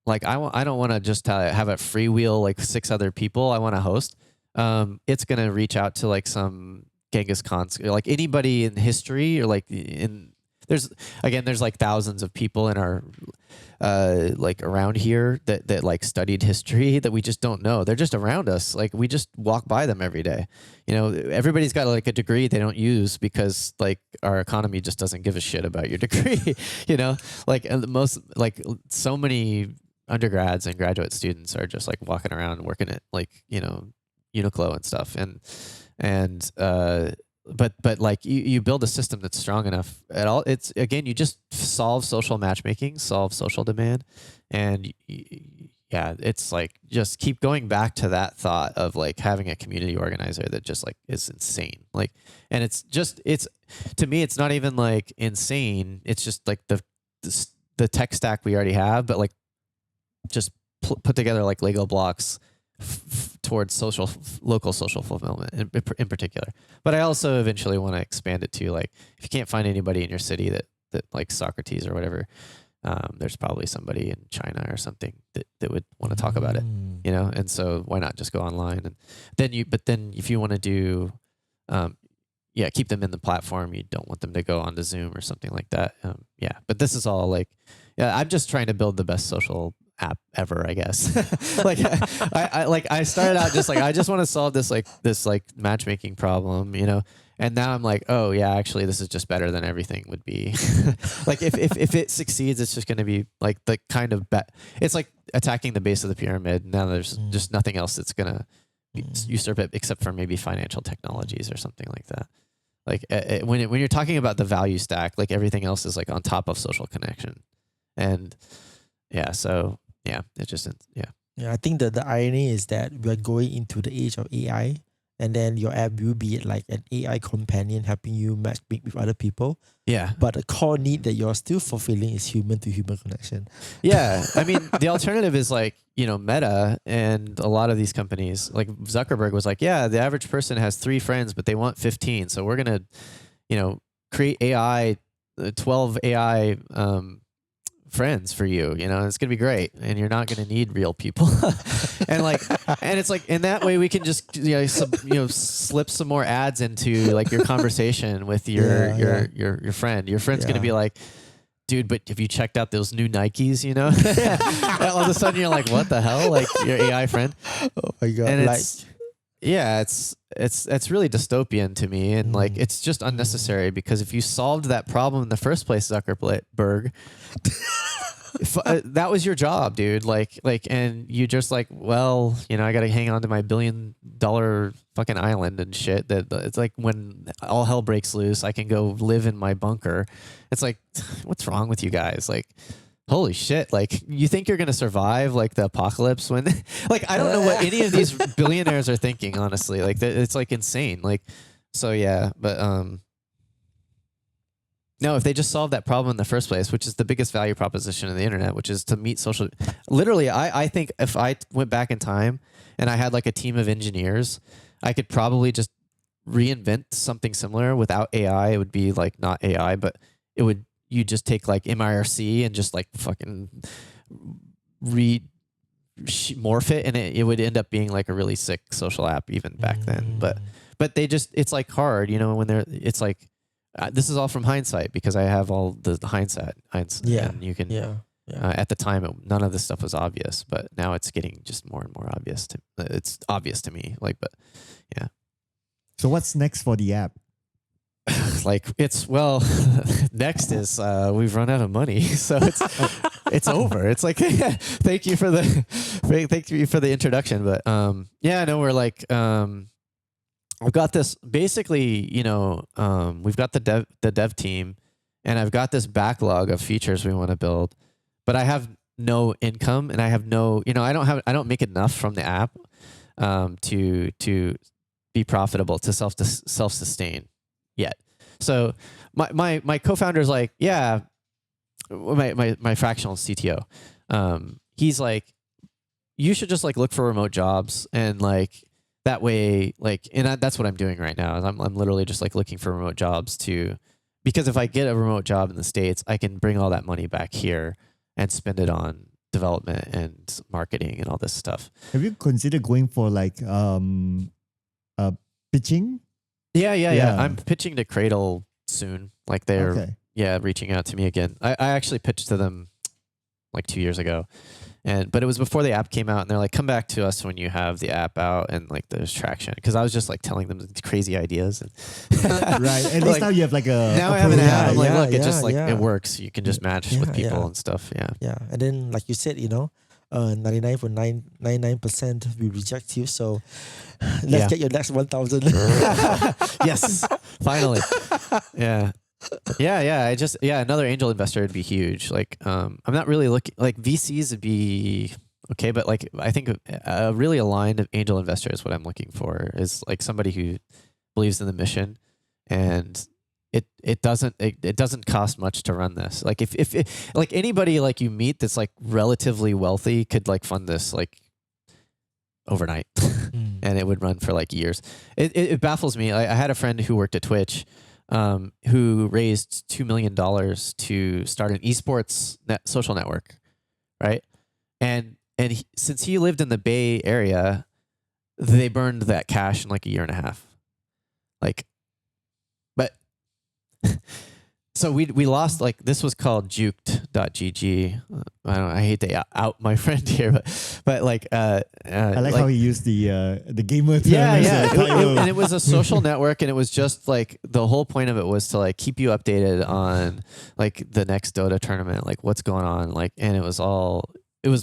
Like I don't want to just have a freewheel like 6 other people. I want to host. It's going to reach out to like some Genghis Khan, like anybody in history or like in there's like thousands of people in our like around here that like studied history that we just don't know. They're just around us. Like we just walk by them every day. You know, everybody's got like a degree they don't use because like our economy just doesn't give a shit about your degree. You know, like most like so many undergrads and graduate students are just like walking around working at like, you know, Uniqlo and stuff. But like you build a system that's strong enough at all. It's again, you just solve social matchmaking, solve social demand. And yeah, it's like, just keep going back to that thought of like having a community organizer that just like is insane. Like, and it's to me, it's not even like insane. It's just like the tech stack we already have, but like just put together like Lego blocks towards local social fulfillment in particular. But I also eventually want to expand it to like, if you can't find anybody in your city that like Socrates or whatever, there's probably somebody in China or something that would want to talk about it, you know? And so why not just go online? And then if you want to do, keep them in the platform. You don't want them to go onto Zoom or something like that. But this is all like, I'm just trying to build the best social app ever, I guess. Like I started out just like, I just want to solve this matchmaking problem, you know? And now I'm like, oh yeah, actually this is just better than everything would be. Like if it succeeds, it's just going to be like the kind of it's like attacking the base of the pyramid. Now there's just nothing else that's going to usurp it except for maybe financial technologies or something like that. Like when you're talking about the value stack, like everything else is like on top of social connection. And yeah, so yeah, it just, yeah. Yeah, I think that the irony is that we're going into the age of AI, and then your app will be like an AI companion helping you match with other people. Yeah. But the core need that you're still fulfilling is human to human connection. Yeah. I mean, the alternative is like, you know, Meta and a lot of these companies, like Zuckerberg was like, yeah, the average person has 3 friends, but they want 15. So we're going to, you know, create 12 AI, friends for you, you know, it's gonna be great, and you're not gonna need real people. and it's like in that way we can just slip some more ads into like your conversation with your friend. Your friend's gonna be like, dude, but have you checked out those new Nikes, you know? And all of a sudden you're like, what the hell? Like your AI friend. Oh my god. And it's really dystopian to me, and like it's just unnecessary, because if you solved that problem in the first place, Zuckerberg, that was your job, dude. Like, and you just like, well, you know, I got to hang on to my $1 billion fucking island and shit. That it's like when all hell breaks loose, I can go live in my bunker. It's like, what's wrong with you guys? Like, holy shit. Like, you think you're going to survive like the apocalypse when like, I don't know what any of these billionaires are thinking, honestly. Like it's like insane. Like, so yeah, but, no, if they just solved that problem in the first place, which is the biggest value proposition of the internet, which is to meet social, literally, I think if I went back in time and I had like a team of engineers, I could probably just reinvent something similar without AI. It would be like not AI, but it would, you just take like MIRC and just like fucking morph it, and it would end up being like a really sick social app even back then. But they just, it's like hard, you know, when it's like, this is all from hindsight, because I have all the hindsight. Yeah. And you can, at the time, none of this stuff was obvious, but now it's getting just more and more obvious. It's obvious to me. Like, but yeah. So what's next for the app? Like next is we've run out of money, so it's over. It's like thank you for the introduction, but no, we're like I've got this basically, you know, we've got the dev team, and I've got this backlog of features we want to build, but I have no income, and I have no, you know, I don't make enough from the app to be profitable, to self-sustain yet. So my co-founder's like, yeah, my fractional CTO, he's like, you should just like look for remote jobs, and like that way, like, and that's what I'm doing right now. I'm literally just like looking for remote jobs because if I get a remote job in the States, I can bring all that money back here and spend it on development and marketing and all this stuff. Have you considered going for like pitching? Yeah. I'm pitching to Cradle soon. Like they're reaching out to me again. I actually pitched to them like 2 years ago, but it was before the app came out, and they're like, come back to us when you have the app out and like there's traction. Because I was just like telling them crazy ideas. And Right. At least now you have like a. now I have an app. I'm like, Yeah, look, it just yeah, like yeah. it works. You can just match with people and stuff. Yeah. Yeah, and then like you said, 99.999% we reject you. So let's get your next 1,000. Yes, finally. Yeah. I just another angel investor would be huge. Like I'm not really looking like VCs would be okay, but like I think a really aligned angel investor is what I'm looking for, is like somebody who believes in the mission, and it doesn't cost much to run this. Like if like anybody like you meet that's like relatively wealthy could like fund this like overnight. And it would run for like years. It baffles me. I had a friend who worked at Twitch, who raised $2 million to start an esports social network, right? And since he lived in the Bay Area, they burned that cash in like a year and a half. Like, but so we lost, like, this was called juked.gg. I hate to out my friend here, but like I like how he used the gamer term. And it was a social network, and it was just like the whole point of it was to like keep you updated on like the next Dota tournament, like what's going on, like, and it was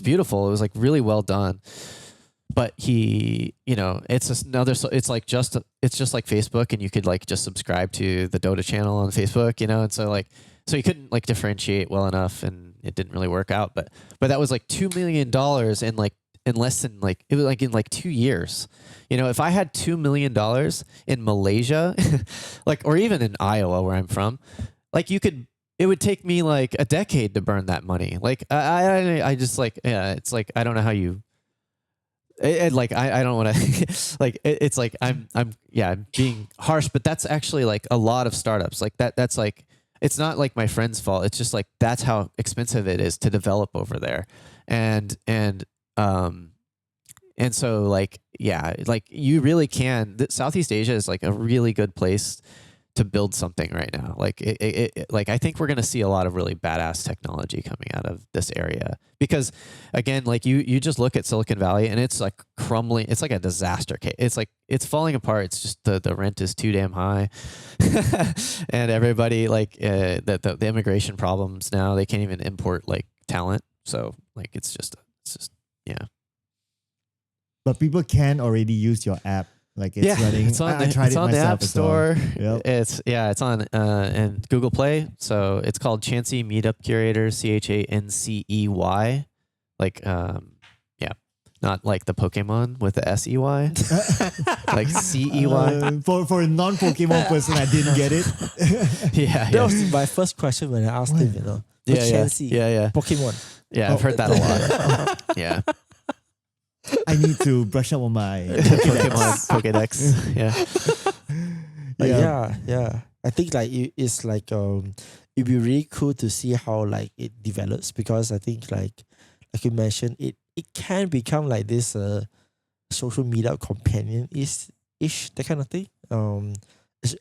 beautiful. It was like really well done. But he, it's just it's just like Facebook, and you could like just subscribe to the Dota channel on Facebook, and so he couldn't like differentiate well enough, and it didn't really work out. But that was like $2 million in less than like, it was like in like 2 years. If I had $2 million in Malaysia, like, or even in Iowa where I'm from, like it would take me like a decade to burn that money. Like I just like, it's like, I don't know how you. Like I don't want to like it's like I'm being harsh, but that's actually like a lot of startups like that's like, it's not like my friend's fault. It's just like that's how expensive it is to develop over there, and so like like you really can. Southeast Asia is like a really good place to build something right now. Like like I think we're going to see a lot of really badass technology coming out of this area, because again, like you just look at Silicon Valley and it's like crumbling. It's like a disaster case. It's like, it's falling apart. It's just the rent is too damn high. And everybody like the immigration problems now, they can't even import like talent. So like, it's just, yeah. But people can already use your app. Like it's running. It's on, I tried it's it on the App myself as well. Store. Yep. It's on and Google Play. So it's called Chancey Meetup Curator, CHANCEY. Like not like the Pokemon with the SEY. Like CEY. For a non-Pokemon person, I didn't get it. That was my first question when I asked him, Chancey, Pokemon. Yeah, I've heard that a lot. Yeah. I need to brush up on my Pokédex. Yeah. I think like it's like it'd be really cool to see how like it develops, because I think like you mentioned, it can become like this social media companion ish, that kind of thing. And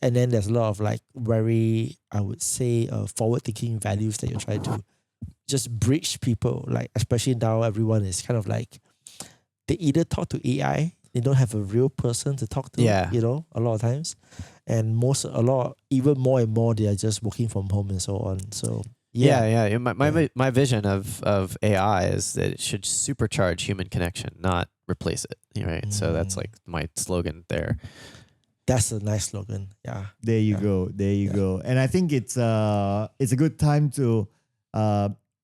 then there's a lot of like very, I would say, forward thinking values that you're trying to just bridge people, like especially now everyone is kind of like, they either talk to AI, they don't have a real person to talk to, a lot of times. And even more and more, they are just working from home and so on. So, My vision of AI is that it should supercharge human connection, not replace it. Right. So that's like my slogan there. That's a nice slogan. Yeah. There you go. There you go. And I think it's a good time to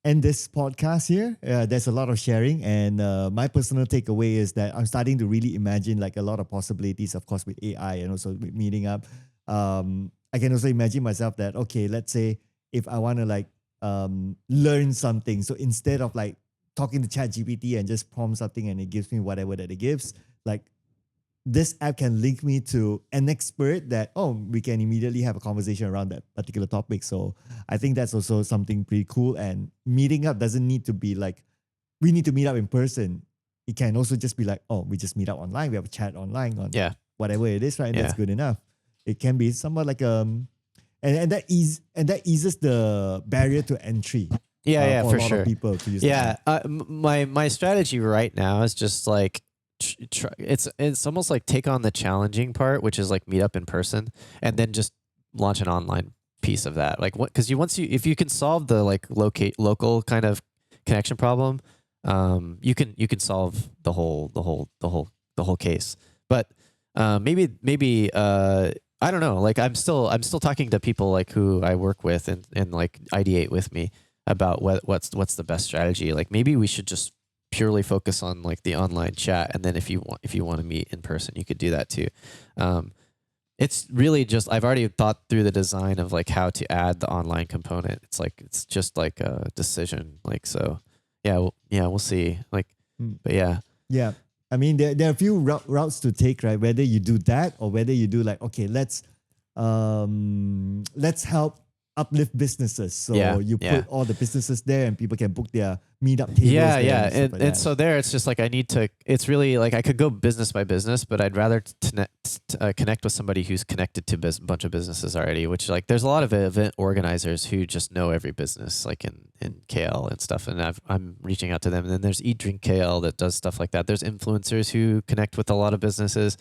end this podcast here. There's a lot of sharing, and my personal takeaway is that I'm starting to really imagine like a lot of possibilities, of course, with AI and also with meeting up. I can also imagine myself that, okay, let's say if I want to like learn something, so instead of like talking to ChatGPT and just prompt something and it gives me whatever that it gives, like this app can link me to an expert that, we can immediately have a conversation around that particular topic. So I think that's also something pretty cool. And meeting up doesn't need to be like, we need to meet up in person. It can also just be like, we just meet up online. We have a chat online on whatever it is, right? And that's good enough. It can be somewhat like and that eases the barrier to entry. Yeah, for for a lot sure. of people to use. Yeah, my strategy right now is just like it's almost like take on the challenging part, which is like meet up in person, and then just launch an online piece of that. Like what? Because if you can solve the like local kind of connection problem, you can solve the whole case. But maybe I don't know. Like I'm still talking to people like who I work with and like ideate with me about what's the best strategy. Like maybe we should just purely focus on like the online chat, and then if you want to meet in person, you could do that too. It's really just I've already thought through the design of like how to add the online component. It's just like a decision. Like so, we'll see. Like, but yeah. Yeah. I mean, there are a few routes to take, right? Whether you do that or whether you do like, okay, let's help uplift businesses. So you put all the businesses there and people can book their meetup tables. Yeah. And so there, it's just like it's really like I could go business by business, but I'd rather connect with somebody who's connected to a bunch of businesses already, which like there's a lot of event organizers who just know every business like in KL and stuff. And I'm reaching out to them. And then there's Eat Drink KL that does stuff like that. There's influencers who connect with a lot of businesses.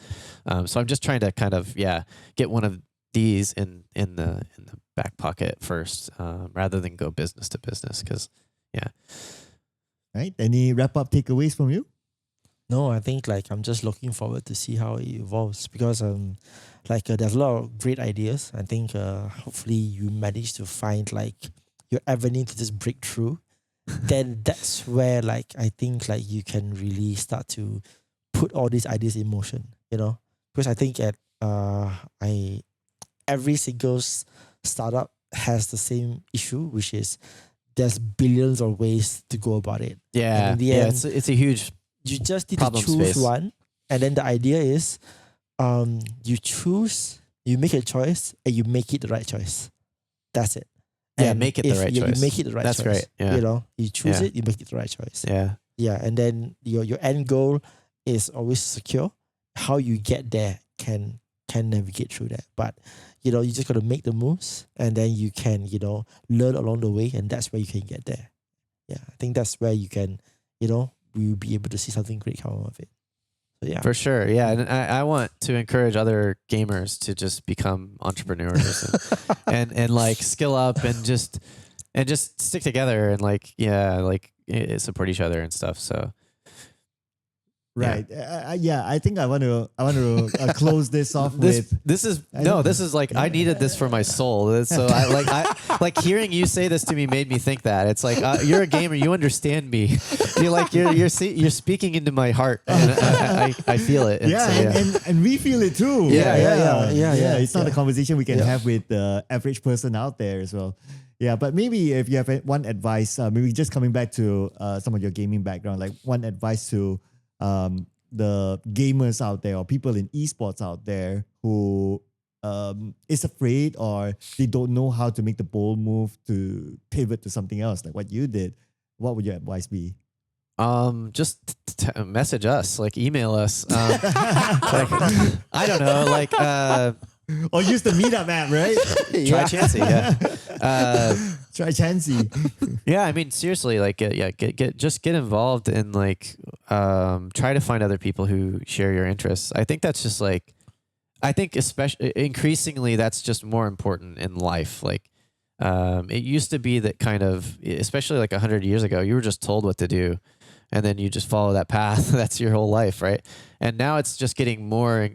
So I'm just trying to kind of, get one of these in the back pocket first, rather than go business to business. Cause Right. Any wrap up takeaways from you? No, I think like I'm just looking forward to see how it evolves because there's a lot of great ideas. I think hopefully you manage to find like your avenue to just break through. Then that's where like I think like you can really start to put all these ideas in motion, because I think every single startup has the same issue, which is there's billions of ways to go about it. Yeah, and in the end, it's a huge. You just need to problem choose space. one, and then the idea is, you make a choice, and you make it the right choice. That's it. Yeah, And make it the if right you choice. make it the right That's choice. great. Yeah. You choose Yeah. it, you make it the right choice. Yeah. And then your end goal is always secure. How you get there can navigate through that, but you just got to make the moves, and then you can learn along the way, and that's where you can get there. Yeah, I think that's where you can we'll be able to see something great come out of it. So yeah, For sure. Yeah. And I want to encourage other gamers to just become entrepreneurs and like skill up and just stick together and support each other and stuff. So Right. I think I want to close this off with. This is like I needed this for my soul. So I like hearing you say this to me made me think that it's like you're a gamer, you understand me. You're speaking into my heart, and I feel it. And we feel it too. Yeah. It's not a conversation we can have with the average person out there as well. Yeah, but maybe if you have one advice, maybe just coming back to some of your gaming background, like one advice to the gamers out there or people in esports out there who is afraid or they don't know how to make the bold move to pivot to something else, like what you did, what would your advice be? Just message us, like email us. I don't know, like or use the meetup app, right? Try Chancey. Yeah. Try Chancey. Yeah, I mean, seriously, like, get involved and like, try to find other people who share your interests. I think that's just like, especially increasingly, that's just more important in life. Like, it used to be that kind of, especially like 100 years ago, you were just told what to do, and then you just follow that path. That's your whole life, right? And now it's just getting more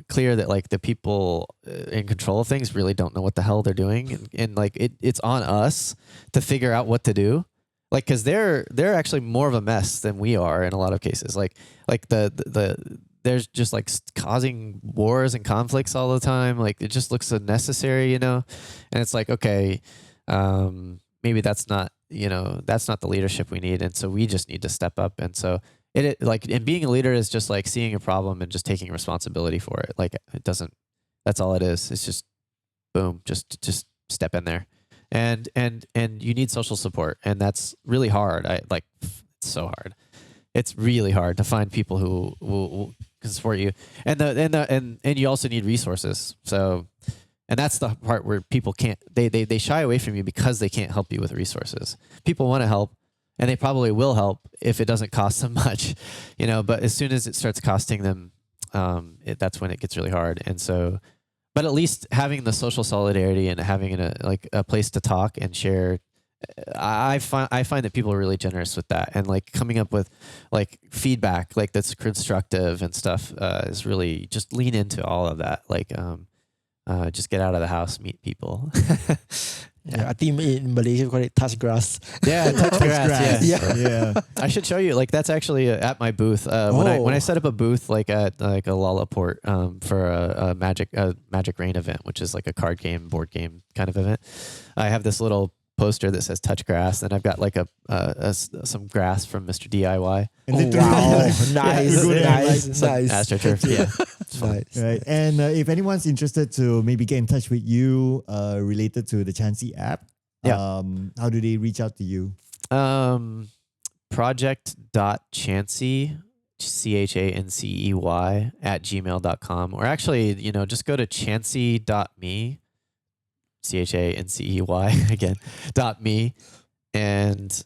clear that like the people in control of things really don't know what the hell they're doing, and like it's on us to figure out what to do. Like, because they're actually more of a mess than we are in a lot of cases. Like the there's just like causing wars and conflicts all the time. Like it just looks unnecessary, And it's like, okay, maybe that's not the leadership we need, and so we just need to step up. And so and being a leader is just like seeing a problem and just taking responsibility for it. Like that's all it is. It's just boom, just step in there, and you need social support, and that's really hard. It's so hard. It's really hard to find people who can support you, and you also need resources. So And that's the part where people can't, they shy away from you because they can't help you with resources. People want to help, and they probably will help if it doesn't cost them much, but as soon as it starts costing them, that's when it gets really hard. And so, but at least having the social solidarity and having a place to talk and share, I find that people are really generous with that, and like coming up with like feedback like that's constructive and stuff is really just lean into all of that. Like just get out of the house, meet people. I think in Malaysia we call it touch grass. Yeah, touch grass. Yeah. I should show you. Like that's actually at my booth. When I set up a booth like at like a Lollaport for a Magic Rain event, which is like a card game, board game kind of event. I have this little poster that says touch grass, and I've got like some grass from Mr. DIY. And Wow, nice. AstroTurf. Yeah. Nice. Right. And if anyone's interested to maybe get in touch with you related to the Chancey app, how do they reach out to you? Project.Chancey, Chancey @gmail.com, or actually, just go to chancey.me, CHANCEY again, .me, and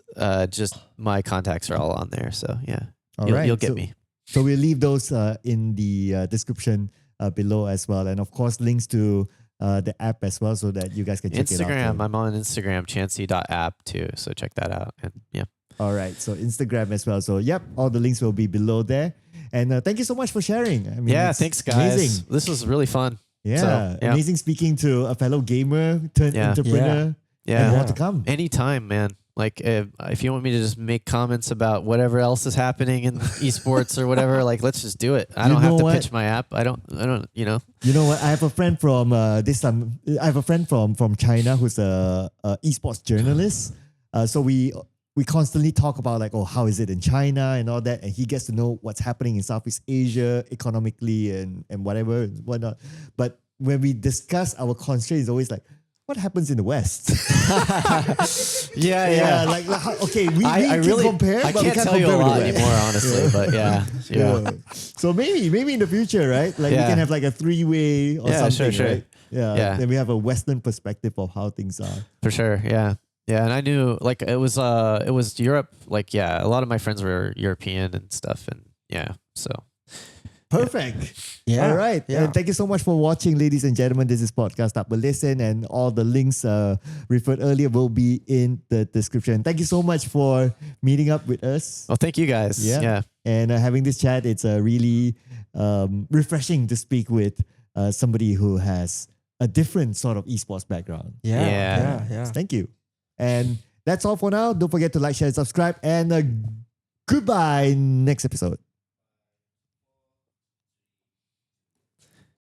just my contacts are all on there. So yeah, you'll get me. So we'll leave those in the description below as well, and of course links to the app as well, so that you guys can check it out. Instagram, I'm on Instagram, chancey.app too. So check that out. And yeah. All right. So Instagram as well. So yep, all the links will be below there. And thank you so much for sharing. I mean, thanks guys. Amazing. This was really fun. Yeah, amazing speaking to a fellow gamer turned entrepreneur. Yeah, and more to come. Anytime, man. Like if you want me to just make comments about whatever else is happening in esports or whatever, like let's just do it. I don't have to pitch my app. I don't. You know what? I have a friend from I have a friend from China who's a esports journalist. So we constantly talk about like, how is it in China and all that, and he gets to know what's happening in Southeast Asia economically and whatever and whatnot. But when we discuss our constraints, it's always like, what happens in the West? Yeah. Like okay, we I can really compare. I but can't we tell you a lot with the West. anymore, honestly. But yeah. So maybe in the future, right? Like we can have like a 3-way or something, sure. right? Yeah. Then we have a Western perspective of how things are. For sure. Yeah. Yeah, and I knew like it was Europe. Like a lot of my friends were European and stuff, and so perfect. Yeah. All right. Yeah. And thank you so much for watching, ladies and gentlemen. This is Podcast Tak Berlesen, and all the links referred earlier will be in the description. Thank you so much for meeting up with us. Well, thank you guys. Yeah. And having this chat, it's really refreshing to speak with somebody who has a different sort of esports background. Yeah. Thank you. And that's all for now. Don't forget to like, share, and subscribe. And goodbye next episode.